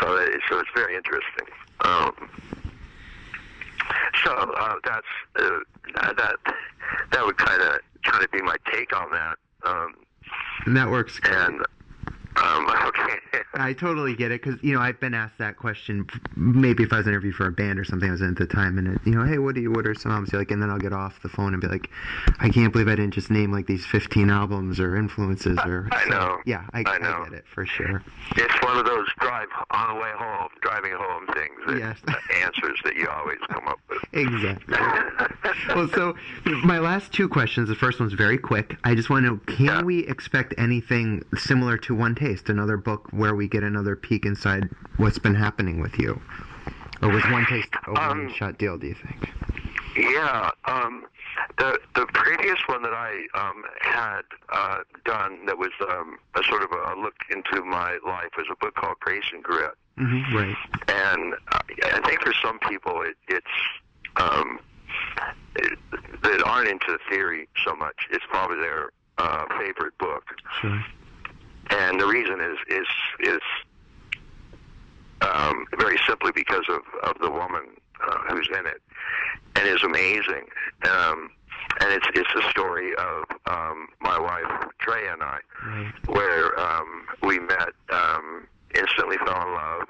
So it's very interesting. That would kind of be my take on that. And that works great. And okay. I totally get it, because, I've been asked that question, maybe if I was interviewed for a band or something I was in at the time, and, hey, what are some albums you like? And then I'll get off the phone and be like, I can't believe I didn't just name, like, these 15 albums or influences. I know. Yeah, I know. get it, for sure. It's one of those driving home things, answers that you always come up with. Exactly. Well, so my last two questions, the first one's very quick. I just want to know, can we expect anything similar to One Taste, another book where we get another peek inside what's been happening with you? Or was One Taste a shot deal, do you think? Yeah. The previous one that I had done that was a sort of a look into my life was a book called Grace and Grit. Mm-hmm, right. And I think for some people it's that aren't into theory so much, it's probably their favorite book. Sure. And the reason is very simply because of the woman who's in it, and is amazing. And it's the story of my wife Trey and I, right, where we met, instantly fell in love,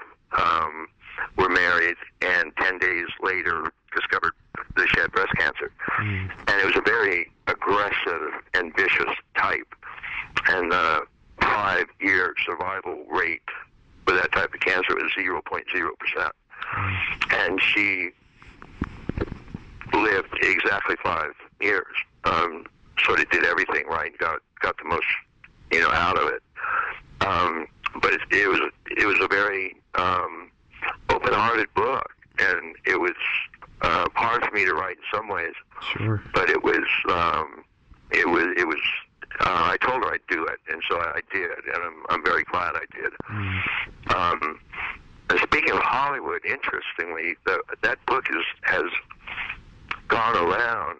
were married, and 10 days later discovered that she had breast cancer. Mm. And it was a very aggressive and vicious type. And the 5-year survival rate for that type of cancer was 0.0%. And she lived exactly 5 years. Sort of did everything right, got the most, out of it. But it was a very open-hearted book, and it was hard for me to write in some ways. Sure. But it was I told her I'd do it, and so I did, and I'm very glad I did. Mm. And speaking of Hollywood, interestingly, that book has gone around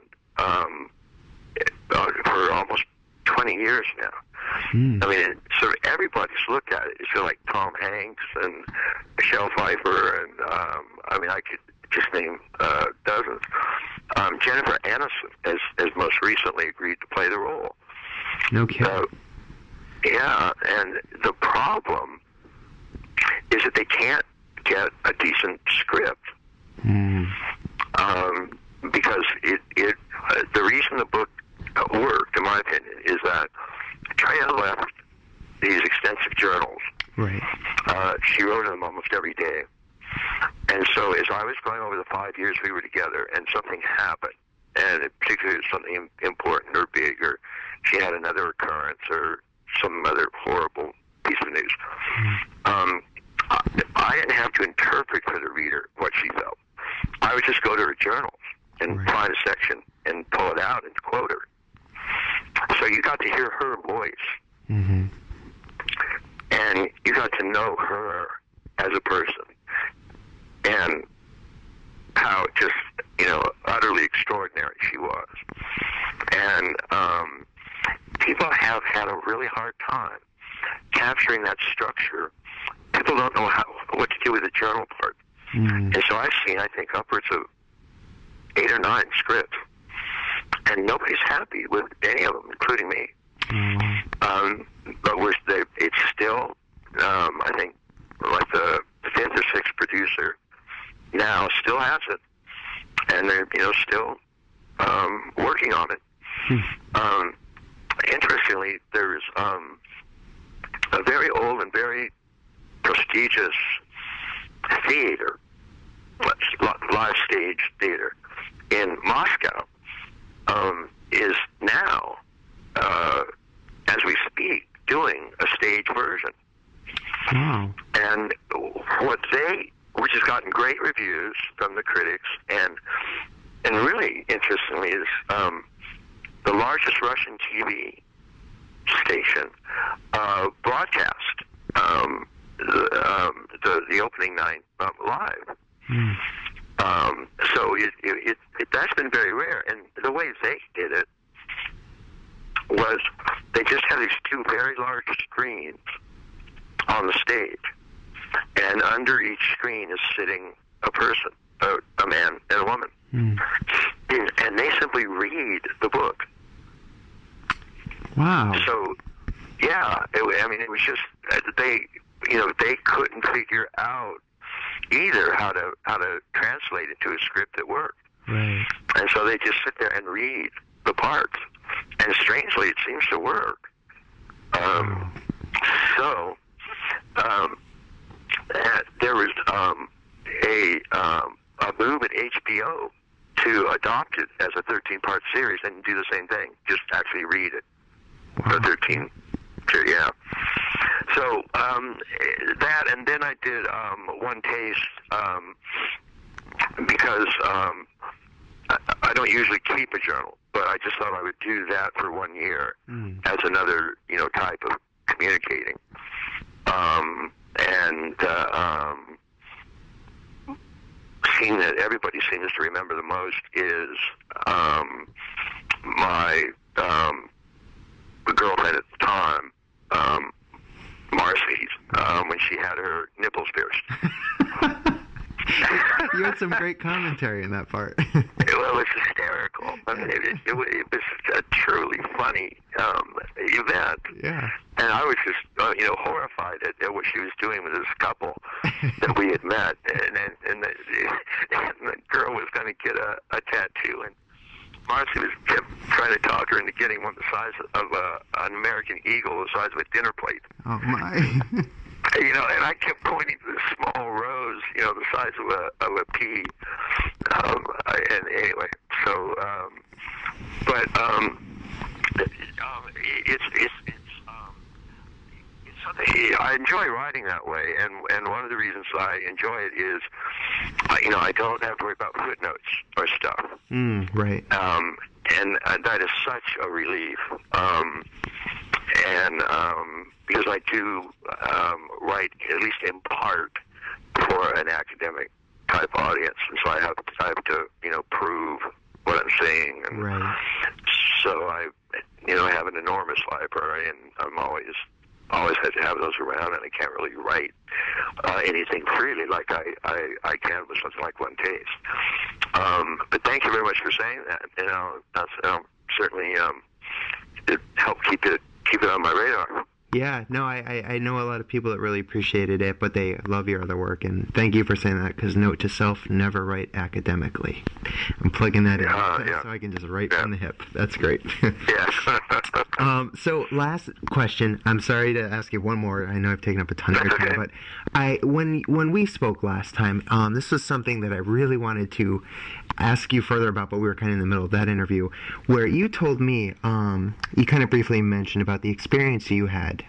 for almost 20 years now. Mm. I mean, sort of everybody's looked at it. It's like Tom Hanks and Michelle Pfeiffer, and I could just name dozens. Jennifer Aniston has most recently agreed to play the role. No kidding. Yeah, and the problem is that they can't get a decent script. Mm. Because the reason the book worked, in my opinion, is that Treya left these extensive journals. Right. She wrote them almost every day. And so as I was going over the 5 years we were together, and something happened, and particularly something important or big, or she had another occurrence or some other horrible piece of news, I didn't have to interpret for the reader what she felt. I would just go to her journals and right, find a section and pull it out and quote her. So you got to hear her voice. Mm-hmm. And you got to know her as a person, and how just, utterly extraordinary she was. And people have had a really hard time capturing that structure. People don't know what to do with the journal part. Mm. And so I've seen, I think, upwards of 8 or 9 scripts, and nobody's happy with any of them, including me. Mm. But it's still, I think, like the 5th or 6th producer now still has it, and they're still working on it. Interestingly, there's a very old and very prestigious theater, live stage theater in Moscow, is now, as we speak, doing a stage version. Wow. And which has gotten great reviews from the critics, and really interestingly is the largest Russian TV station broadcast the opening night live. Mm. So that's been very rare, and the way they did it was they just had these 2 very large screens on the stage, and under each screen is sitting a person, a man and a woman, and they simply read the book. Wow. So, yeah, it was just they couldn't figure out either how to translate it to a script that worked. Right. And so they just sit there and read the parts, and strangely, it seems to work. So there was a move at HBO to adopt it as a 13-part series and do the same thing, just actually read it. Wow. 13, yeah. So that, and then I did One Taste because I don't usually keep a journal, but I just thought I would do that for 1 year as another, type of communicating. Scene that everybody seems to remember the most is my girlfriend at the time, Marcy's, when she had her nipples pierced. You had some great commentary in that part. Well, it was hysterical. I mean, it was a truly funny event. Yeah. And I was just, horrified at what she was doing with this couple that we had met. And the girl was going to get a tattoo, and Marcy kept trying to talk her into getting one the size of an American eagle, the size of a dinner plate. Oh, my. And I kept pointing to this small rose, the size of a pea. And anyway, so, but it's something I enjoy writing that way, and one of the reasons I enjoy it is, I don't have to worry about footnotes or stuff. Right. And that is such a relief. Because I do write, at least in part, for an academic type audience, and so I have to prove what I'm saying. And right. So I have an enormous library, and I'm always had to have those around, and I can't really write anything freely like I can with something like One Taste. But thank you very much for saying that. That's certainly it helped keep it on my radar. Yeah, no, I know a lot of people that really appreciated it, but they love your other work, and thank you for saying that, because note to self, never write academically. I'm plugging that in so I can just write from the hip. That's great. Yeah. So last question, I'm sorry to ask you one more. I know I've taken up a ton of your time, but when we spoke last time, this was something that I really wanted to ask you further about, but we were kind of in the middle of that interview, where you told me, you kind of briefly mentioned about the experience you had,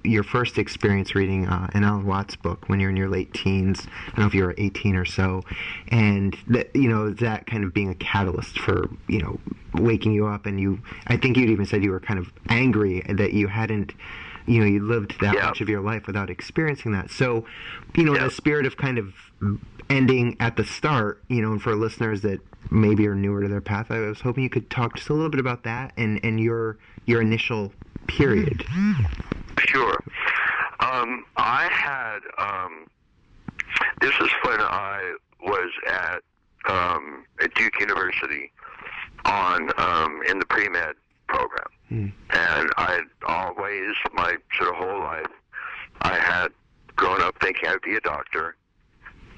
your first experience reading an Alan Watts book when you're in your late teens. I don't know if you were 18 or so, and that that kind of being a catalyst for waking you up, and I think you'd even said you were kind of angry that you hadn't you lived that much of your life without experiencing that. So in the spirit of kind of ending at the start, and for listeners that maybe are newer to their path, I was hoping you could talk just a little bit about that and your initial period. Sure. I had, this is when I was at Duke University in the pre-med program. And I always, my sort of whole life, I had grown up thinking I'd be a doctor.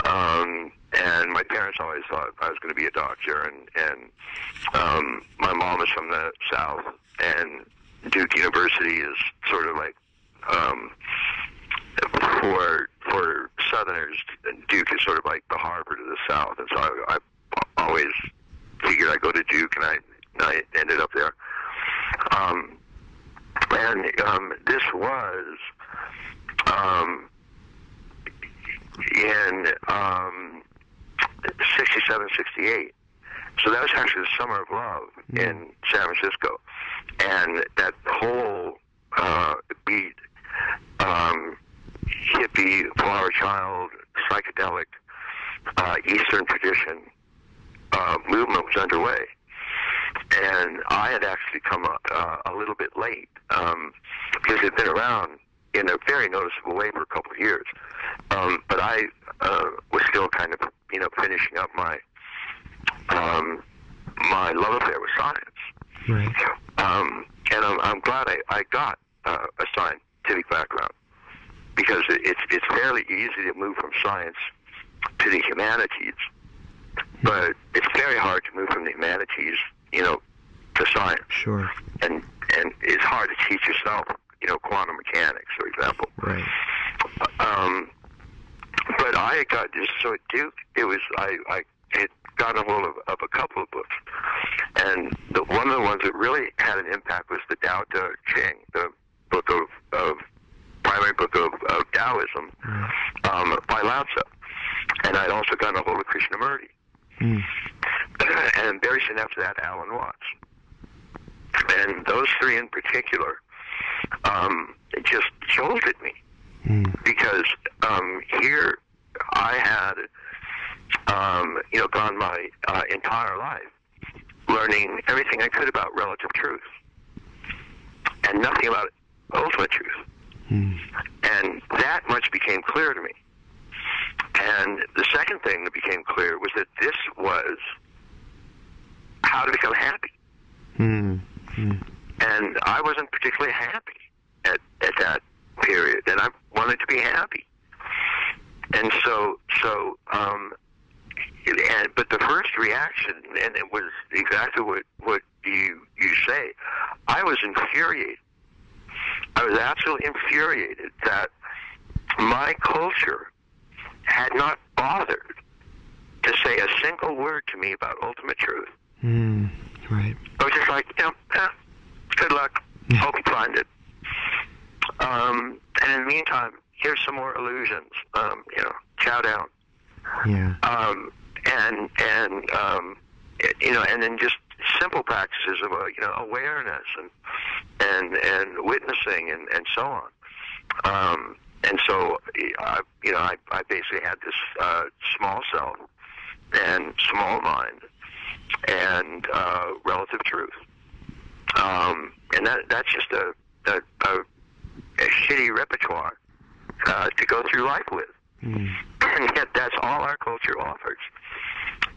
And my parents always thought I was going to be a doctor. And my mom is from the South, and Duke University is sort of like, for Southerners, Duke is sort of like the Harvard of the South. And so I always figured I'd go to Duke, and I ended up there. This was in 67, 68. So that was actually the Summer of Love in San Francisco. And that whole beat, hippie, flower child, psychedelic, Eastern tradition movement was underway. And I had actually come a little bit late because it had been around in a very noticeable way for a couple of years. But I was still kind of, finishing up my my love affair with science. Right. And I'm glad I got a scientific background, because it's fairly easy to move from science to the humanities, but it's very hard to move from the humanities, to science. Sure. And it's hard to teach yourself, quantum mechanics, for example. Right. But I got just so at Duke, I had gotten a hold of a couple of books, and one of the ones that really had an impact was the Tao Te Ching, the book of primary book of Taoism, by Lao Tzu. And I'd also gotten a hold of Krishnamurti. And very soon after that, Alan Watts. And those three in particular just jolted me. Because here I had, gone my entire life learning everything I could about relative truth, and nothing about ultimate truth. And that much became clear to me. And the second thing that became clear was that this was how to become happy. And I wasn't particularly happy at that period, and I wanted to be happy. And but the first reaction, and it was exactly what you say, I was infuriated. I was absolutely infuriated that my culture had not bothered to say a single word to me about ultimate truth. Right. I was just like, good luck. Hope you find it. And in the meantime, here's some more illusions. Chow down. Yeah. And then just simple practices of awareness and witnessing and so on. And so I basically had this small self and small mind and relative truth. And that's just a shitty repertoire to go through life with. And yet that's all our culture offers.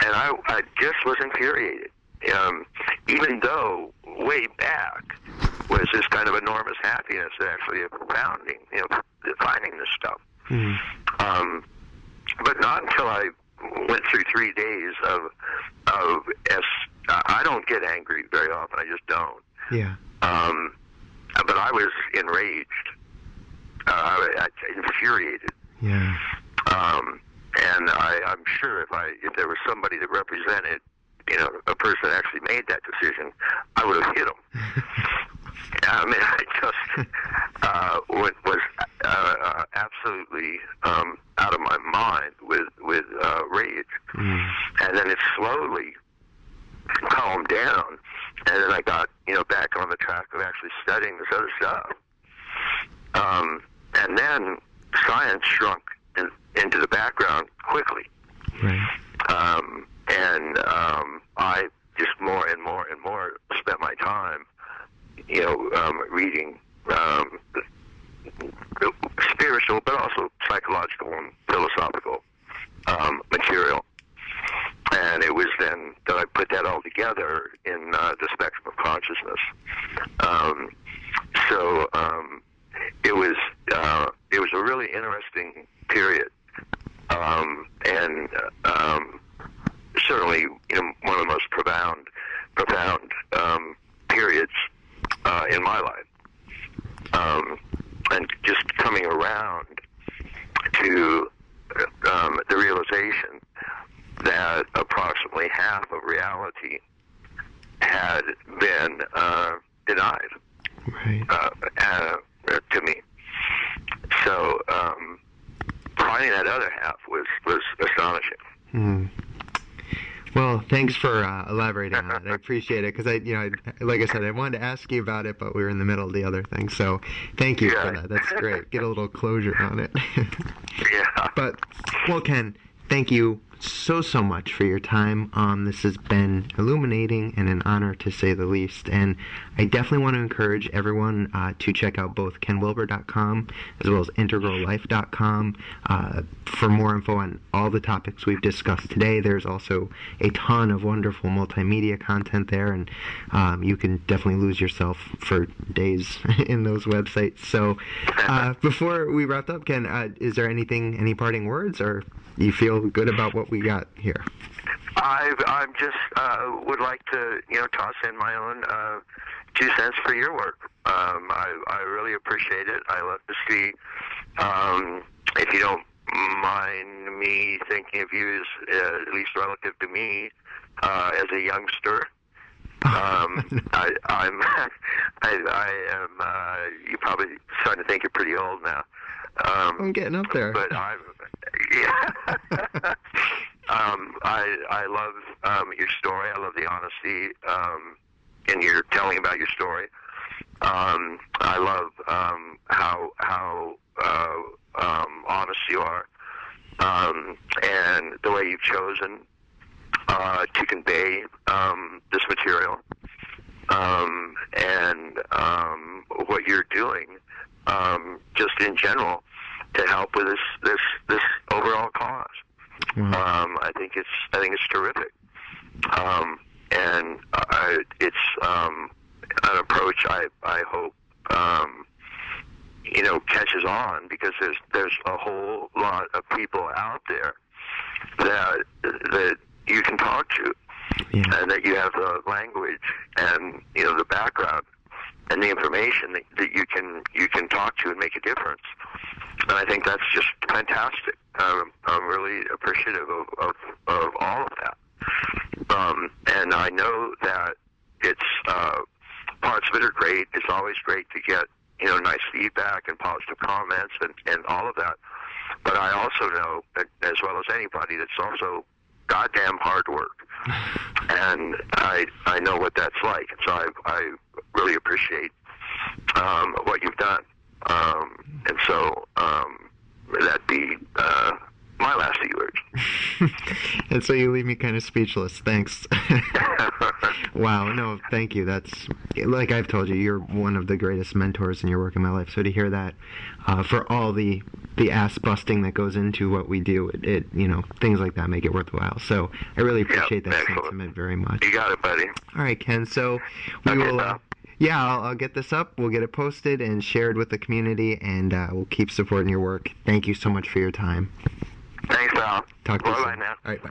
And I just was infuriated. Even though way back was this kind of enormous happiness that actually founding, finding this stuff. But not until I went through 3 days of I don't get angry very often. I just don't. Yeah. But I was enraged, infuriated. Yeah. And I'm sure if there was somebody that represented, a person that actually made that decision, I would have hit him. I mean, I just was absolutely out of my mind with rage, and then it slowly calmed down, and then I got back on the track of actually studying this other stuff, and then science shrunk into the background quickly. Right. I just more and more and more spent my time, reading spiritual, but also psychological and philosophical material. And it was then that I put that all together in the spectrum of consciousness. It was a really interesting period, and certainly one of the most profound periods in my life, and just coming around to the realization that approximately half of reality had been denied. Right. To me. So finding that other half was astonishing. Well, thanks for elaborating on it. I appreciate it, because like I said, I wanted to ask you about it, but we were in the middle of the other thing. So thank you for that. That's great. Get a little closure on it. Yeah. But, well, Ken, thank you so much for your time. This has been illuminating and an honor, to say the least. And I definitely want to encourage everyone to check out both kenwilber.com as well as integrallife.com for more info on all the topics we've discussed today. There's also a ton of wonderful multimedia content there, and you can definitely lose yourself for days in those websites. So before we wrap up, Ken, is there any parting words, or you feel good about what we got here? I just would like to, toss in my own 2 cents for your work. I really appreciate it. I love to see, if you don't mind me thinking of you as at least relative to me as a youngster. I am. You probably starting to think you're pretty old now. I'm getting up there. But yeah. I love your story. I love the honesty in your telling about your story. I love how honest you are, and the way you've chosen to convey this material, and what you're doing, just in general, to help with this overall cause. Wow. I think it's terrific, and it's an approach I hope catches on, because there's a whole lot of people out there that you can talk to, Yeah. and that you have the language and the background and the information that you can talk to and make a difference. And I think that's just fantastic. I'm really appreciative of all of that. And I know that it's parts of it are great. It's always great to get nice feedback and positive comments and all of that. But I also know, as well as anybody, that's also goddamn hard work. And I know what that's like. So I really appreciate what you've done. And so that'd be my last few words. And so you leave me kind of speechless. Thanks. Wow, no, thank you. That's, like I've told you, you're one of the greatest mentors in your work in my life. So to hear that, for all the ass busting that goes into what we do, it things like that make it worthwhile. So I really appreciate that sentiment very much. You got it, buddy. All right, Ken. So we will. Yeah, I'll get this up. We'll get it posted and shared with the community, and we'll keep supporting your work. Thank you so much for your time. Thanks, Al. Talk to you soon. Bye now. All right, bye.